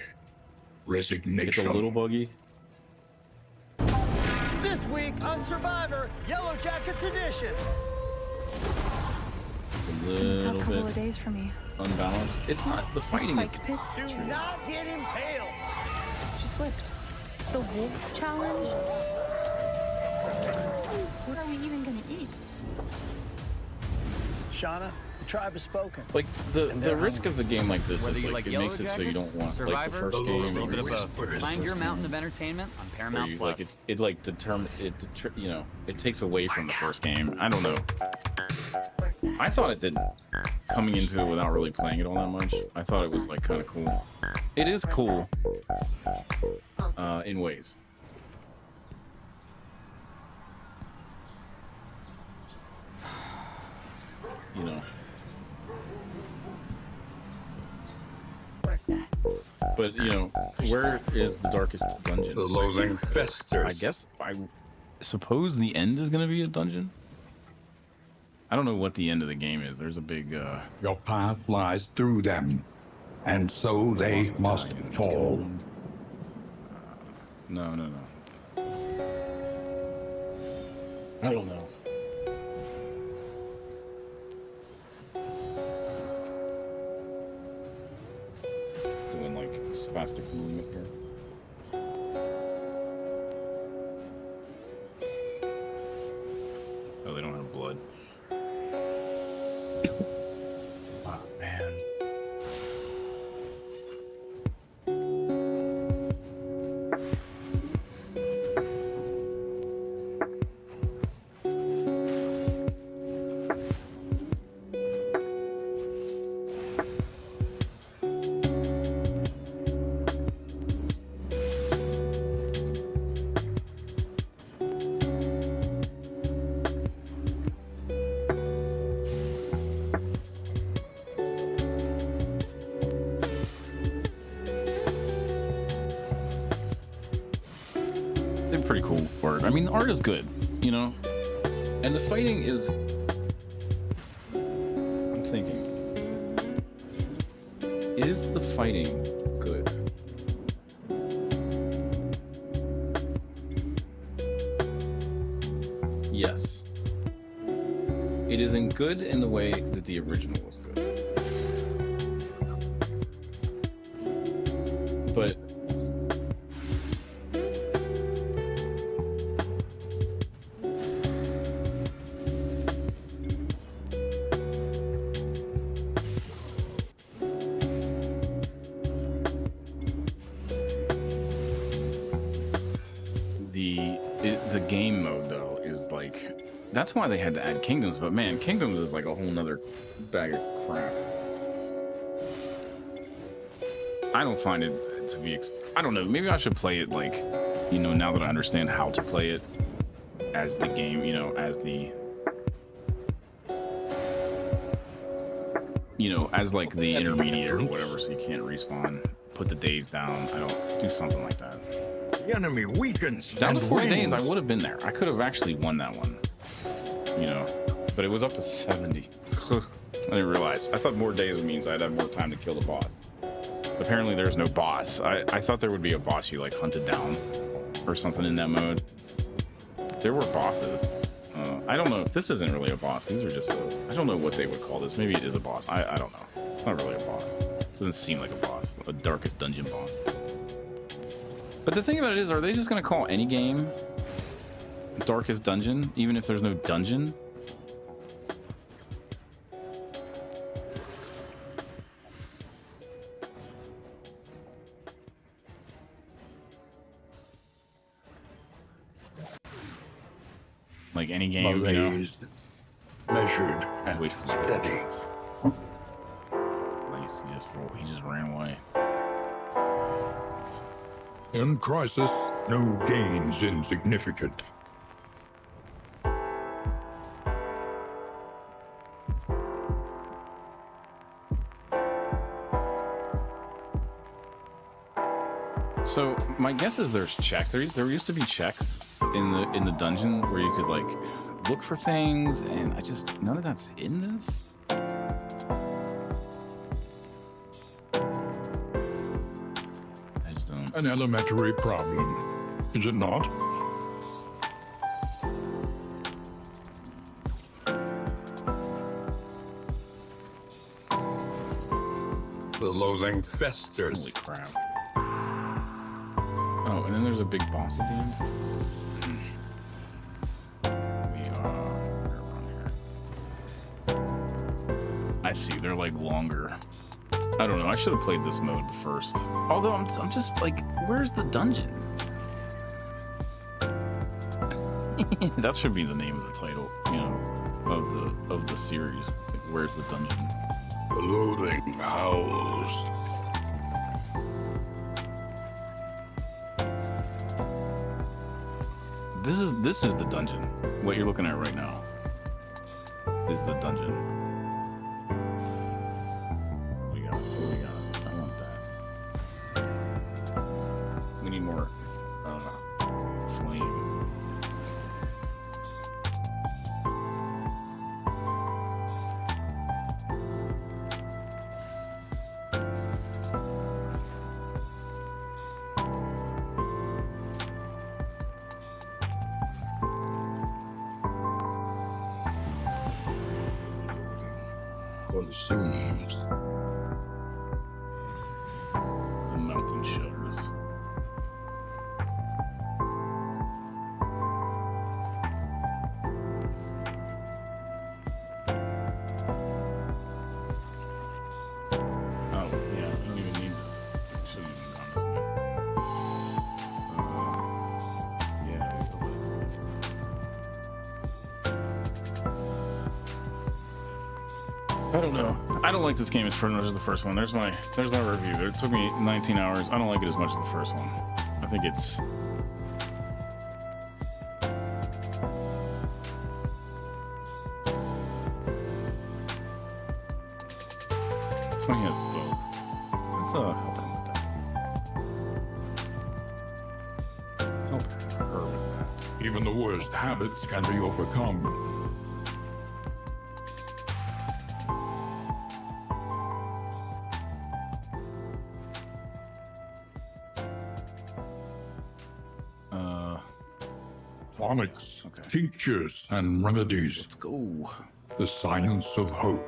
Resignation. It's a little buggy. This week on Survivor, Yellow Jackets Edition. It's a little couple bit of days for me. unbalanced. It's not the fighting. Is, Spike pits. Do not get impaled. She slipped. The wolf challenge? What are we even gonna eat? Shauna, the tribe has spoken. like the risk of the game like this Whether is you like like it Yellow makes it so you Jackets, don't want Survivor, like the first a game. little bit of or both. Find your mountain of entertainment on where Paramount you, Plus. like it like you know, it takes away from the first game. I don't know. I thought it didn't coming into it without really playing it all that much. I thought it was like kind of cool. It is cool in ways. You know. But, you know, where is the darkest dungeon? The loathing festers. I guess, I suppose the end is going to be a dungeon? I don't know what the end of the game is. There's a big, Your path lies through them, and so they must fall. No. I don't know. Doing like spastic movement here. Oh, they don't have blood. Oh, man. They're pretty cool art. I mean, the art is good, you know? And the fighting is... I'm thinking. Is the fighting good? Yes. It isn't good in the way that the original was good. But the game mode though is like, that's why they had to add Kingdoms, but man, Kingdoms is like a whole nother bag of crap. I don't find it to be, I don't know, maybe I should play it like, you know, now that I understand how to play it as the game, you know, as the, you know, as like the intermediate or whatever, so you can't respawn, put the days down, I don't, do something like that. The enemy weakens. Down to and 40 days, I wins. would have been there. I could have actually won that one. You know, but it was up to 70. I didn't realize. I thought more days means I'd have more time to kill the boss. Apparently there's no boss. I thought there would be a boss you like hunted down or something in that mode. There were bosses. I don't know if this isn't really a boss. These are just I don't know what they would call this. Maybe it is a boss. I don't know. It's not really a boss. It doesn't seem like a boss. A Darkest Dungeon boss. But the thing about it is, are they just going to call any game Darkest Dungeon, even if there's no dungeon? Like any game, Malaised, measured, and steady. Nice, he just ran away. In crisis, no gain's insignificant. So my guess is there's checks. There used to be checks in the dungeon where you could like look for things, and none of that's in this. I just don't. An elementary problem, is it not? The loathing festers. Holy crap. Oh, and then there's a big boss at the end. We are around here. I see, they're like longer. I don't know, I should have played this mode first. Although I'm just like, where's the dungeon? That should be the name of the title, you know, of the series. Like, where's the dungeon? The loathing howls. This is the dungeon. What you're looking at right now is the dungeon. We got. I want that. We need more flame. Consumes. The mountain shudders. Oh, yeah, I don't even need this. Shouldn't even gone this way. Yeah, I don't know. I don't like this game as much as the first one. There's my review. It took me 19 hours. I don't like it as much as the first one. I think it's funny as both. Let's help her with that. Help her with that. Even the worst habits can be overcome. Phonics, teachers and remedies. Let's go. The science of hope.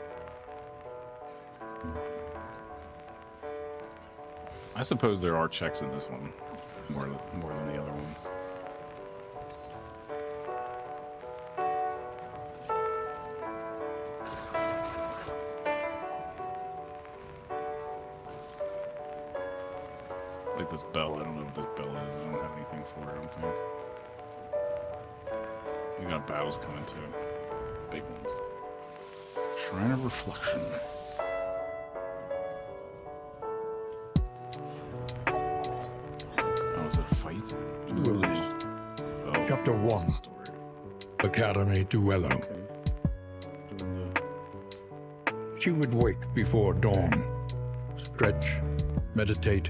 I suppose there are checks in this one, more than the other one. Like this bell, I don't know what this bell is. I don't have anything for it, I don't think. We got battles coming too. Big ones. Shrine of Reflection. Oh, is it a fight? Duelist. Oh, Chapter 1. Academy Duello. She would wake before dawn, stretch, meditate,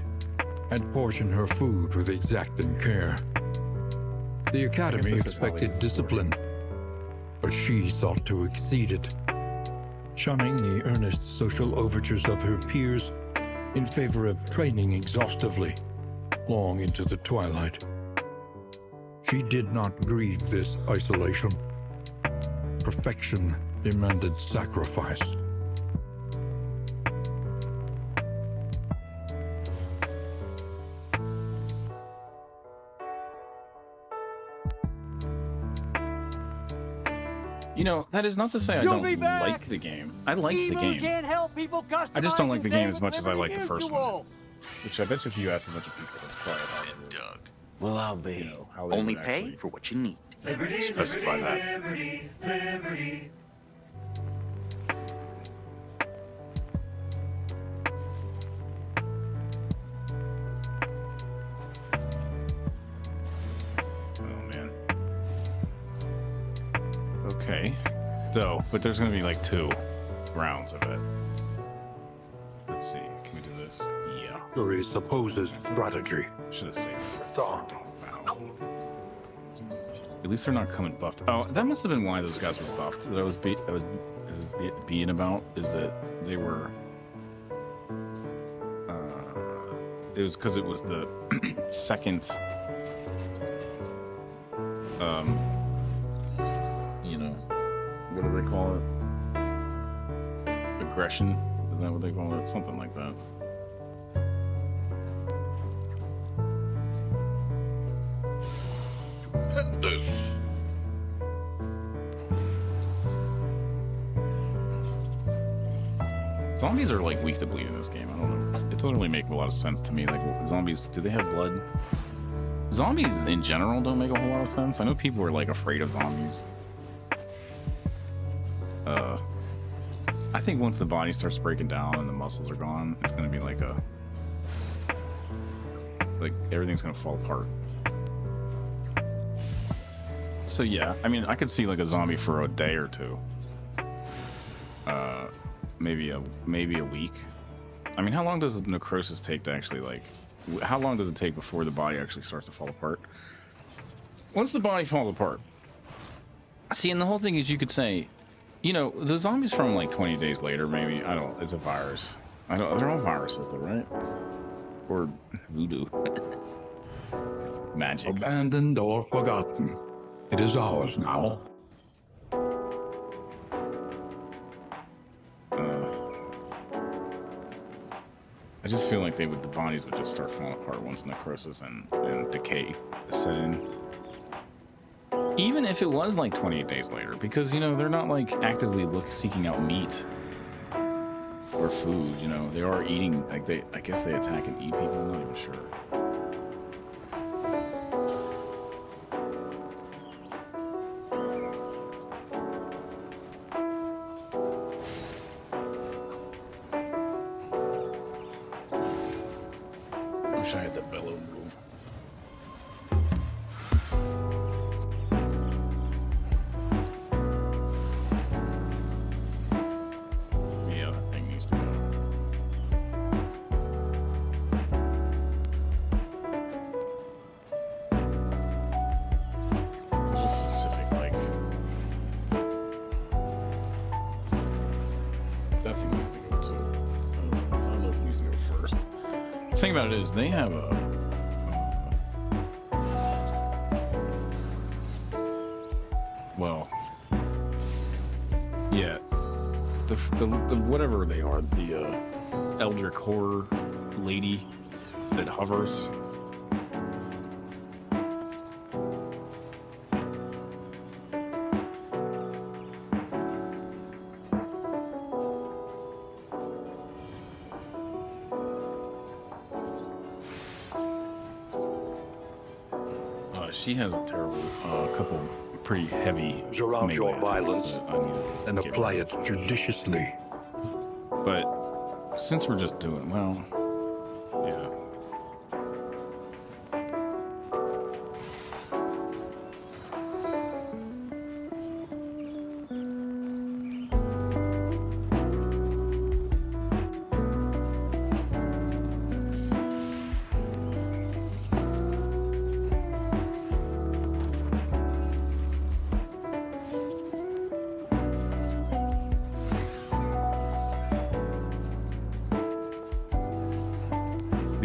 and portion her food with exacting care. The Academy expected discipline, but she sought to exceed it, shunning the earnest social overtures of her peers in favor of training exhaustively, long into the twilight. She did not grieve this isolation. Perfection demanded sacrifice. You know, that is not to say I don't like the game. I like the game. Can't help people I just don't like the game as much as I like the first one. Which I bet you if you ask a bunch of people, that's probably about it. Well, I'll be. You know, how they Only would pay actually for what you need. specify that. Liberty. Oh man. Okay. So, but there's gonna be like 2 rounds of it. Let's see. Can we do this? Yeah. Victory supposes strategy. Should have saved it. Thought. At least they're not coming buffed. Oh, that must have been why those guys were buffed. That I was being about is that they were. It was because it was the second. You know, what do they call it? Aggression? Is that what they call it? Something like that. This. Zombies are like weak to bleed in this game. I don't know. It doesn't really make a lot of sense to me. Like zombies, do they have blood? Zombies in general don't make a whole lot of sense. I know people are like afraid of zombies. I think once the body starts breaking down and the muscles are gone, it's gonna be like everything's gonna fall apart. So yeah, I mean, I could see like a zombie for a day or 2. Maybe a week. I mean, how long does necrosis take to actually like? How long does it take before the body actually starts to fall apart? Once the body falls apart. See, and the whole thing is, you could say, you know, the zombies from like 20 days later, maybe, I don't. It's a virus. I don't. They're all viruses, though, right? Or voodoo. Magic. Abandoned or forgotten. It is ours now. I just feel like the bodies would just start falling apart once necrosis and decay set in. Even if it was like 28 days later, because, you know, they're not like actively seeking out meat or food, you know, they are eating, like I guess they attack and eat people, I'm not even sure. Wish I had the bellow move. Yeah, that thing needs to go. There's a specific, like, that thing needs to go too. I don't know if it needs to go first. The thing about it is, they have a well, yeah, the whatever they are, the Eldritch Horror lady that hovers. She has a terrible, couple pretty heavy Measure out your melee violence attacks that I need to and get apply rid it judiciously. of. But since we're just doing, well, yeah.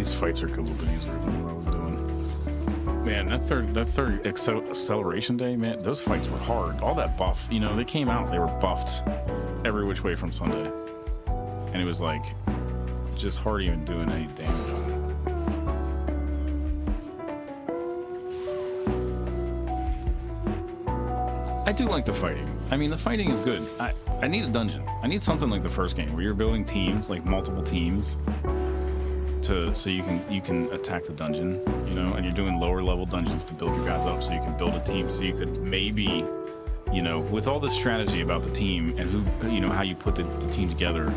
these fights are a little bit easier than what I was doing. Man, that third acceleration day, man, those fights were hard. All that buff, you know, they came out, they were buffed every which way from Sunday, and it was like just hard even doing any damage on it. I do like the fighting. I mean, the fighting is good. I need a dungeon. I need something like the first game where you're building teams, like multiple teams, so you can attack the dungeon, you know, and you're doing lower level dungeons to build your guys up, so you can build a team, so you could maybe, you know, with all this strategy about the team and who, you know, how you put the team together.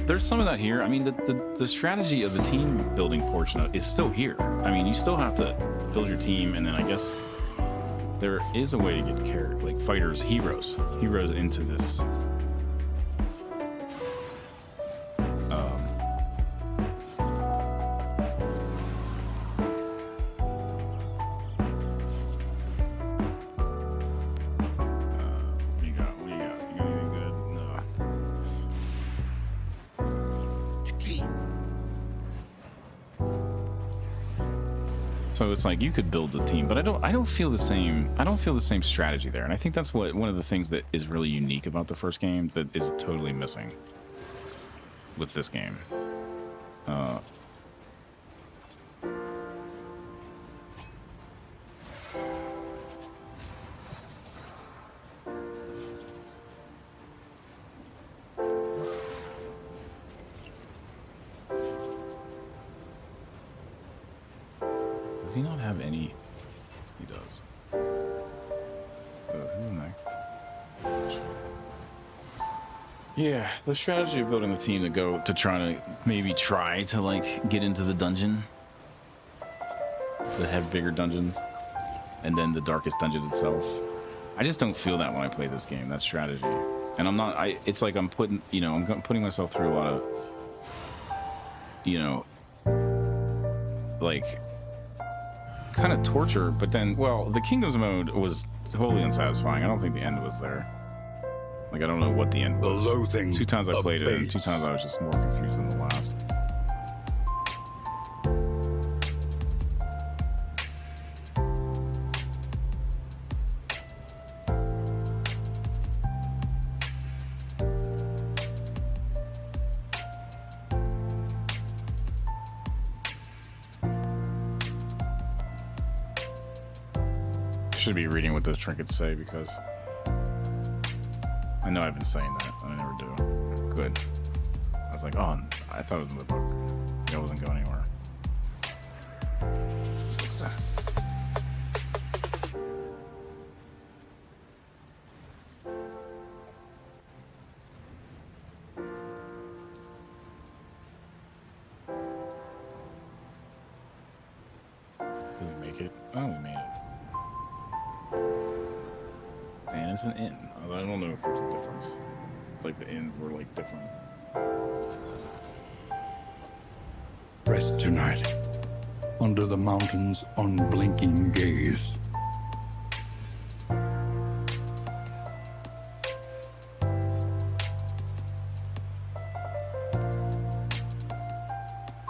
There's some of that here. I mean, the strategy of the team building portion is still here. I mean, you still have to build your team, and then I guess there is a way to get carried, like fighters, heroes into this. What do you got? You got anything good? No. So it's like you could build the team, but I don't feel the same. I don't feel the same strategy there, and I think that's one of the things that is really unique about the first game that is totally missing with this game. Does he not have any? He does. Who's next? Yeah, the strategy of building the team to try to like get into the dungeon, that have bigger dungeons, and then the darkest dungeon itself. I just don't feel that when I play this game. That strategy, and I'm not. It's like I'm putting myself through a lot of, you know, like kind of torture. But then, well, the Kingdoms mode was totally unsatisfying. I don't think the end was there. Like, I don't know what the end was. The loathing 2 times I played it, and 2 times I was just more confused than the last. I should be reading what those trinkets say, because I know I've been saying that, and I never do. Good. I was like, oh, I thought it was in the book. I wasn't going anywhere. What's that? Did we make it? Oh, we made it. And it's an inn. I don't know if there's a difference. It's like the inns were like different. Rest tonight, under the mountain's unblinking gaze.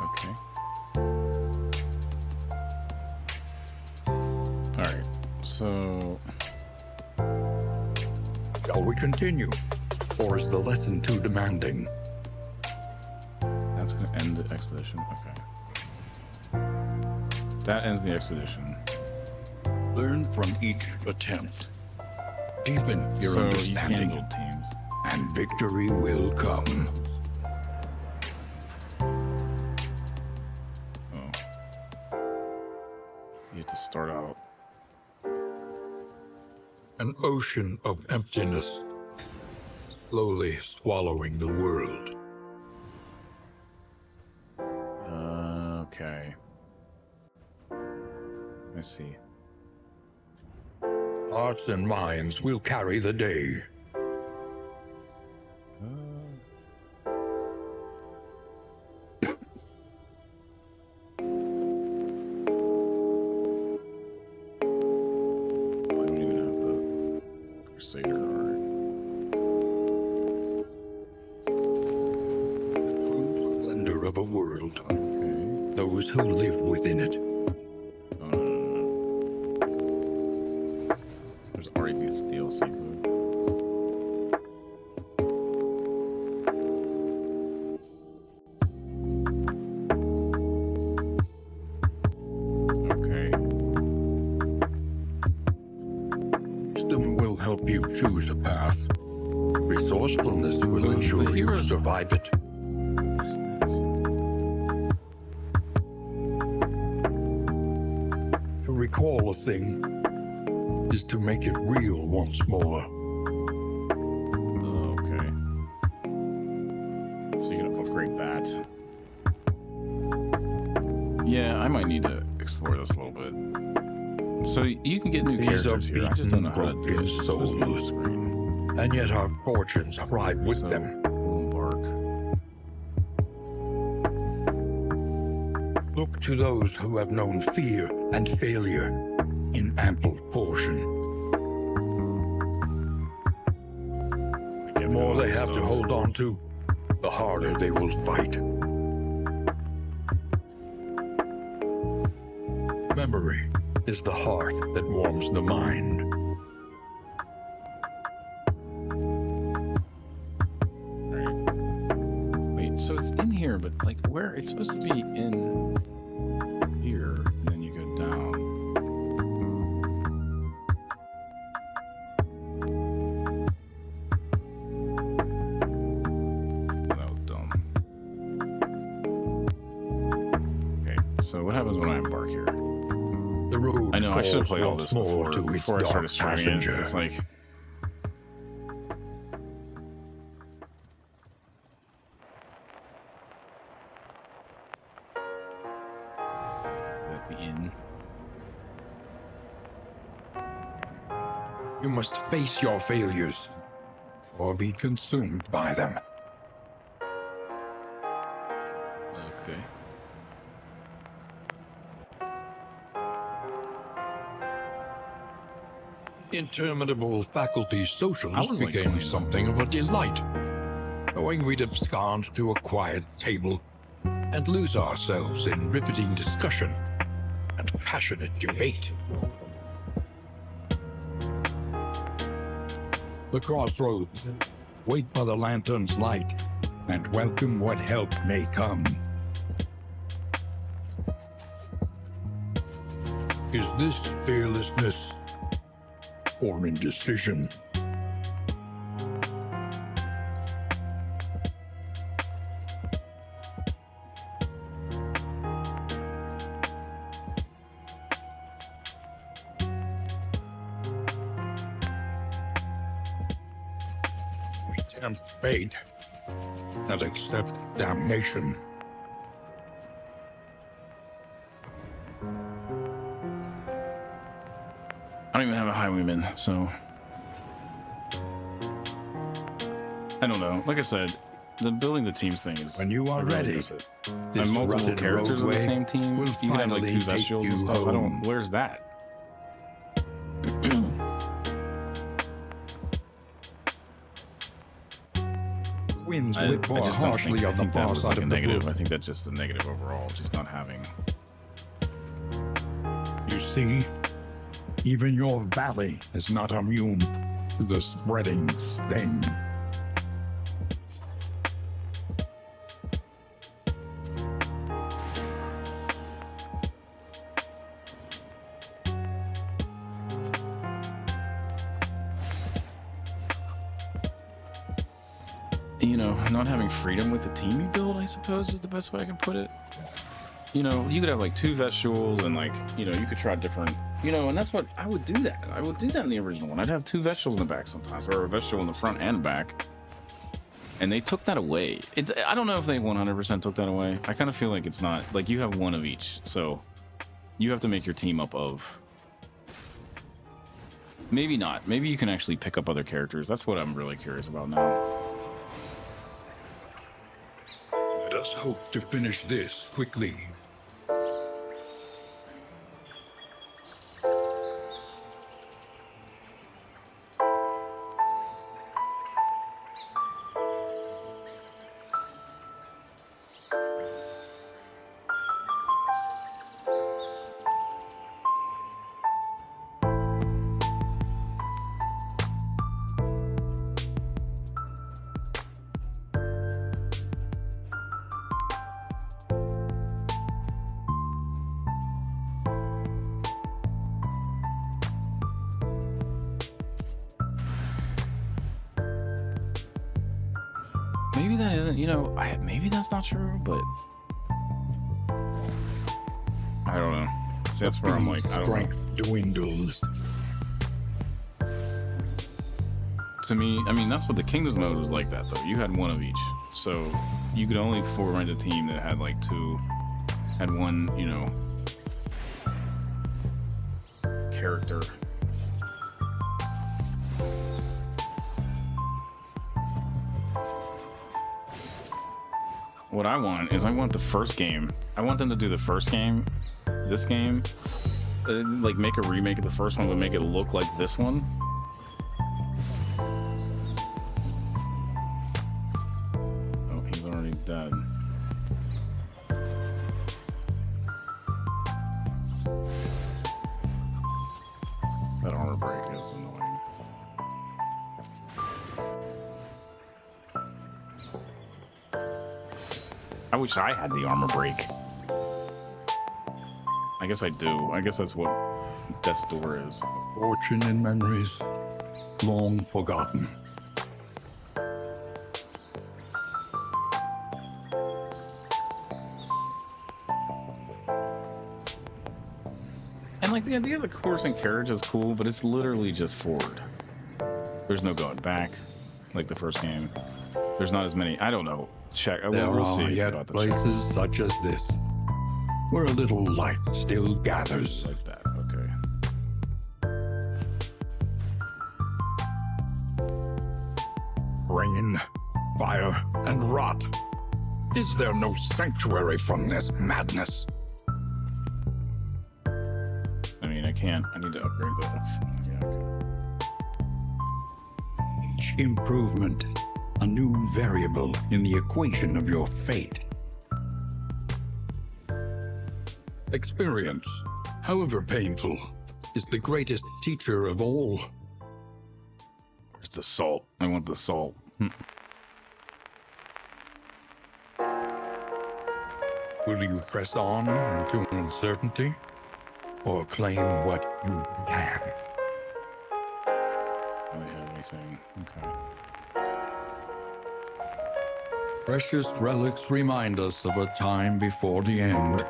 Okay. Alright, so... Shall we continue? Or is the lesson too demanding? That's going to end the expedition. Okay. That ends the expedition. Learn from each attempt. Deepen your understanding. You can build teams. And victory will come. Oh. You have to start out. An ocean of emptiness, slowly swallowing the world. Okay. I see. Hearts and minds will carry the day. Crusader, alright. Splendor of a world. Okay. Though who live within it. There's already this DLC book. Wisdom will help you choose a path. Resourcefulness will ensure you survive it. To recall a thing is to make it real once more. Okay. So you're gonna upgrade that. Yeah, I might need to explore this a little bit. So you can get new characters here. I just don't know how to do it. Souls, and yet our fortunes ride with them. Look to those who have known fear and failure in ample portion. The more they have to hold on to, the harder they will fight. Memory is the hearth that warms the mind. Wait, so it's in here, but like where? It's supposed to be in here, and then you go down. That was dumb. Okay, so what happens when I embark here? The road I know, I should have played all calls this once more before to its I started dark streaming it. passenger. It's like... At the inn. You must face your failures, or be consumed by them. Okay. Interminable faculty I socials was, like, became playing something of a delight, knowing we'd abscond to a quiet table and lose ourselves in riveting discussion and passionate debate. The crossroads, wait by the lantern's light, and welcome what help may come. Is this fearlessness or indecision? We tempt fate and accept damnation. I don't even have a highwayman, so... I don't know. Like I said, the building the teams thing is... When you are I really ready, miss it. this And multiple rutted characters on the roadway same team. will You can have like finally 2 vegetables take and you stuff. I don't... home. Where's that? Winds I whip more just don't harshly think, I on the think that far was side like a of the negative. book. I think that's just a negative overall, just not having... You see, even your valley is not immune to the spreading sting. You know, not having freedom with the team you build, I suppose, is the best way I can put it. You know, you could have like 2 vegetables and like, you know, you could try different, you know, and that's what I would do that. I would do that in the original one. I'd have 2 vegetables in the back sometimes, or a vegetable in the front and back. And they took that away. I don't know if they 100% took that away. I kind of feel like it's not, like you have 1 of each. So you have to make your team up of, maybe not. Maybe you can actually pick up other characters. That's what I'm really curious about now. Let us hope to finish this quickly. Maybe that isn't, you know, maybe that's not true, but I don't know. See, that's where I'm like, I don't know. Strength dwindles. To me, I mean, that's what the Kingdoms mode was like that, though. You had one of each. So you could only form a team that had like two, had one, you know, character. What I want is I want the first game. I want them to do the first game, this game, like make a remake of the first one, but make it look like this one. Oh, he's already dead. That armor break is annoying. I wish I had the armor break. I guess I do. I guess that's what Death's Door is. Fortune and memories long forgotten. And like the idea of the horse and carriage is cool, but it's literally just forward. There's no going back, like the first game. There's not as many. I don't know. Check. We'll see yet about the places such as this, where a little light still gathers. Like that. Okay. Rain, fire, and rot. Is there no sanctuary from this madness? I mean, I can't. I need to upgrade that. Yeah. Okay. Each improvement, a new variable in the equation of your fate. Experience, however painful, is the greatest teacher of all. Where's the salt? I want the salt. Will you press on into uncertainty, or claim what you can? I don't have anything. Okay. Precious relics remind us of a time before the end.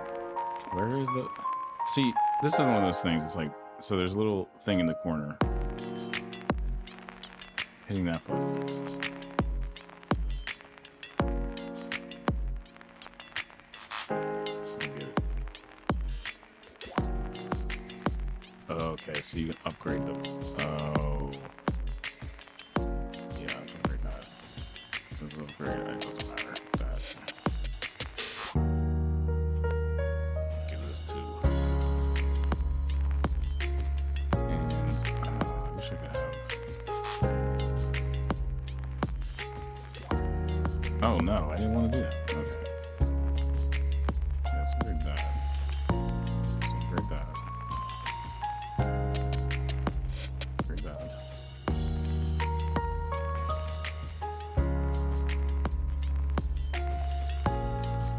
Where is the... See, this is one of those things. It's like, so there's a little thing in the corner. Hitting that button. Okay, so you can upgrade the... Oh. Yeah, let's upgrade that. Let's upgrade it. It doesn't matter. That. Give this to... And, I wish I could have... Oh, no, I didn't want to do that. Okay. Let's upgrade that. Let's upgrade that. Upgrade that.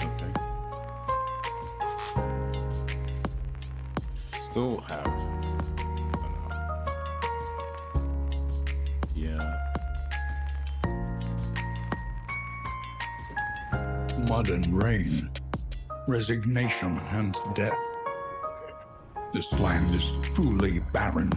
Okay. Still have. I don't know. Yeah. Mud and rain, resignation and death. This land is truly barren.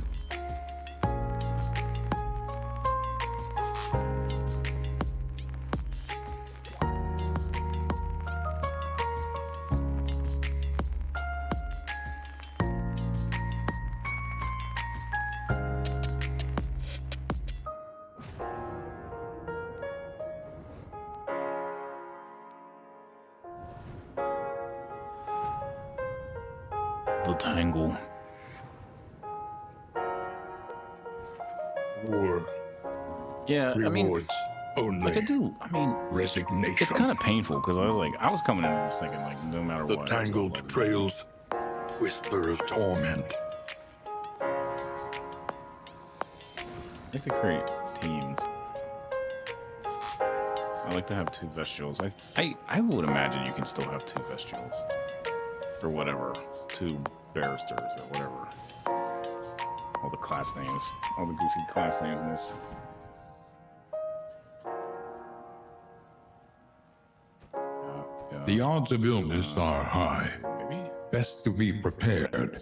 The Tangle. War. Yeah, I mean, Rewards only. like I do. I mean, Resignation. it's kind of painful because I was coming into this thinking like, no matter The what. tangled trails whisper of torment. I like to create teams. I like to have two Vestials. I would imagine you can still have two Vestials. Or whatever. Two barristers or whatever. All the class names. All the goofy class names in this. The odds of illness are high. Best to be prepared.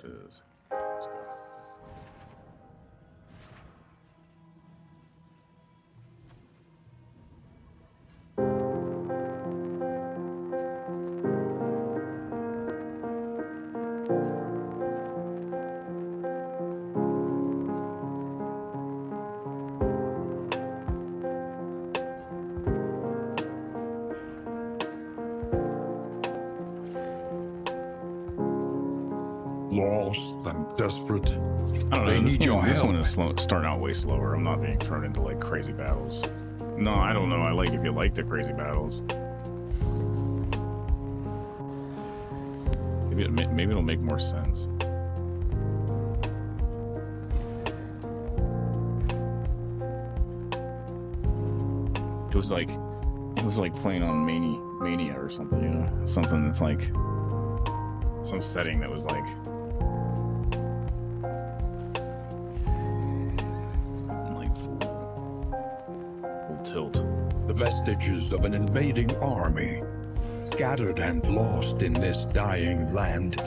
Lost and desperate. I don't know. They need your This help. one is starting out way slower. I'm not being thrown into like crazy battles. No, I don't know. I like if you like the crazy battles. Maybe it'll make more sense. It was like playing on Mania or something, you know, something that's like some setting that was like. Tilt. The vestiges of an invading army, scattered and lost in this dying land.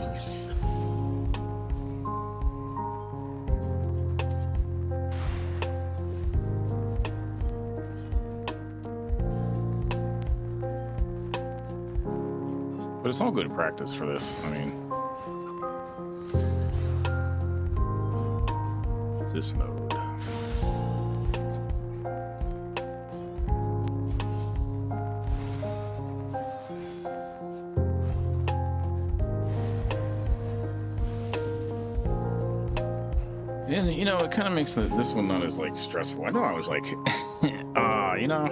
But it's all good practice for this. I mean, this mode. And you know, it kind of makes this one not as like stressful. I know I was like, you know,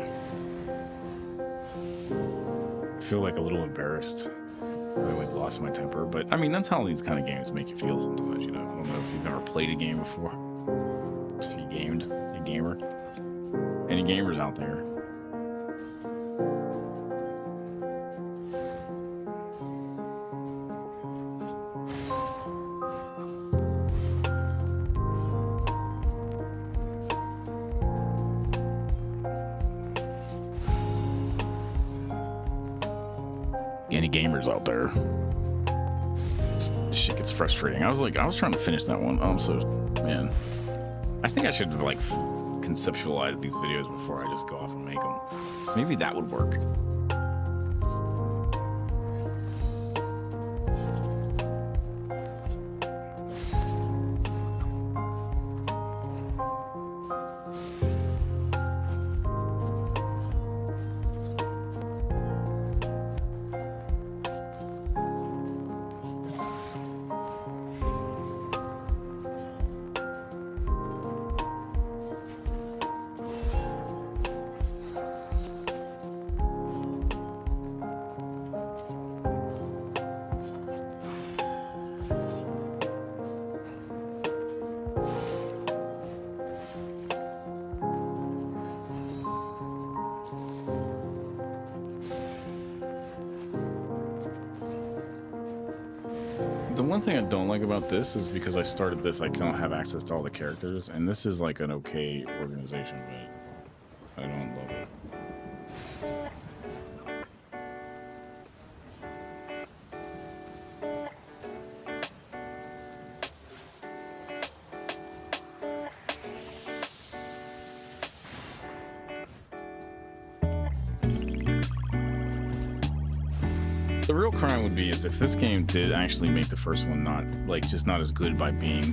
I feel like a little embarrassed because I like lost my temper. But I mean, that's how these kind of games make you feel sometimes. You know, I don't know if you've ever played a game before. If you gamed, a gamer, any gamers out there? Any gamers out there? This shit gets frustrating. I was trying to finish that one. Oh, so man, I think I should like conceptualize these videos before I just go off and make them. Maybe that would work. The one thing I don't like about this is because I started this, I don't have access to all the characters, and this is like an okay organization, but I don't love it. The real crime would be is if this game did actually make the first one not like just not as good by being,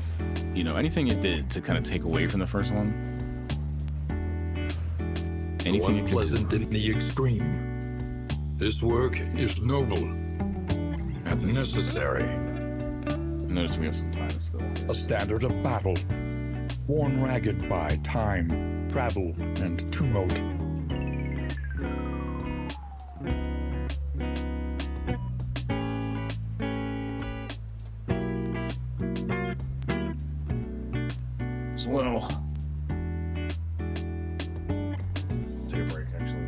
you know, anything it did to kind of take away from the first one. Anything Unpleasant in the extreme. This work is noble and necessary. Notice we have some time still. A standard of battle, worn ragged by time, travel, and tumult. Well, take a break actually.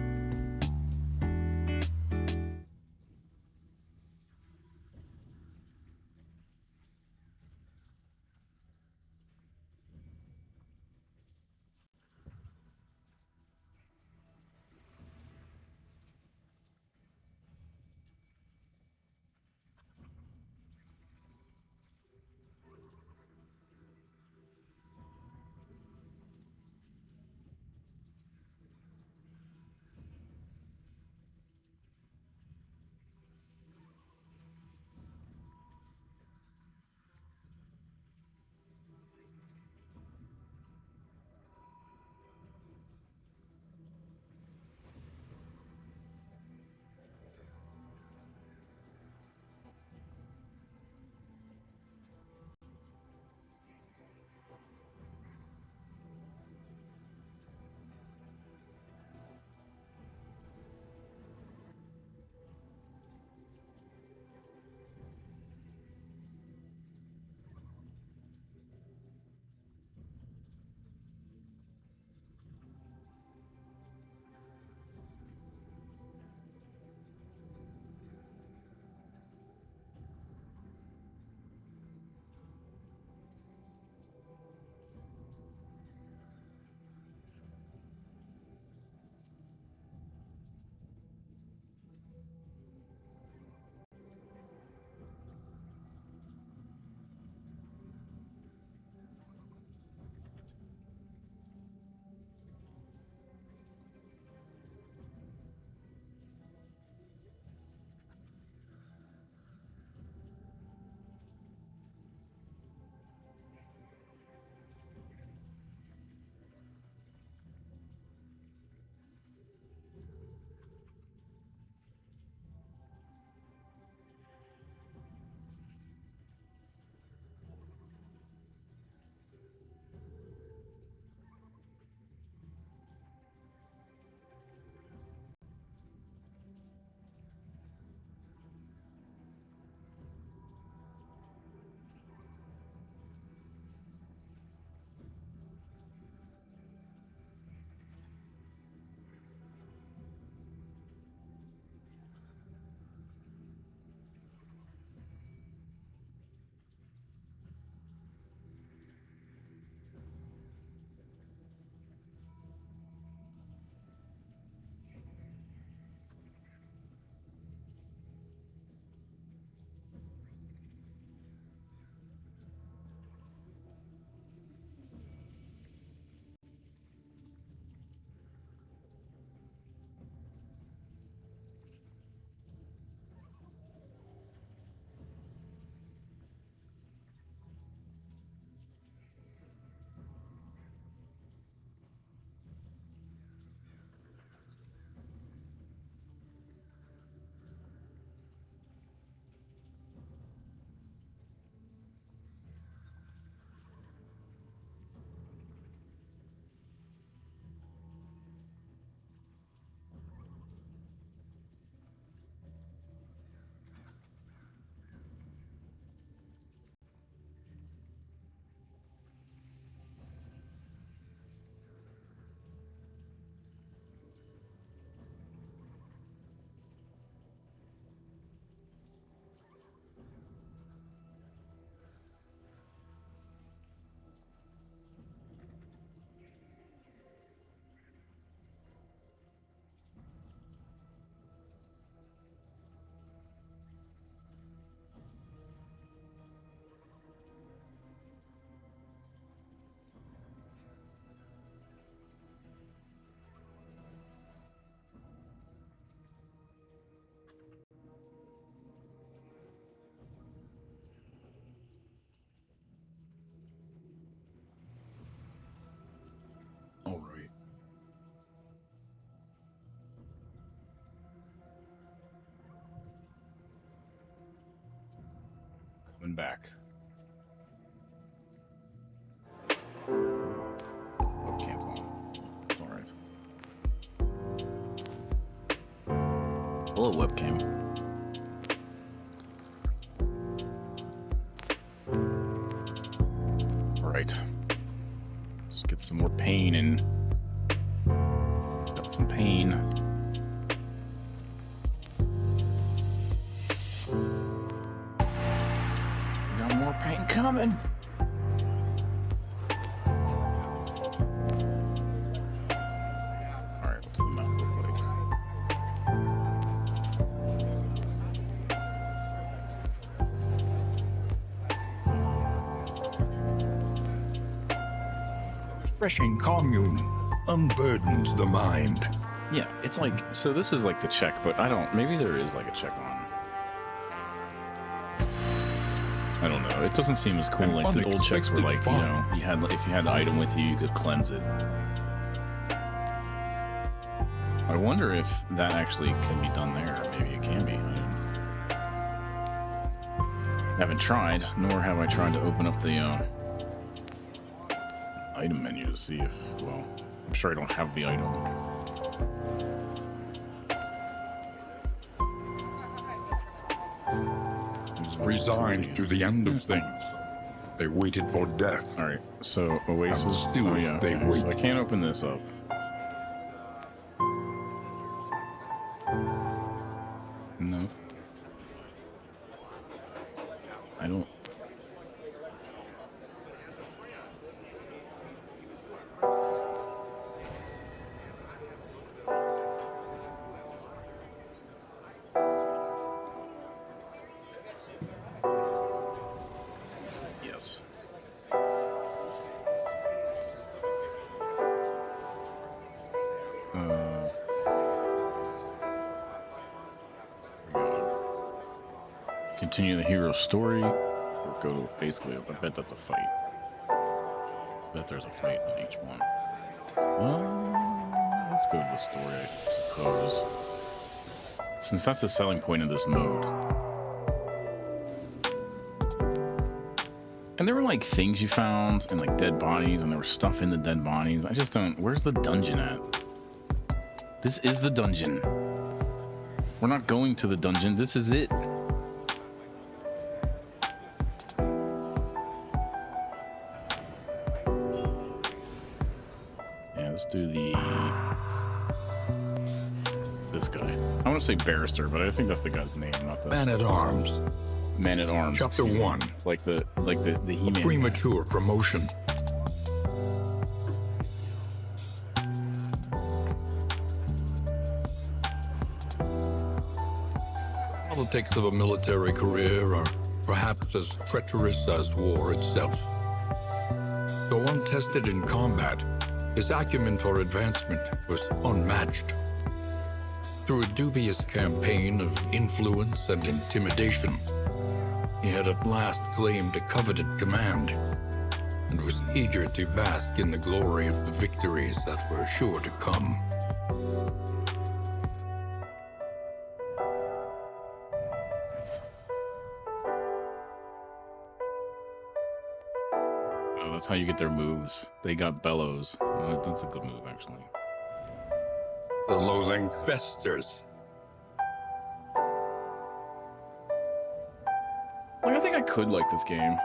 back. Webcam's on. It's alright. Hello, webcam. Alright. Let's get some more pain and... Got some pain. Got more pain coming. Alright, what's the map look like? Refreshing commune unburdens the mind. Yeah, it's like, so this is like the check, but I don't, maybe there is like a check on. I don't know, it doesn't seem as cool. Like the old checks were like, you know, you had, if you had the item with you, you could cleanse it. I wonder if that actually can be done there. Maybe it can be. I haven't tried, nor have I tried to open up the item menu to see if, well, I'm sure I don't have the item. Resigned to the end of things, they waited for death. Alright, so Oasis, still they wait. So I can't open this up. No. I don't. Yes. Continue the hero's story, or go to basically, I bet that's a fight. I bet there's a fight in each one. Let's go to the story, I suppose. Since that's the selling point of this mode. And there were like things you found, and like dead bodies, and there was stuff in the dead bodies. I just don't, where's the dungeon at? This is the dungeon. We're not going to the dungeon, this is it. Let's do this guy. I want to say Barrister, but I think that's the guy's name, not the Man-at-Arms. Man-at-Arms. Chapter 1. Like the He-Man. Premature promotion. Politics of a military career are perhaps as treacherous as war itself. Though untested in combat, his acumen for advancement was unmatched. Through a dubious campaign of influence and intimidation, he had at last claimed a coveted command, and was eager to bask in the glory of the victories that were sure to come. That's how you get their moves. They got bellows. That's a good move, actually. The loathing festers. Like, I think I could like this game.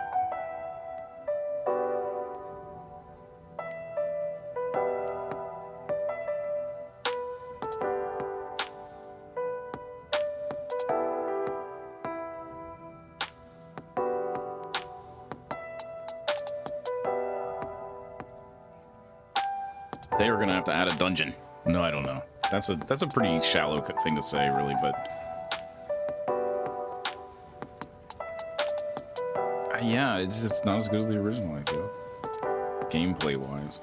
They are gonna have to add a dungeon. No, I don't know. That's a pretty shallow thing to say, really, but yeah, it's just not as good as the original, I feel. Gameplay-wise,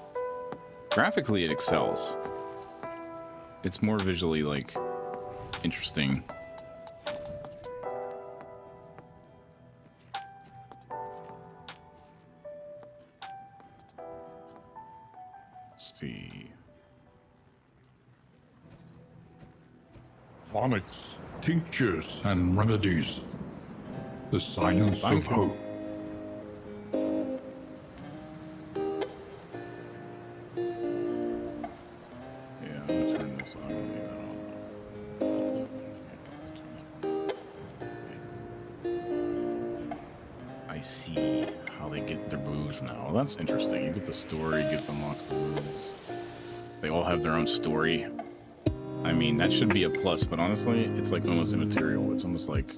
graphically, it excels. It's more visually like interesting. Let's see. Phonics, tinctures, and remedies. The science of hope. so I don't need that on. I see how they get their moves now. Well, that's interesting. You get the story, you get unlocks the moves. They all have their own story. I mean, that should be a plus, but honestly, it's like almost immaterial. It's almost like...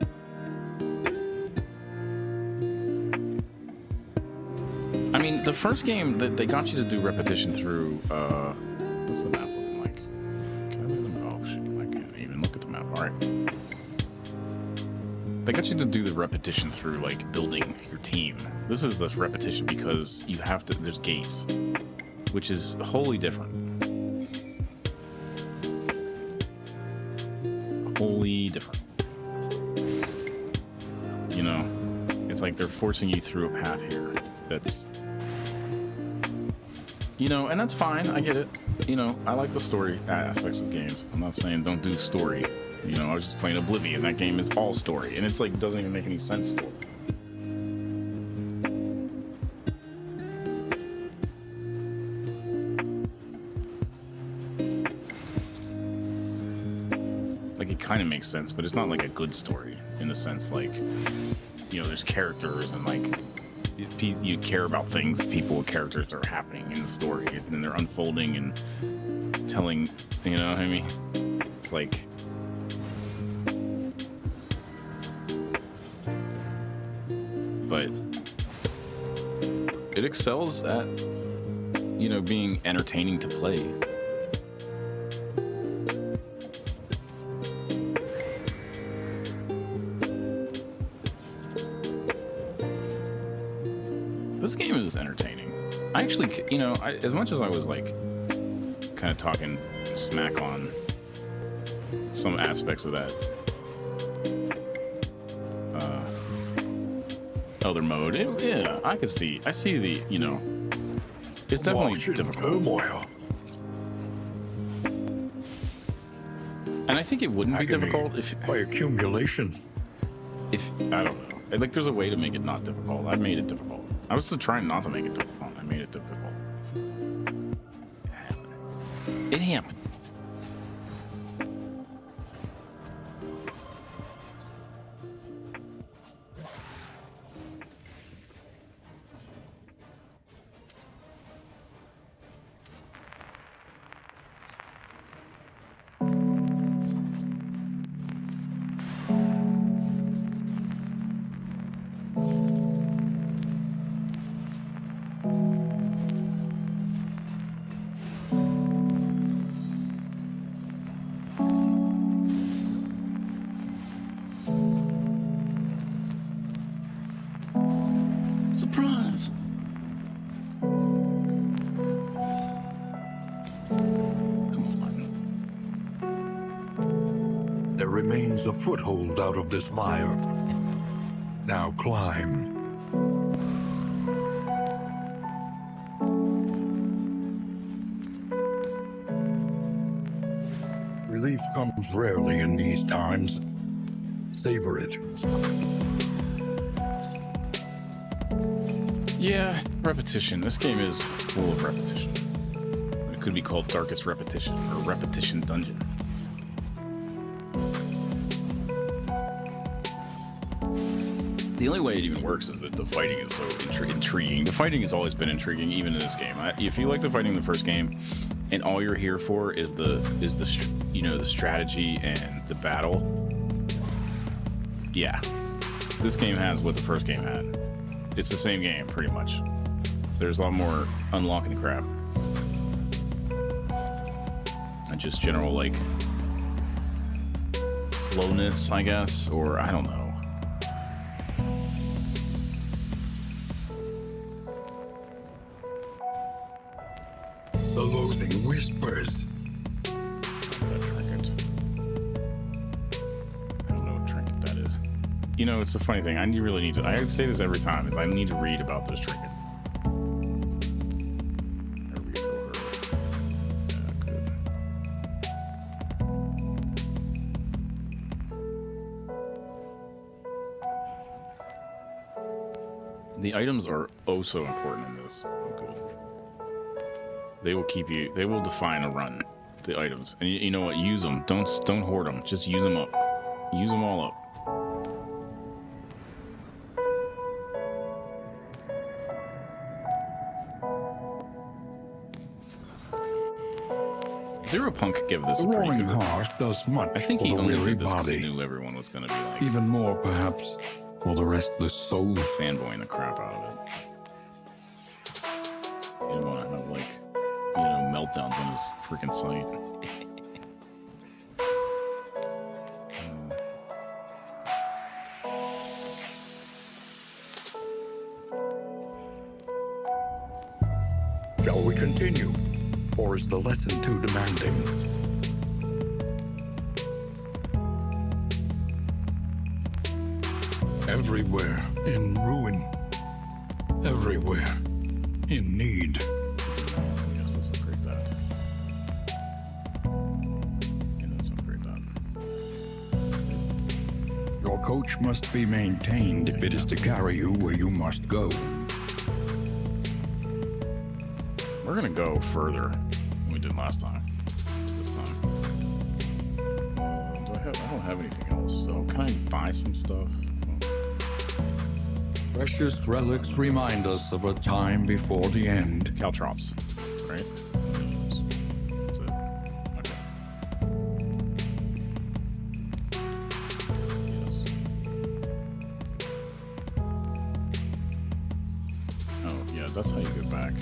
I mean, the first game, they got you to do repetition through, what's the map looking like? Can I look at the map? Oh, shit, I can't even look at the map. Alright. They got you to do the repetition through, like, building your team. This is the repetition because you have to, there's gates, which is wholly different. Wholly different. You know, it's like they're forcing you through a path here that's, you know, and that's fine. I get it. You know, I like the story aspects of games. I'm not saying don't do story. You know, I was just playing Oblivion. That game is all story, and it's like doesn't even make any sense story. Like it kind of makes sense, but it's not like a good story in the sense like, you know, there's characters and like you care about things, people, characters that are happening in the story, and then they're unfolding and telling, you know what I mean? It's like, but it excels at, you know, being entertaining to play. This game is entertaining. I actually, you know, as much as I was like kind of talking smack on some aspects of that other mode, yeah, I see the, you know, it's definitely difficult. Turmoil. And I think it wouldn't be difficult if by accumulation. If I don't know, like there's a way to make it not difficult. I made it difficult. I was still trying not to make it difficult. I made it difficult. It happened. Surprise! There remains a foothold out of this mire. Now climb. Relief comes rarely in these times. Savor it. Yeah, repetition. This game is full of repetition. It could be called Darkest Repetition or Repetition Dungeon. The only way it even works is that the fighting is so intriguing. The fighting has always been intriguing, even in this game. If you like the fighting in the first game, and all you're here for is the you know, the strategy and the battle, yeah, this game has what the first game had. It's the same game, pretty much. There's a lot more unlocking crap. And just general, like, slowness, I guess, or I don't know. The loathing whispers. That trinket. I don't know what trinket that is. You know, it's the funny thing. I really need to. I say this every time. Is I need to read about those trinkets. The items are oh so important in this. Oh, good. They will keep you. They will define a run. the items, and you know what? Use them. Don't hoard them. Just use them up. Use them all up. Zero Punk gave this a pretty roaring good heart does much I think for he the only weary did this because he body. knew everyone was going to be like Even more, perhaps, for the restless soul. fanboying the crap out of it. He didn't want to have like, you know, meltdowns on his freaking site. Shall we continue? Or is the lesson too demanding? Everywhere in ruin. Everywhere in need. Yes, let's upgrade that. Yeah, let's upgrade that. Your coach must be maintained if it is to carry you where you must go. We're gonna go further than we did last time. This time. I don't have anything else, so can I buy some stuff? Precious relics remind us of a time before the end. Caltrops, right? That's it. Okay. Yes. Oh, yeah, that's how you get back.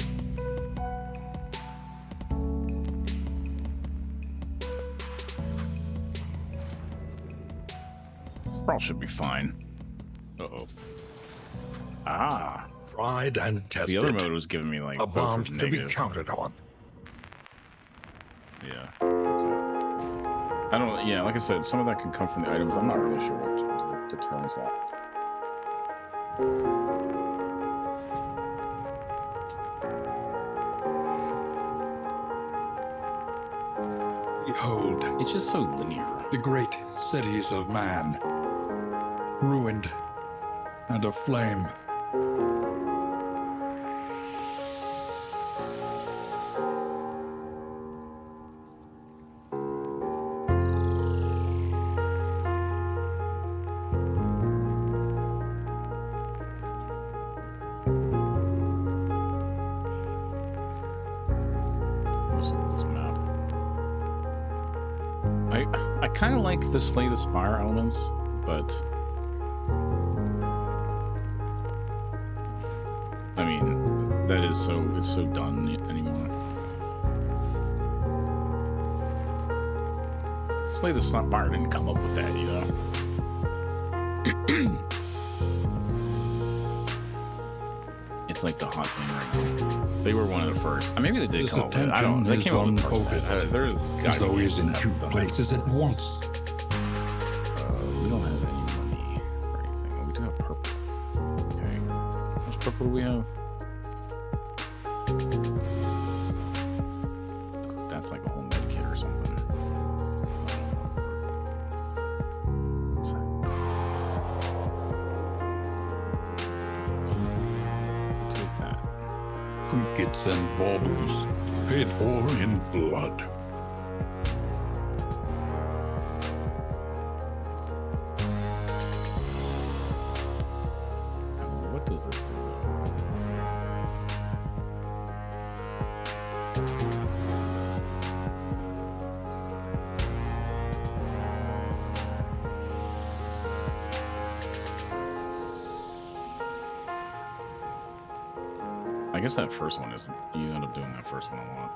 Sprawl should be fine. Uh-oh. Ah. Tried and tested. The other mode was giving me like A both bomb of to be negative. counted on. Yeah. Okay. I don't. Yeah, like I said, some of that can come from the items. I'm not really sure what determines that. Behold, it's just so linear. The great cities of man, ruined and aflame. I kind of like the Slay the Spire elements, but I mean, that is it's so done anymore. Slay the Spire didn't come up with that, you know. It's like the hot thing right now. They were one of the first. Maybe they did His come up with it. I don't know. They attention came up with is parts of that. unfocused, There's as gotta though be he's in two done it. places at once. We don't have any money or anything. Oh, we do have purple. Okay. How much purple do we have? That's like a whole med kit or something. Take that. Trinkets and baubles, paid for in blood. What does this do? I guess that first one is, you end up doing that first one a lot.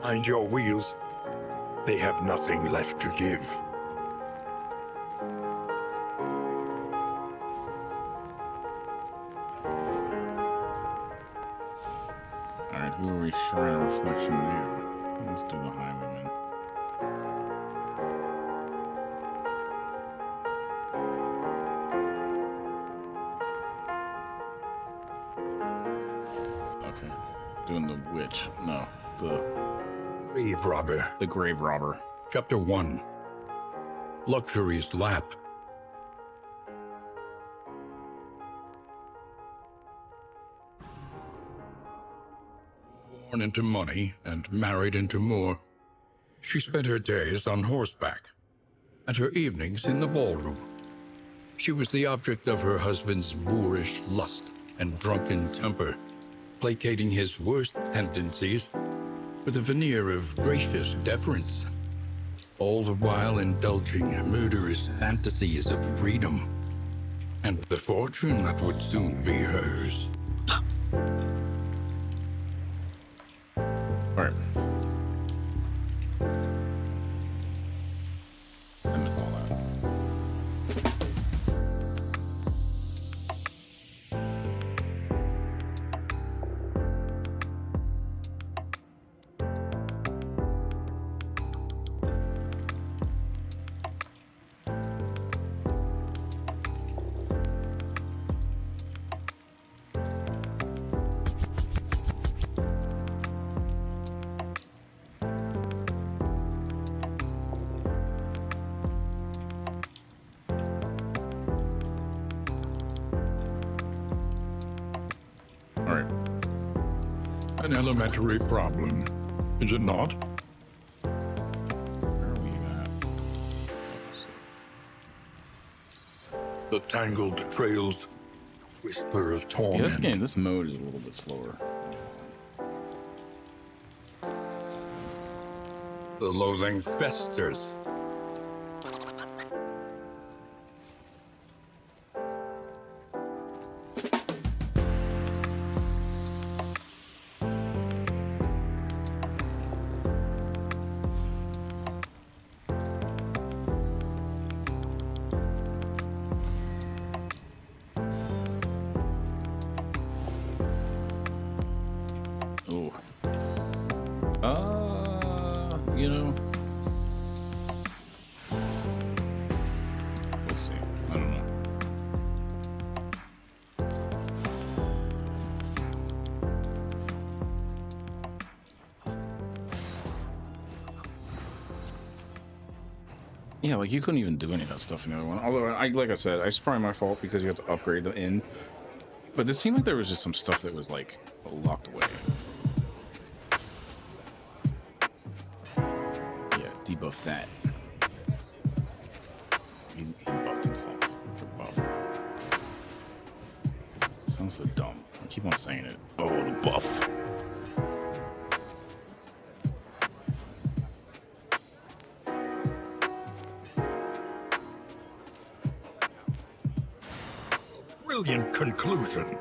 Mind your wheels. They have nothing left to give. Alright, who are we? Shrine of Reflection now. Let's do the Highwayman. Okay. Doing the witch. No. The Grave Robber. The Grave Robber. Chapter 1. Luxury's Lap. born into money and married into more, she spent her days on horseback and her evenings in the ballroom. She was the object of her husband's boorish lust and drunken temper, placating his worst tendencies with a veneer of gracious deference, all the while indulging murderous fantasies of freedom and the fortune that would soon be hers. Alright. I missed all that. An elementary problem, is it not? Where are we at? The tangled trails whisper of torment. Yeah, this mode is a little bit slower. The loathing festers. You know, we'll see. I don't know. Yeah, like you couldn't even do any of that stuff in the other one. Although, like I said, it's probably my fault because you have to upgrade the inn. But it seemed like there was just some stuff that was like locked away. Debuff that. He buffed himself. Buff. It sounds so dumb. I keep on saying it. Oh, the buff. Brilliant conclusion.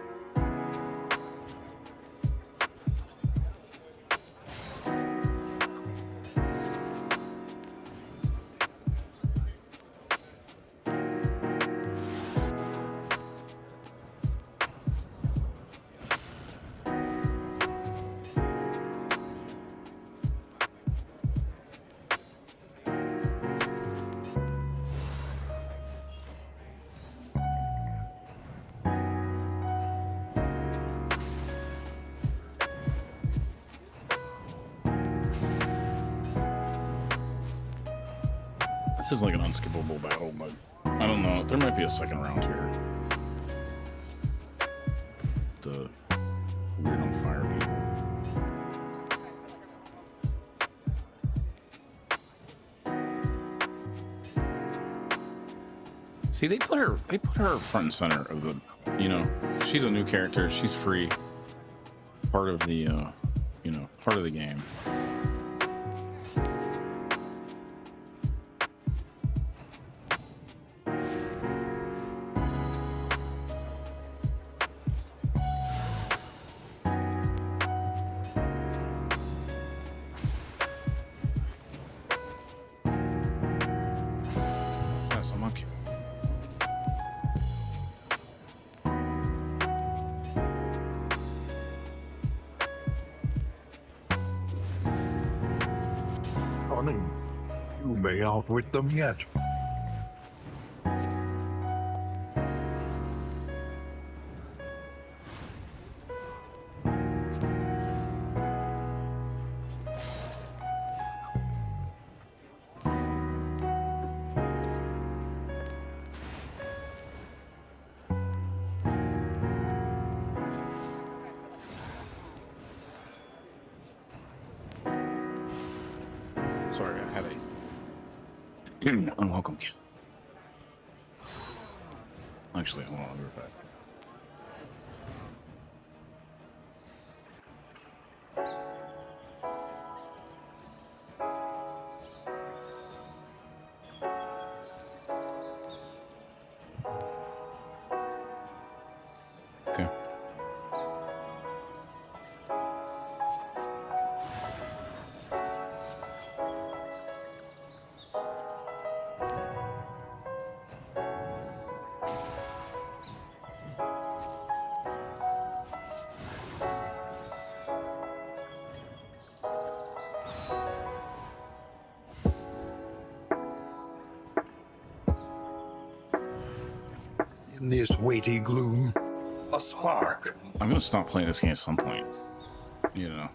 This is like an unskippable battle, but I don't know. There might be a second round here. The weird on fire people. See, they put her front and center of the, you know, she's a new character. She's free. Part of the, you know, part of the game. You may outwit them yet. Sorry, I had a unwelcome guest. Actually, hold on, I'll be right back. Okay. In this weighty gloom, a spark. I'm gonna stop playing this game at some point. You know.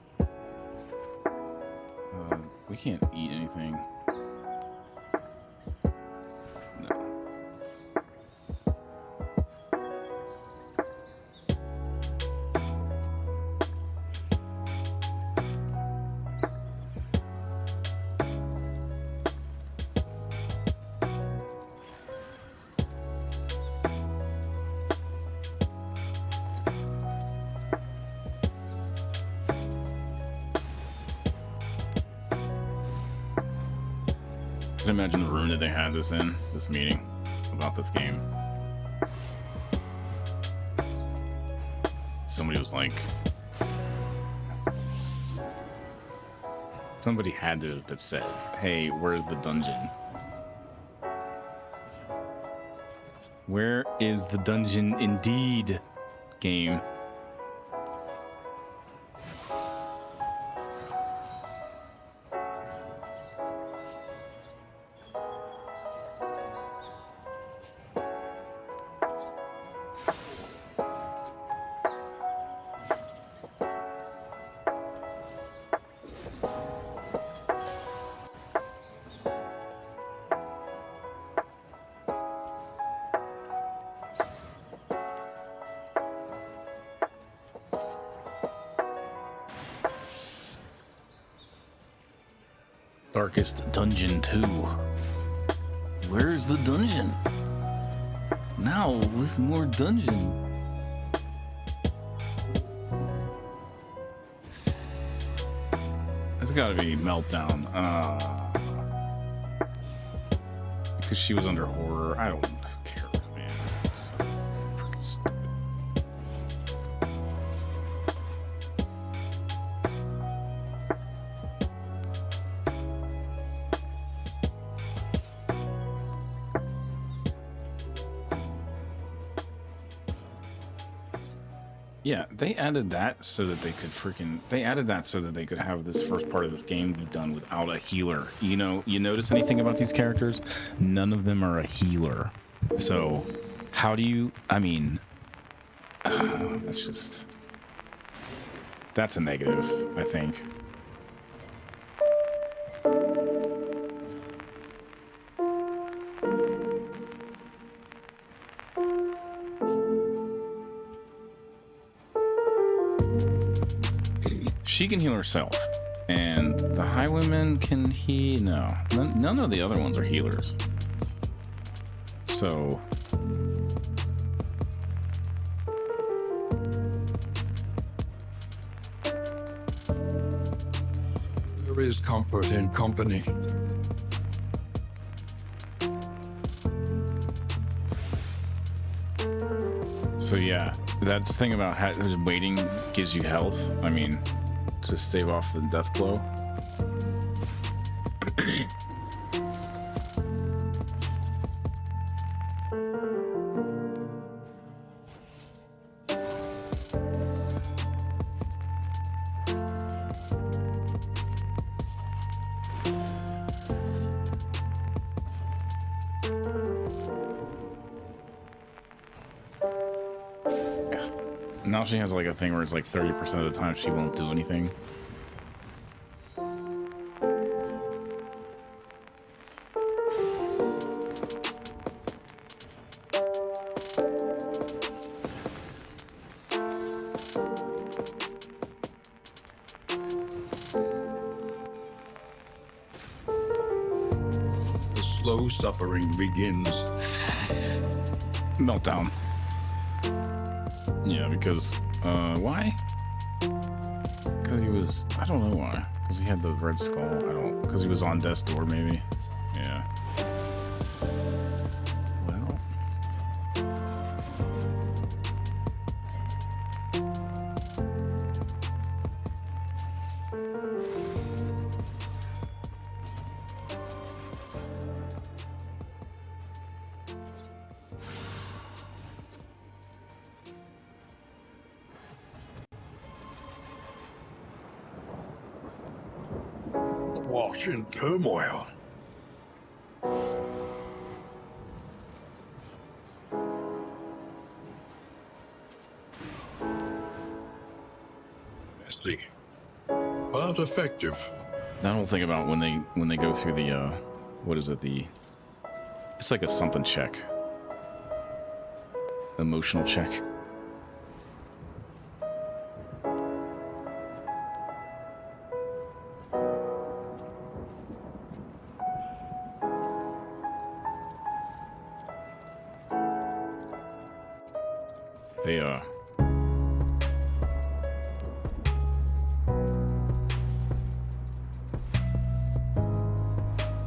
We can't eat anything. No. I can imagine the room that they had this in, this meeting, about this game. Somebody was like... Somebody had to have said, hey, where's the dungeon? Where is the dungeon indeed, game? Darkest Dungeon 2. Where's the dungeon? Now with more dungeon. It's gotta be Meltdown. Because she was under horror. I don't care, man. It's so freaking stupid. Yeah, they added that so that they could have this first part of this game be done without a healer. You know, you notice anything about these characters? None of them are a healer. So, how do you, I mean, that's a negative, I think. She can heal herself, and the Highwaymen can no. None of the other ones are healers. So... There is comfort in company. So yeah, that's the thing about waiting gives you health. I mean... to stave off the death blow. Now she has like a thing where it's like 30% of the time she won't do anything. slow suffering begins. Meltdown. Yeah, because why? Because he was, I don't know why. Because he had the red skull. Because he was on death's door, maybe. Yeah. Well. Wash in turmoil. Messy, but effective. That whole thing about when they go through the what is it, it's like a something check. Emotional check.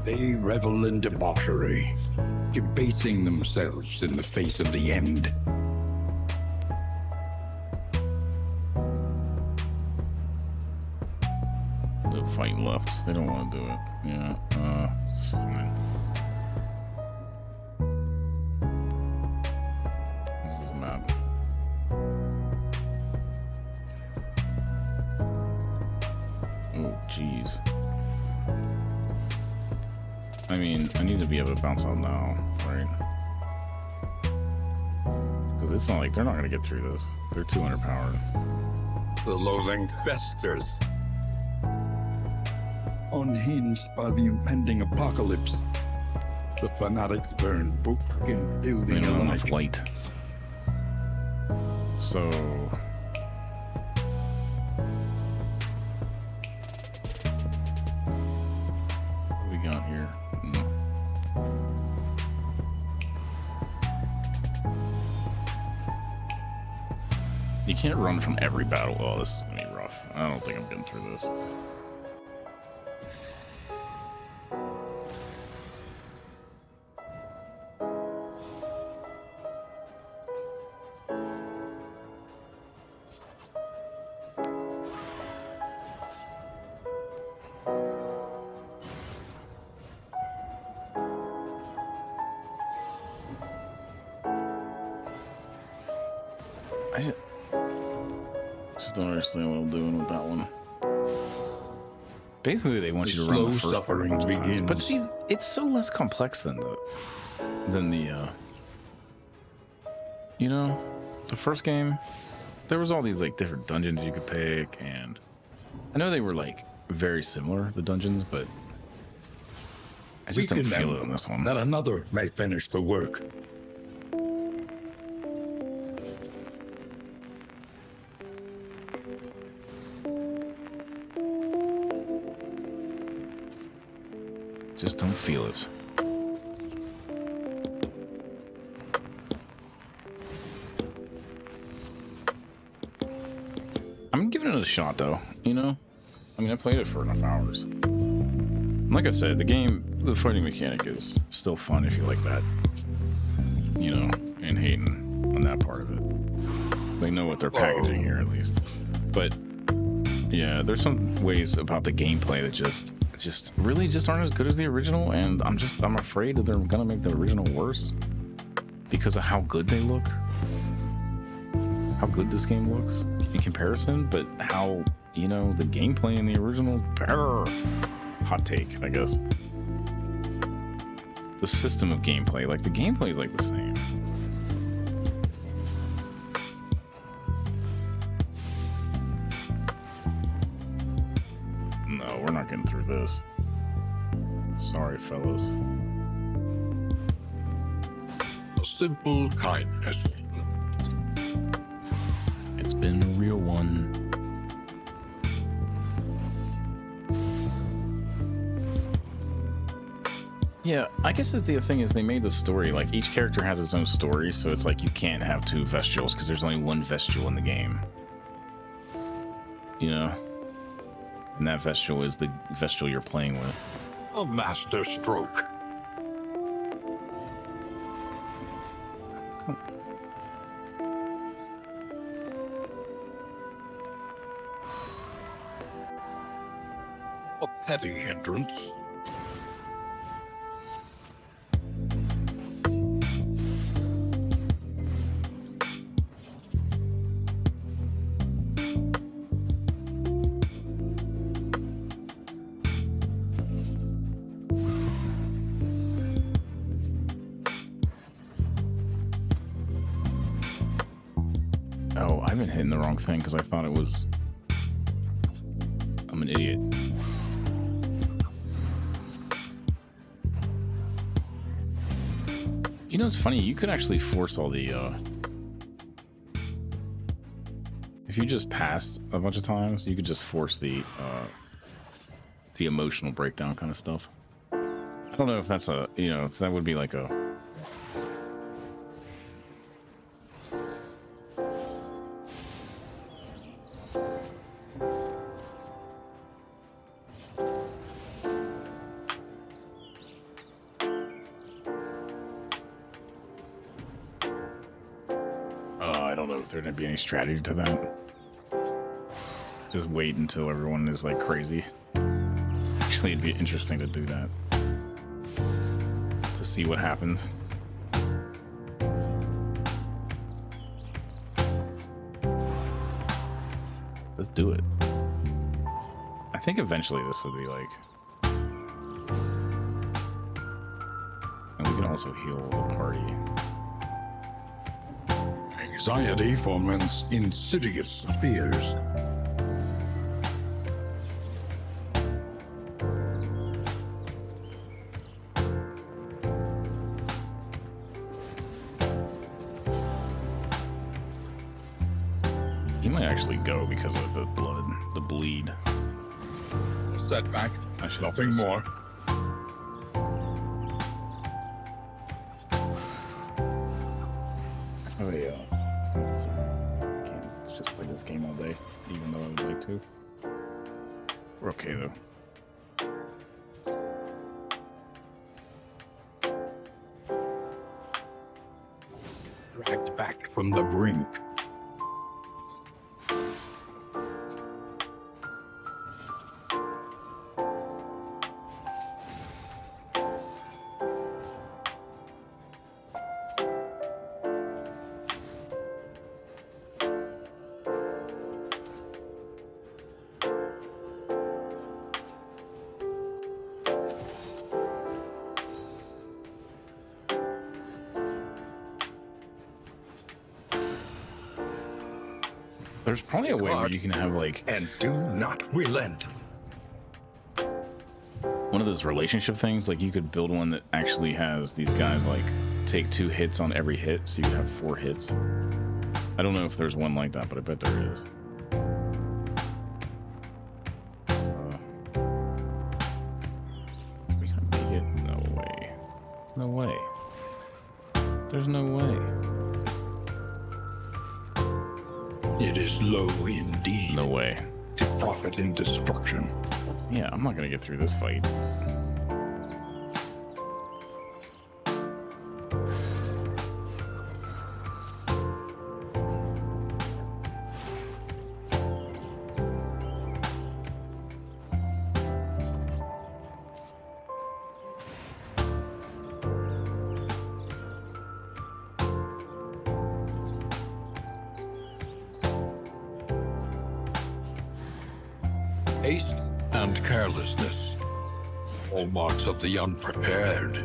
They revel in debauchery, debasing themselves in the face of the end. They're fighting left. They don't want to do it. Yeah, it's fine. This is a map. Oh, jeez. I mean, I need to be able to bounce out now, right? Because it's not like they're not going to get through this. They're too underpowered. The loathing festers. Unhinged by the impending apocalypse, the fanatics burn book and building they don't have alike. enough light. So... what do we got here? You can't run from every battle. Oh, this is gonna be rough. I don't think I'm getting through this. I just don't understand what I'm doing with that one. Basically, they want you to run the first part a bunch of times. But see, it's so less complex than the you know, the first game. There was all these like different dungeons you could pick, and I know they were like very similar, the dungeons, but I just don't feel it in this one. That another may finish the work. Just don't feel it. I'm giving it a shot though, you know? I mean, I played it for enough hours. Like I said, the fighting mechanic is still fun if you like that. You know, and hating on that part of it. They know what they're packaging here at least. But yeah, there's some ways about the gameplay that just really aren't as good as the original, and I'm afraid that they're gonna make the original worse because of how good they look, how good this game looks in comparison, but how, you know, the gameplay in the original better. Hot take, I guess. The system of gameplay, like the gameplay is like the same. No, we're not getting through this. Sorry, fellas. A simple kindness. It's been a real one. Yeah, I guess the thing is they made the story, like, each character has its own story, so it's like you can't have two Vestials because there's only one Vestial in the game. You know? And that Vestial is the Vestial you're playing with. A master stroke. A petty hindrance. Oh, I've been hitting the wrong thing because I thought it was... I'm an idiot. You know, it's funny, you could actually force all the, if you just passed a bunch of times, you could just force the emotional breakdown kind of stuff. I don't know if that's a, you know, that would be like a... I don't know if there'd be any strategy to that. Just wait until everyone is like crazy. Actually, it'd be interesting to do that. To see what happens. Let's do it. I think eventually this would be like... And we can also heal the party. Anxiety foments insidious fears. He might actually go because of the blood, the bleed. Setback. Nothing more. Oh yeah. Can't just play this game all day, even though I would like to. We're okay though. Dragged back from the brink. There's probably a way where you can have like... And do not relent. One of those relationship things, like you could build one that actually has these guys like take 2 hits on every hit, so you could have 4 hits. I don't know if there's one like that, but I bet there is. We can make it? No way. No way. There's no way. It is low indeed. No way. To profit in destruction. Yeah, I'm not gonna get through this fight. Haste and carelessness, hallmarks of the unprepared.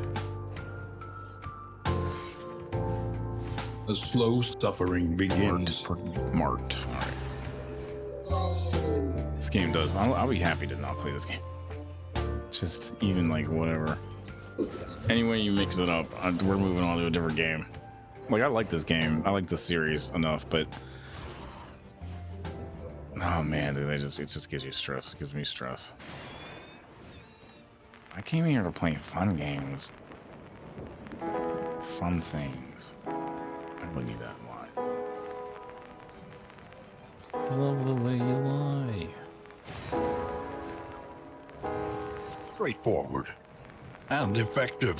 The slow suffering begins. Marked. Alright. This game does. I'll be happy to not play this game. Just even like whatever. Anyway you mix it up, we're moving on to a different game. Like I like this game. I like the series enough, but oh man, dude, it just gives you stress. It gives me stress. I came here to play fun games. Fun things. I don't need that line. Love the way you lie. Straightforward and effective.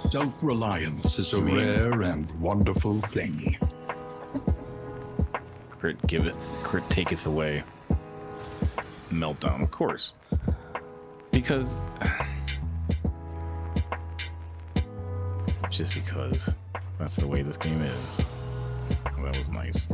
Self-reliance is a rare and wonderful thing. Crit giveth, crit taketh away. Meltdown, of course. Because... just because. That's the way this game is. Oh, that was nice.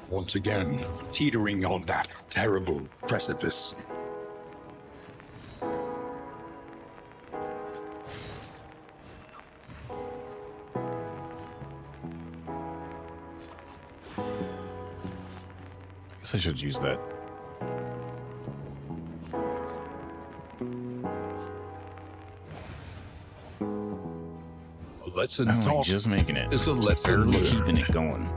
Once again, teetering on that terrible precipice. Guess I should use that. A lesson I'm taught just making it. is a Just lesson barely learned. keeping it going.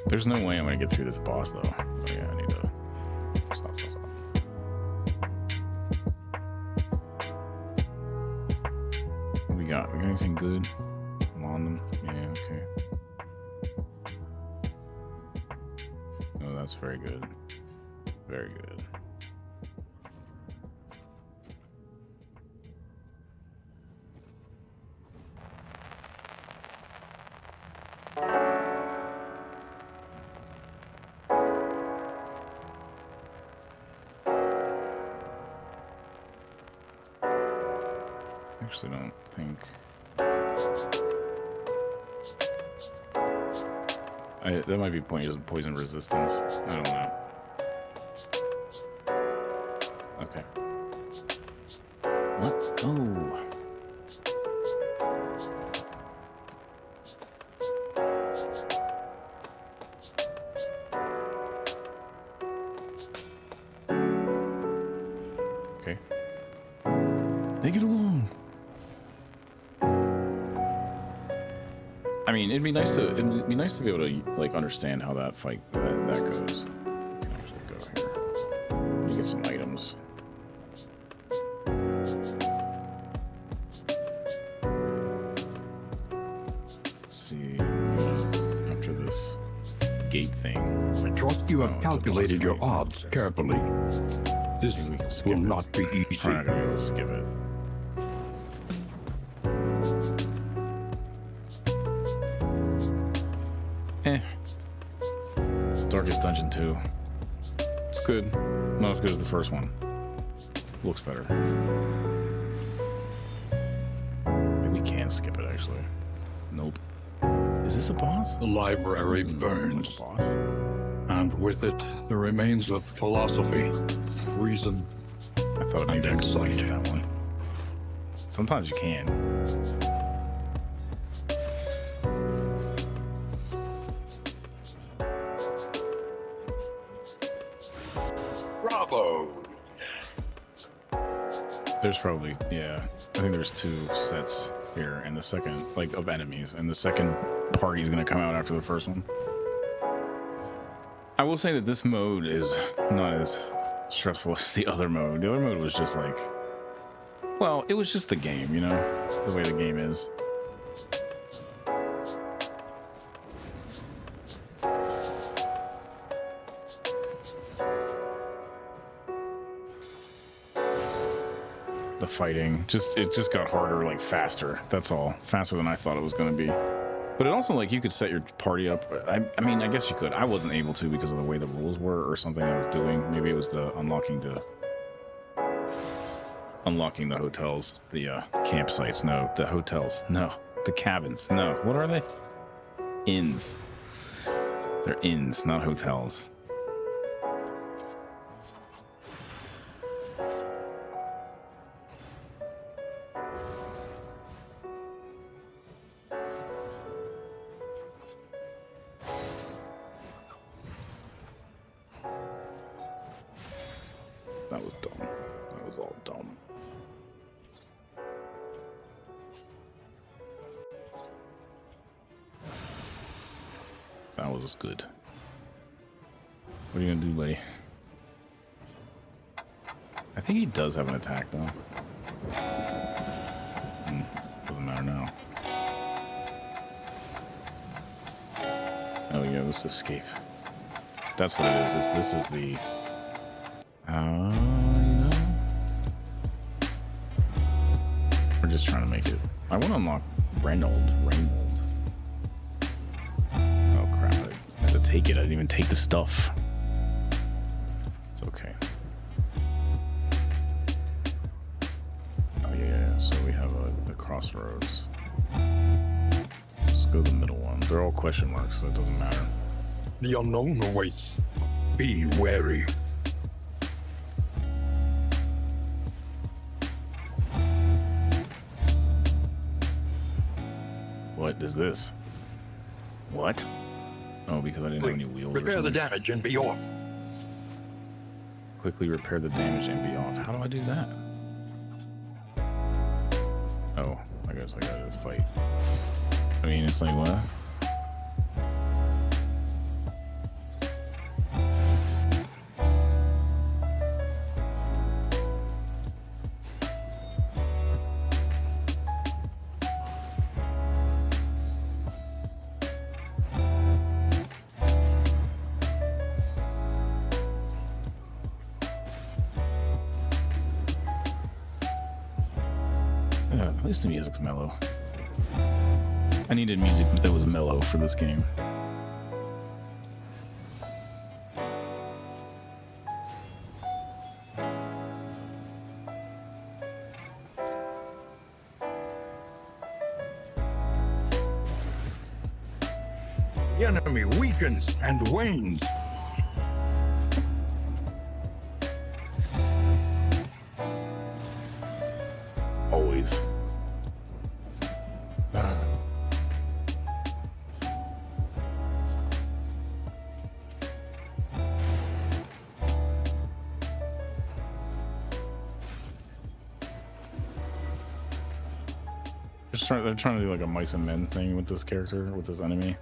There's no way I'm gonna get through this boss though. Oh yeah, I need to stop. What we got? We got anything good? I'm on them. Yeah, okay. Oh, that's very good. Very good. Actually don't think that might be poison resistance. I don't know. Okay. What? Oh. Okay. Take it along. I mean, it'd be nice to be able to like understand how that fight that goes. We can actually go here. Let me get some items. Let's see. After this gate thing. I trust you have calculated your odds carefully. This will not be easy. I'm not gonna be able to skip it. Darkest Dungeon 2. It's good. Not as good as the first one. Looks better. Maybe we can skip it actually. Nope. Is this a boss? The library burns. Boss? And with it, the remains of philosophy, reason, I thought maybe I could get that one. Sometimes you can. Bravo! There's probably, yeah. I think there's 2 sets here, and the second, like, of enemies, and the second party's gonna come out after the first one. I will say that this mode is not as stressful as the other mode. The other mode was just like, well, it was just the game, you know? The way the game is. the fighting. It just got harder, like faster. That's all. Faster than I thought it was going to be. But it also, like, you could set your party up. I mean, I guess you could. I wasn't able to because of the way the rules were or something I was doing. Maybe it was the unlocking the hotels, the campsites. No, the hotels. No, the cabins. No, what are they? Inns. They're inns, not hotels. That was dumb. That was all dumb. That was good. What are you gonna do, buddy? I think he does have an attack, though. Doesn't matter now. Oh yeah, let's escape. That's what it is. This is the... you know... We're just trying to make it... I want to unlock Reynold. Oh crap, I had to take it. I didn't even take the stuff. It's okay. Oh yeah, so we have the crossroads. Let's go the middle one. They're all question marks, so it doesn't matter. The unknown awaits. Be wary. What is this? What? Oh, because I didn't have any wheels. Repair the damage and be off. Quickly repair the damage and be off. How do I do that? Oh, I guess I gotta fight. I mean, it's like, what? At least the music's mellow. I needed music that was mellow for this game. The enemy weakens and wanes. Always. They're trying to do like a mice and men thing with this character, with this enemy.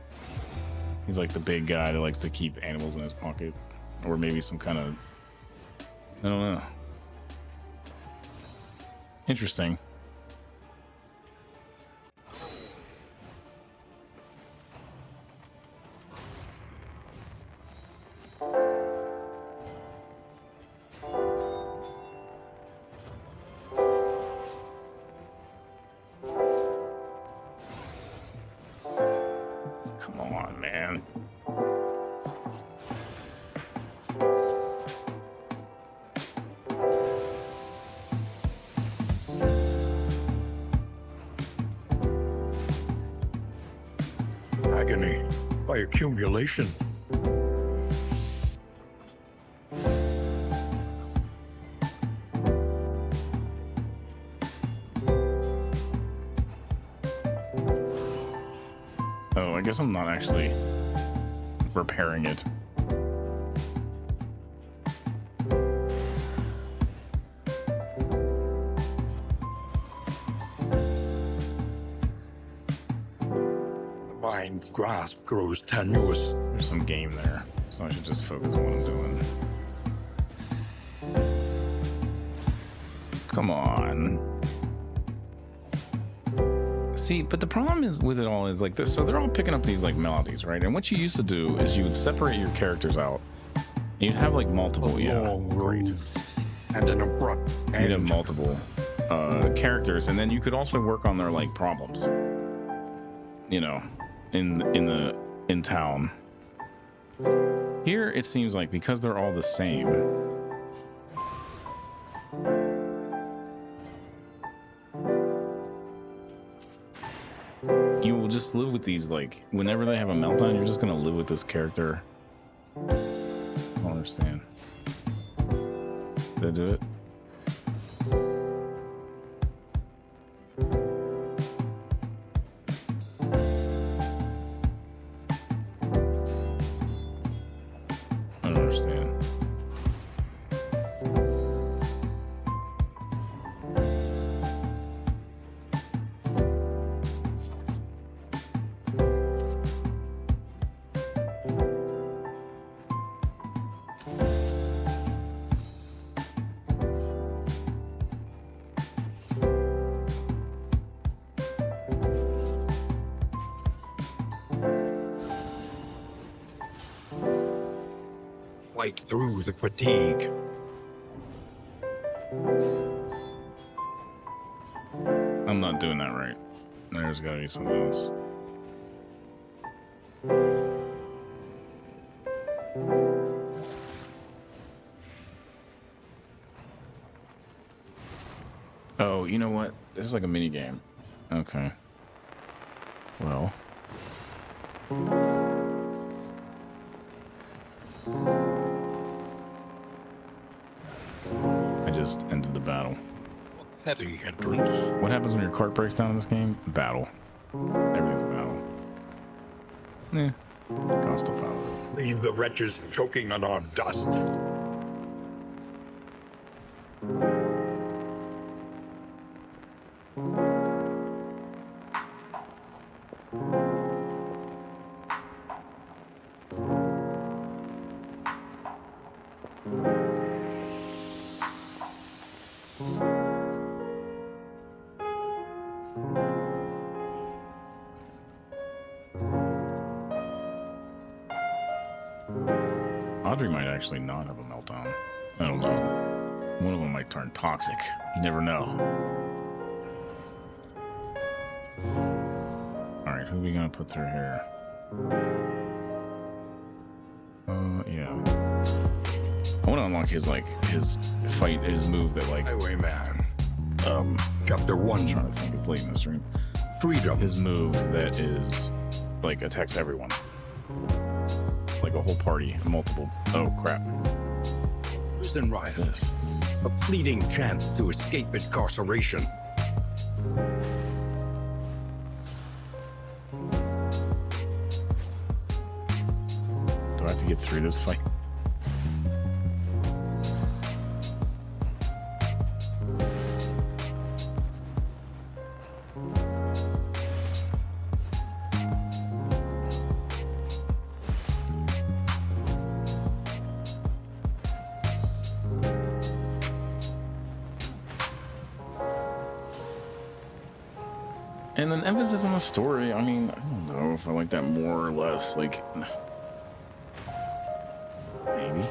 He's like the big guy that likes to keep animals in his pocket, or maybe some kind of, I don't know. Interesting. Come on, man. Agony by accumulation. Oh, I guess I'm not actually repairing it. Mind's grasp grows tenuous. There's some game there, so I should just focus on what I'm doing. Come on. See, but the problem is with it all is like this. So they're all picking up these like melodies, right? And what you used to do is you would separate your characters out. You'd have like multiple, yeah, great. And an abrupt You'd have multiple characters, and then you could also work on their like problems. You know, in town. Here it seems like because they're all the same. You will just live with these, like, whenever they have a meltdown, you're just gonna live with this character. I don't understand. Did I do it? I don't understand. Fight through the fatigue. I'm not doing that right. There's gotta be something else. Oh, you know what? There's like a mini game. Okay. Well. I just ended the battle. Heavy entrance. What happens when your cart breaks down in this game? Battle. Everything's a battle. Yeah. Can't stuff out. Leave the wretches choking on our dust. Audrey might actually not have a meltdown. I don't know. One of them might turn toxic. You never know. Alright, who are we gonna put through here? Yeah. I wanna unlock his, like, his fight, his move that, like... Highwayman. Chapter 1. I'm trying to think, it's late in the stream. Freedom. His move that is, like, attacks everyone. Like a whole party, multiple. Oh crap! Prison riot. A fleeting chance to escape incarceration. Do I have to get through this fight? And then emphasis on the story. I mean, I don't know if I like that more or less. Like, maybe.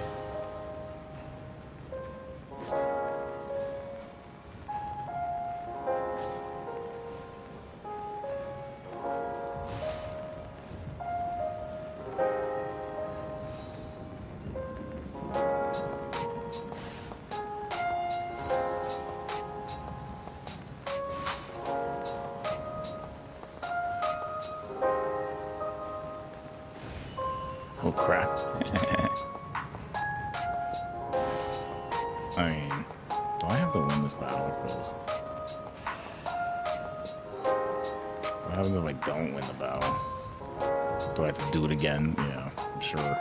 Oh crap. I mean, do I have to win this battle for this? What happens if I don't win the battle? Do I have to do it again? Yeah, I'm sure.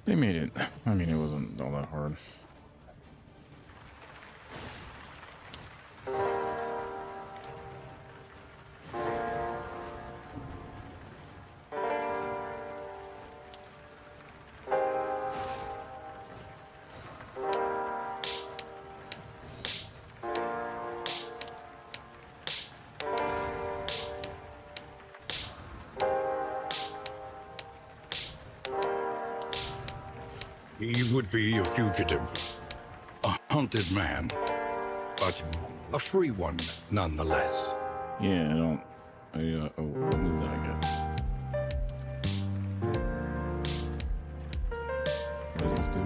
They made it. I mean, it wasn't all that hard. He would be a fugitive, a hunted man, but a free one nonetheless. Yeah, I don't. Oh, what move did I get? What does this do?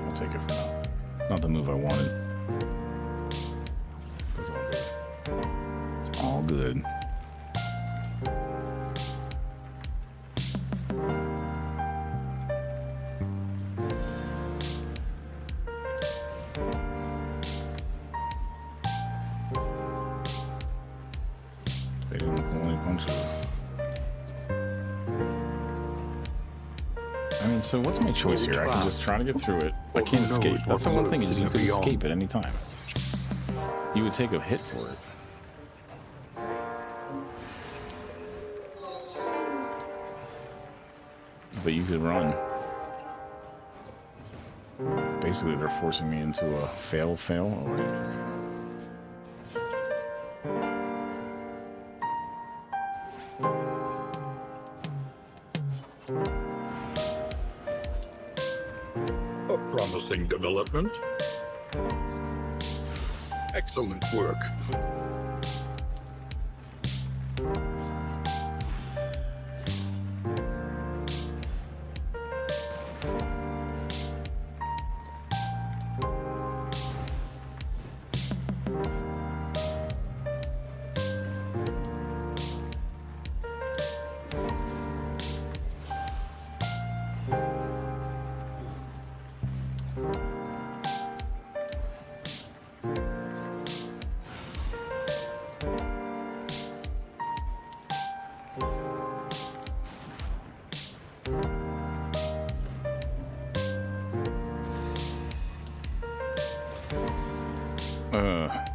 I'll take it for now. Not the move I wanted. It's all good. It's all good. They didn't pull any punches. I mean, so what's my choice here? I can just try to get through it. I can't escape. That's the one thing, is you could escape at any time. You would take a hit for it. But you could run. Basically, they're forcing me into a fail. Oh, wait. A promising development. Excellent work.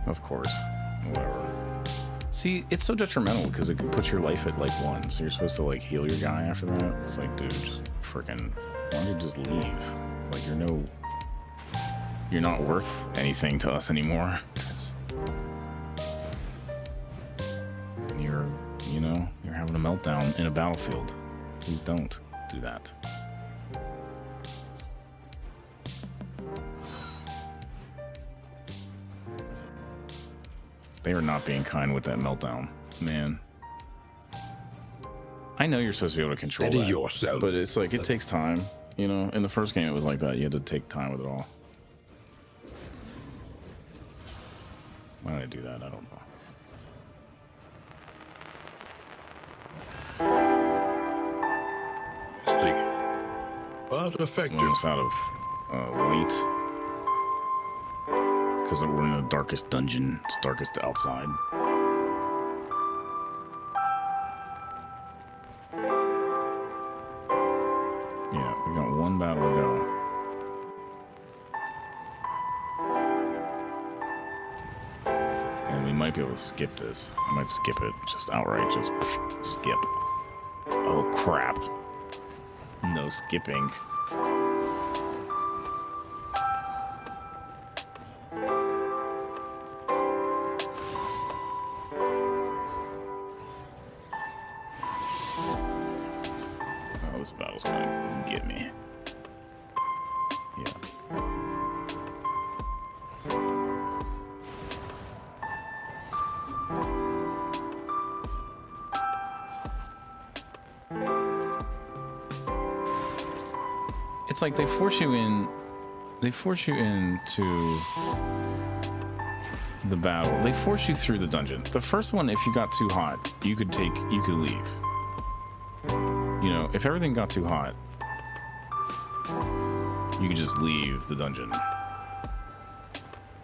Of course. Whatever. See, it's so detrimental because it could put your life at like 1, so you're supposed to like heal your guy after that. It's like, dude, just freaking, why don't you just leave? Like, you're not worth anything to us anymore. You're having a meltdown in a battlefield. Please don't do that. They are not being kind with that meltdown, man. I know you're supposed to be able to control that, yourself. But it's like, it takes time. You know, in the first game it was like that. You had to take time with it all. Why did I do that? I don't know. But effective. Almost out of weight. Because we're in the darkest dungeon. It's darkest outside. Yeah, we got one battle to go. And we might be able to skip this. I might skip it. Just outright, just skip. Oh, crap. No skipping. Oh, this battle's gonna get me. Yeah. It's like they force you into the battle. They force you through the dungeon. The first one, if you got too hot, you could leave. You know, if everything got too hot, you could just leave the dungeon.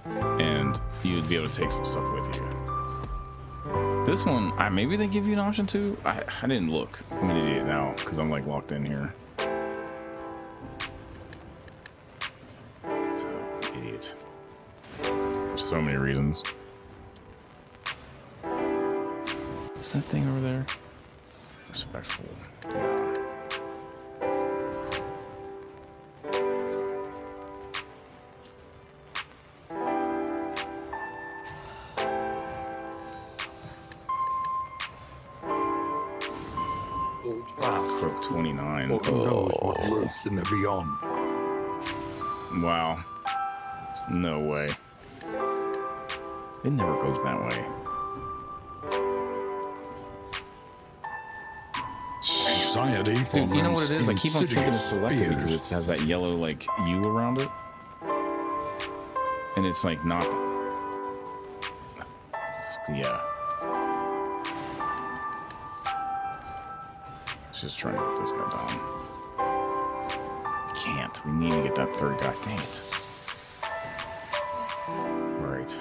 And you'd be able to take some stuff with you. This one, maybe they give you an option to. I didn't look. I'm an idiot now because I'm like locked in here. So, idiot. For so many reasons. What's that thing over there? Respectful. Yeah. Croak 29. Who knows what lurks in the beyond? Wow. No way. It never goes that way. Anxiety. Dude, you know what it is? I keep on thinking it's selected because it has that yellow, like, U around it. And it's, like, not... Yeah. Just trying to get this guy down. We can't. We need to get that third guy. Dang it. Alright.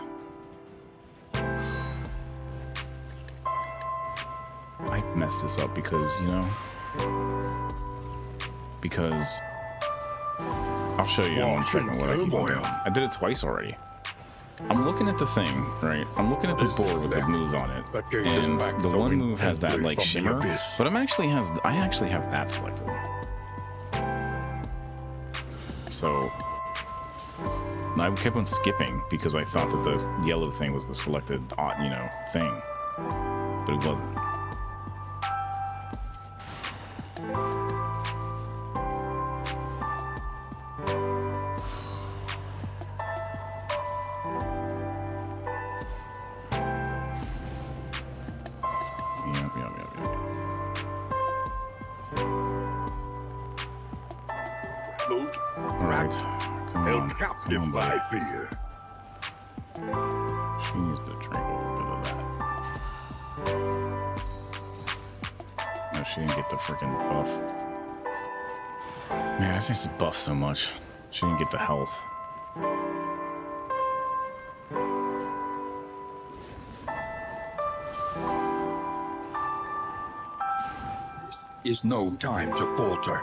I messed this up because, you know... Because... I'll show you in 1 second what I keep on doing. I did it twice already. I'm looking at the thing, right? I'm looking at the board with the moves on it, and the one move has that like shimmer, but I actually have that selected. So I kept on skipping because I thought that the yellow thing was the selected, you know, thing, but it wasn't. By fear. She needs to drink a little bit of that. No, she didn't get the freaking buff. Man, this needs to buff so much. She didn't get the health. This is no time to falter.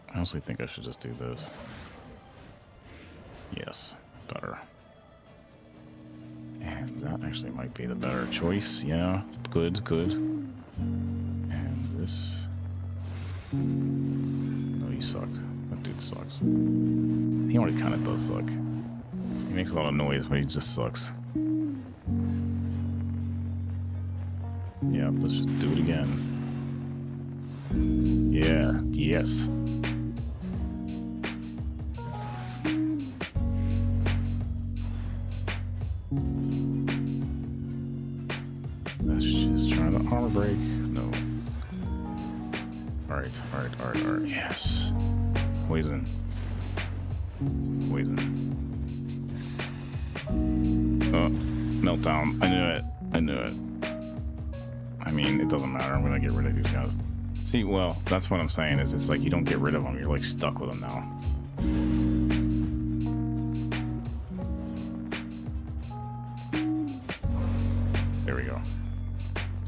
I honestly think I should just do this. Yes, better. And that actually might be the better choice. Yeah, good, good. And this... No, you suck. That dude sucks. He already kind of does suck. He makes a lot of noise, but he just sucks. Yeah, let's just do it again. Yeah, yes. Let's just try the armor break. No. Alright, alright, alright, alright. Yes. Poison. Poison. Oh, meltdown. I knew it. I knew it. I mean, it doesn't matter. I'm gonna get rid of these guys. See, well, that's what I'm saying is it's like you don't get rid of them. You're like stuck with them now. There we go.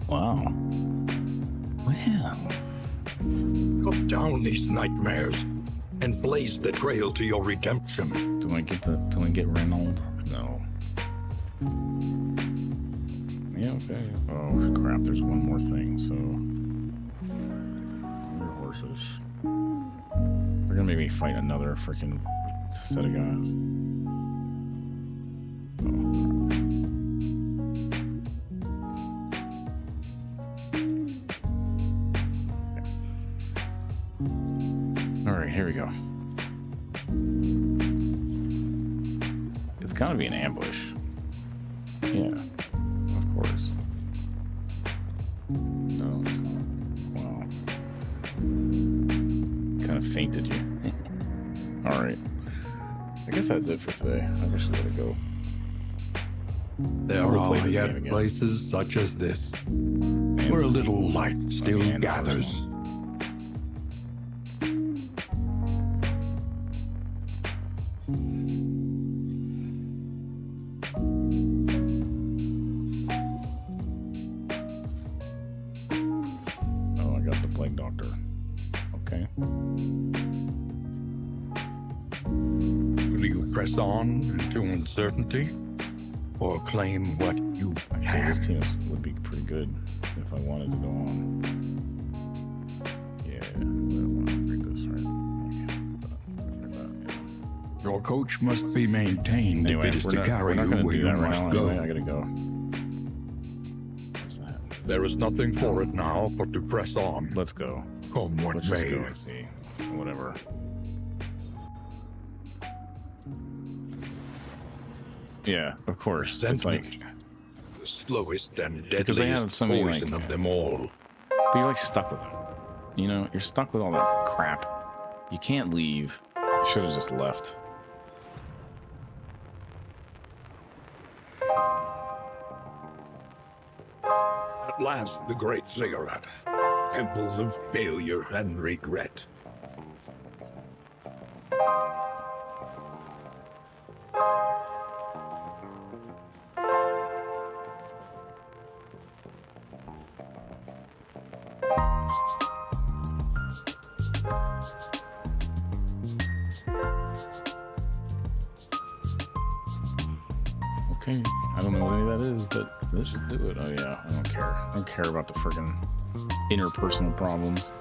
Wow. Wow. Cut down these nightmares and blaze the trail to your redemption. Do I get Reynold? No. Yeah, okay. Oh crap, there's one more thing, so more horses. They're gonna make me fight another freaking set of guys. Alright, here we go. It's gotta be an ambush. Yeah, of course. No, it's not. Wow. Kind of fainted you. Alright. I guess that's it for today. I wish I let it go. There are yet places such as this, where a little light still gathers. Oh, I got the plague doctor. Okay. Will you press on into uncertainty, or claim what you have? This team would be pretty good if I wanted to go on. Yeah, I don't want to read this, right? Your coach must be maintained Anyway, if it is we're to not carry you going to where do you that right must now. go. Anyway, I gotta go. What's that? There is nothing for it now but to press on. Let's go. Come what Let's may. just go and see. Whatever. Yeah, of course. It's like The slowest and because they have deadliest so many poison of them all. But you're like stuck with them. You know, you're stuck with all that crap. You can't leave. You should have just left. At last, the great ziggurat. Temple of failure and regret. Okay, I don't know what any of that is, but let's just do it. Oh yeah, I don't care. I don't care about the freaking interpersonal problems.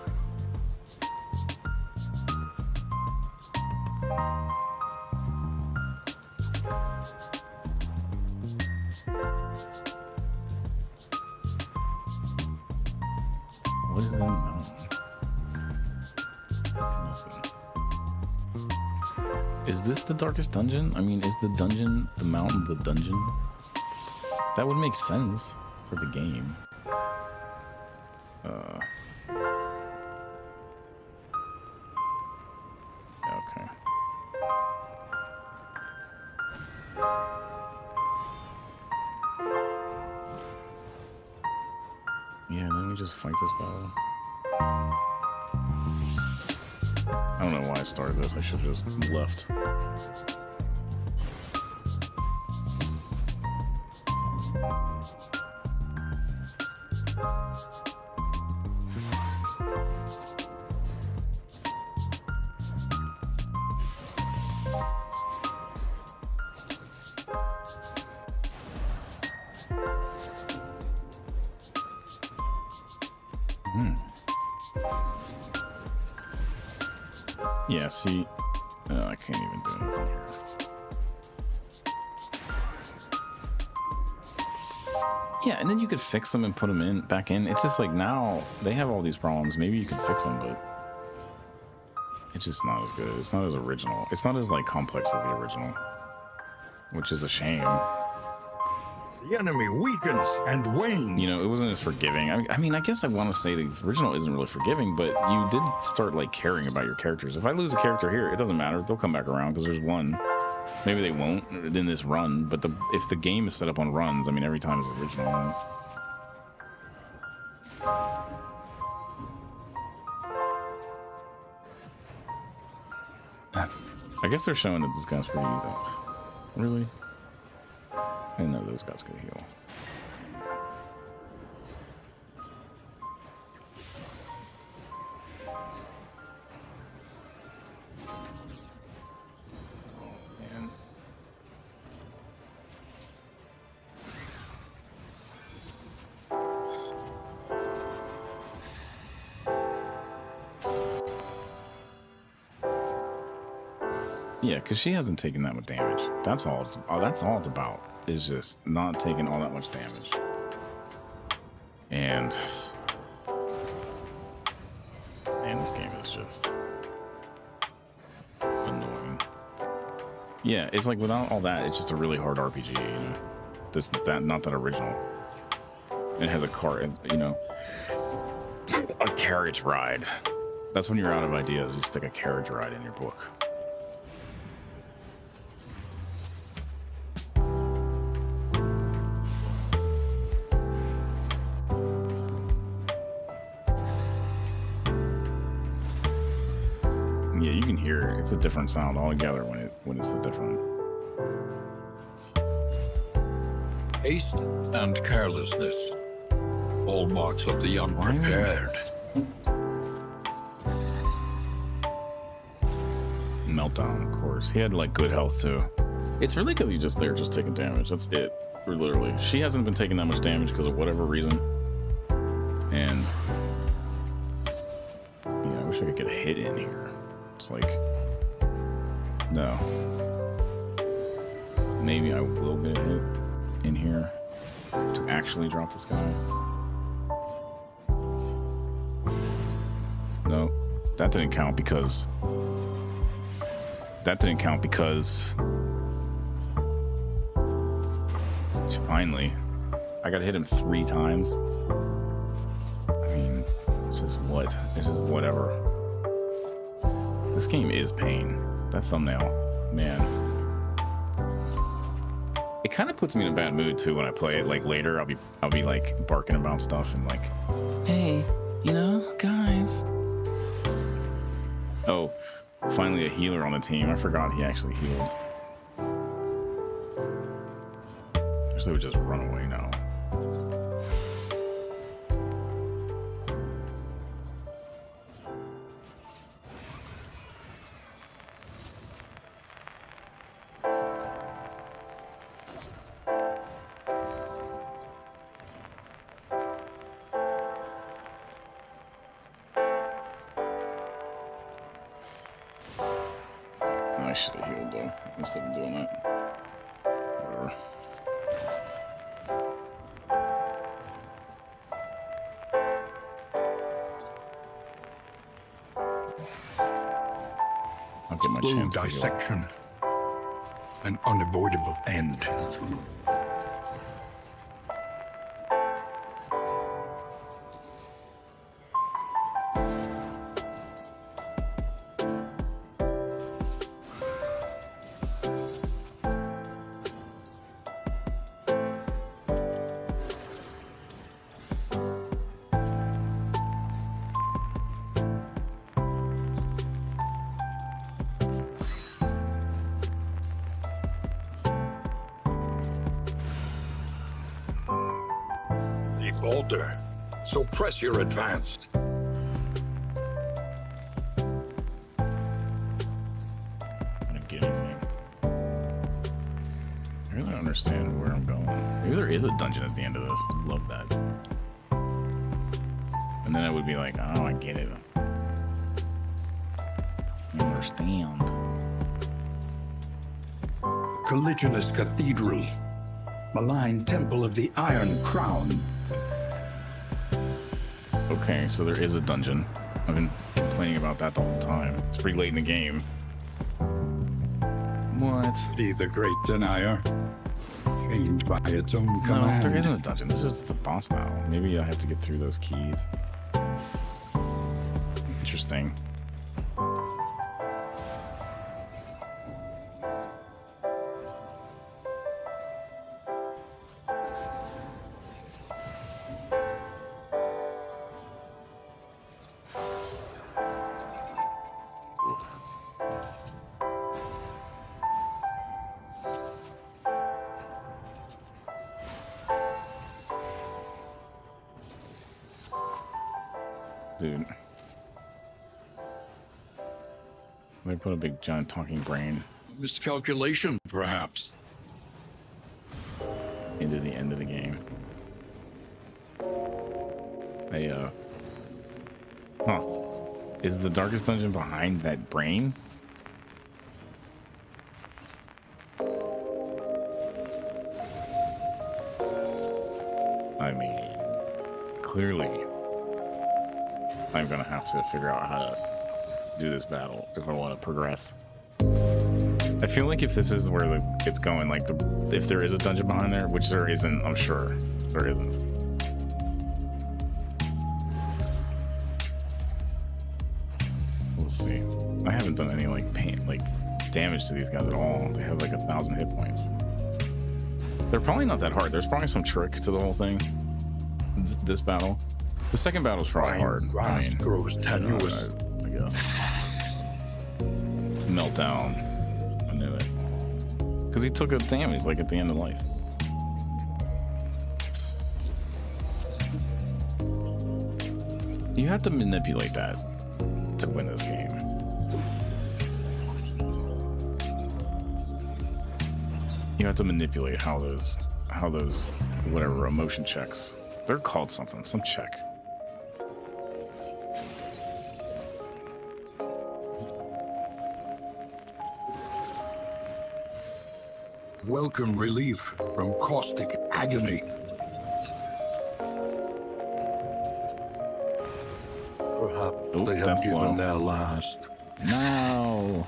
What is in the mountain? Nothing. Is this the darkest dungeon? I mean, is the dungeon, the mountain, the dungeon? That would make sense for the game. Okay. Yeah, then we just fight this battle. I don't know why I started this. I should have just left. Yeah, see, I can't even do anything here. Yeah, and then you could fix them and put them back in. It's just like now they have all these problems. Maybe you could fix them, but it's just not as good. It's not as original. It's not as like complex as the original, which is a shame. The enemy weakens and wanes. You know, it wasn't as forgiving. I mean, I guess I want to say the original isn't really forgiving, but you did start like caring about your characters. If I lose a character here, it doesn't matter. They'll come back around because there's one. Maybe they won't in this run, but if the game is set up on runs, I mean, every time is original. I guess they're showing that this guy's pretty easy. Really? I didn't know those guys could heal. Man. Yeah, because she hasn't taken that much damage. That's all it's about. Is just not taking all that much damage. And man, this game is just annoying. Yeah, it's like without all that, it's just a really hard RPG, you know. Not that original. It has a cart, you know, a carriage ride. That's when you're out of ideas. You stick a carriage ride in your book. It's a different sound altogether when it's the different. Haste and carelessness, hallmarks of the unprepared. Meltdown, of course. He had like good health too. It's really good. They're just taking damage. That's it. Literally, she hasn't been taking that much damage because of whatever reason. And yeah, I wish I could get a hit in here. It's like, no. Maybe I will get a hit in here to actually drop this guy. No, that didn't count because finally I got to hit him 3 times. I mean, this is whatever. This game is pain. That thumbnail, man. It kind of puts me in a bad mood too when I play it. Like later, I'll be like barking about stuff and like, hey, you know, guys. Oh, finally a healer on the team. I forgot he actually healed. I wish they would just run away now. I should have healed though, instead of doing that. Whatever. I'll get my chance to dissection. An unavoidable end. Boulder, so press your advance. I didn't get anything. I really don't understand where I'm going. Maybe there is a dungeon at the end of this. I'd love that. And then I would be like, oh, I get it. I understand. Colliginous Cathedral. Malign Temple of the Iron Crown. Okay, so there is a dungeon. I've been complaining about that the whole time. It's pretty late in the game. What? The Great Denier. Chained by its own command. No, there isn't a dungeon. This is just a boss battle. Maybe I have to get through those keys. Interesting. Dude. They put a big giant talking brain. Miscalculation, perhaps. Into the end of the game. Huh. Is the darkest dungeon behind that brain? I mean, clearly I'm gonna have to figure out how to do this battle if I want to progress. I feel like if this is where it's going, like if there is a dungeon behind there, which there isn't, I'm sure there isn't. We'll see. I haven't done any like damage to these guys at all. They have like 1,000 hit points. They're probably not that hard. There's probably some trick to the whole thing. This battle. The second battle's probably hard. I mean, grows tenuous. I guess. melt down. I knew it. Because he took a damage like at the end of life. You have to manipulate that to win this game. You have to manipulate how those whatever emotion checks. They're called something, some check. Welcome relief from caustic agony. Perhaps they have given their last. No.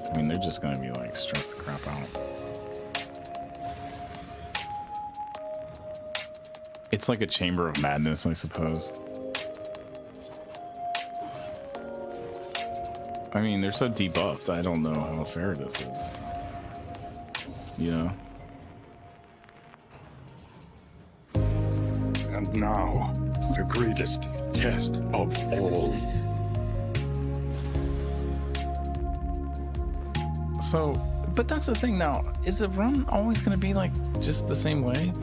I mean, they're just gonna be like stressed the crap out. It's like a chamber of madness, I suppose. I mean, they're so debuffed, I don't know how fair this is. You know? And now, the greatest test of all. So, but that's the thing now. Is the run always going to be like just the same way?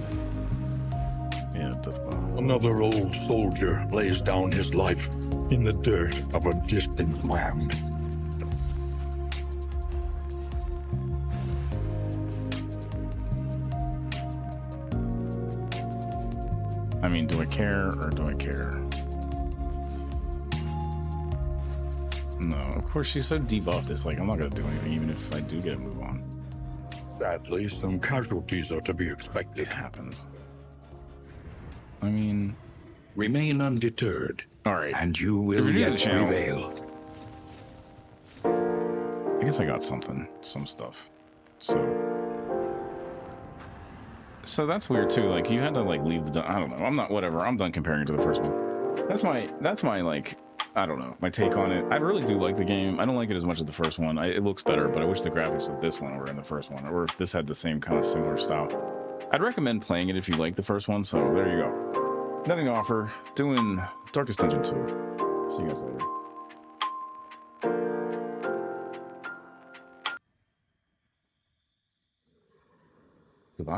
Yeah, it does. Another old soldier lays down his life in the dirt of a distant land. I mean, do I care or do I care? No, of course she's so debuffed. It's like I'm not gonna do anything, even if I do get a move on. Sadly, some casualties are to be expected. It happens. I mean, remain undeterred. All right, and you will yet prevail. I guess I got some stuff. So that's weird too. Like you had to like leave the. I don't know. I'm not. Whatever. I'm done comparing it to the first one. That's my like. I don't know. My take on it. I really do like the game. I don't like it as much as the first one. It looks better, but I wish the graphics of this one were in the first one, or if this had the same kind of similar style. I'd recommend playing it if you like the first one. So there you go. Nothing to offer. Doing Darkest Dungeon 2. See you guys later. Goodbye.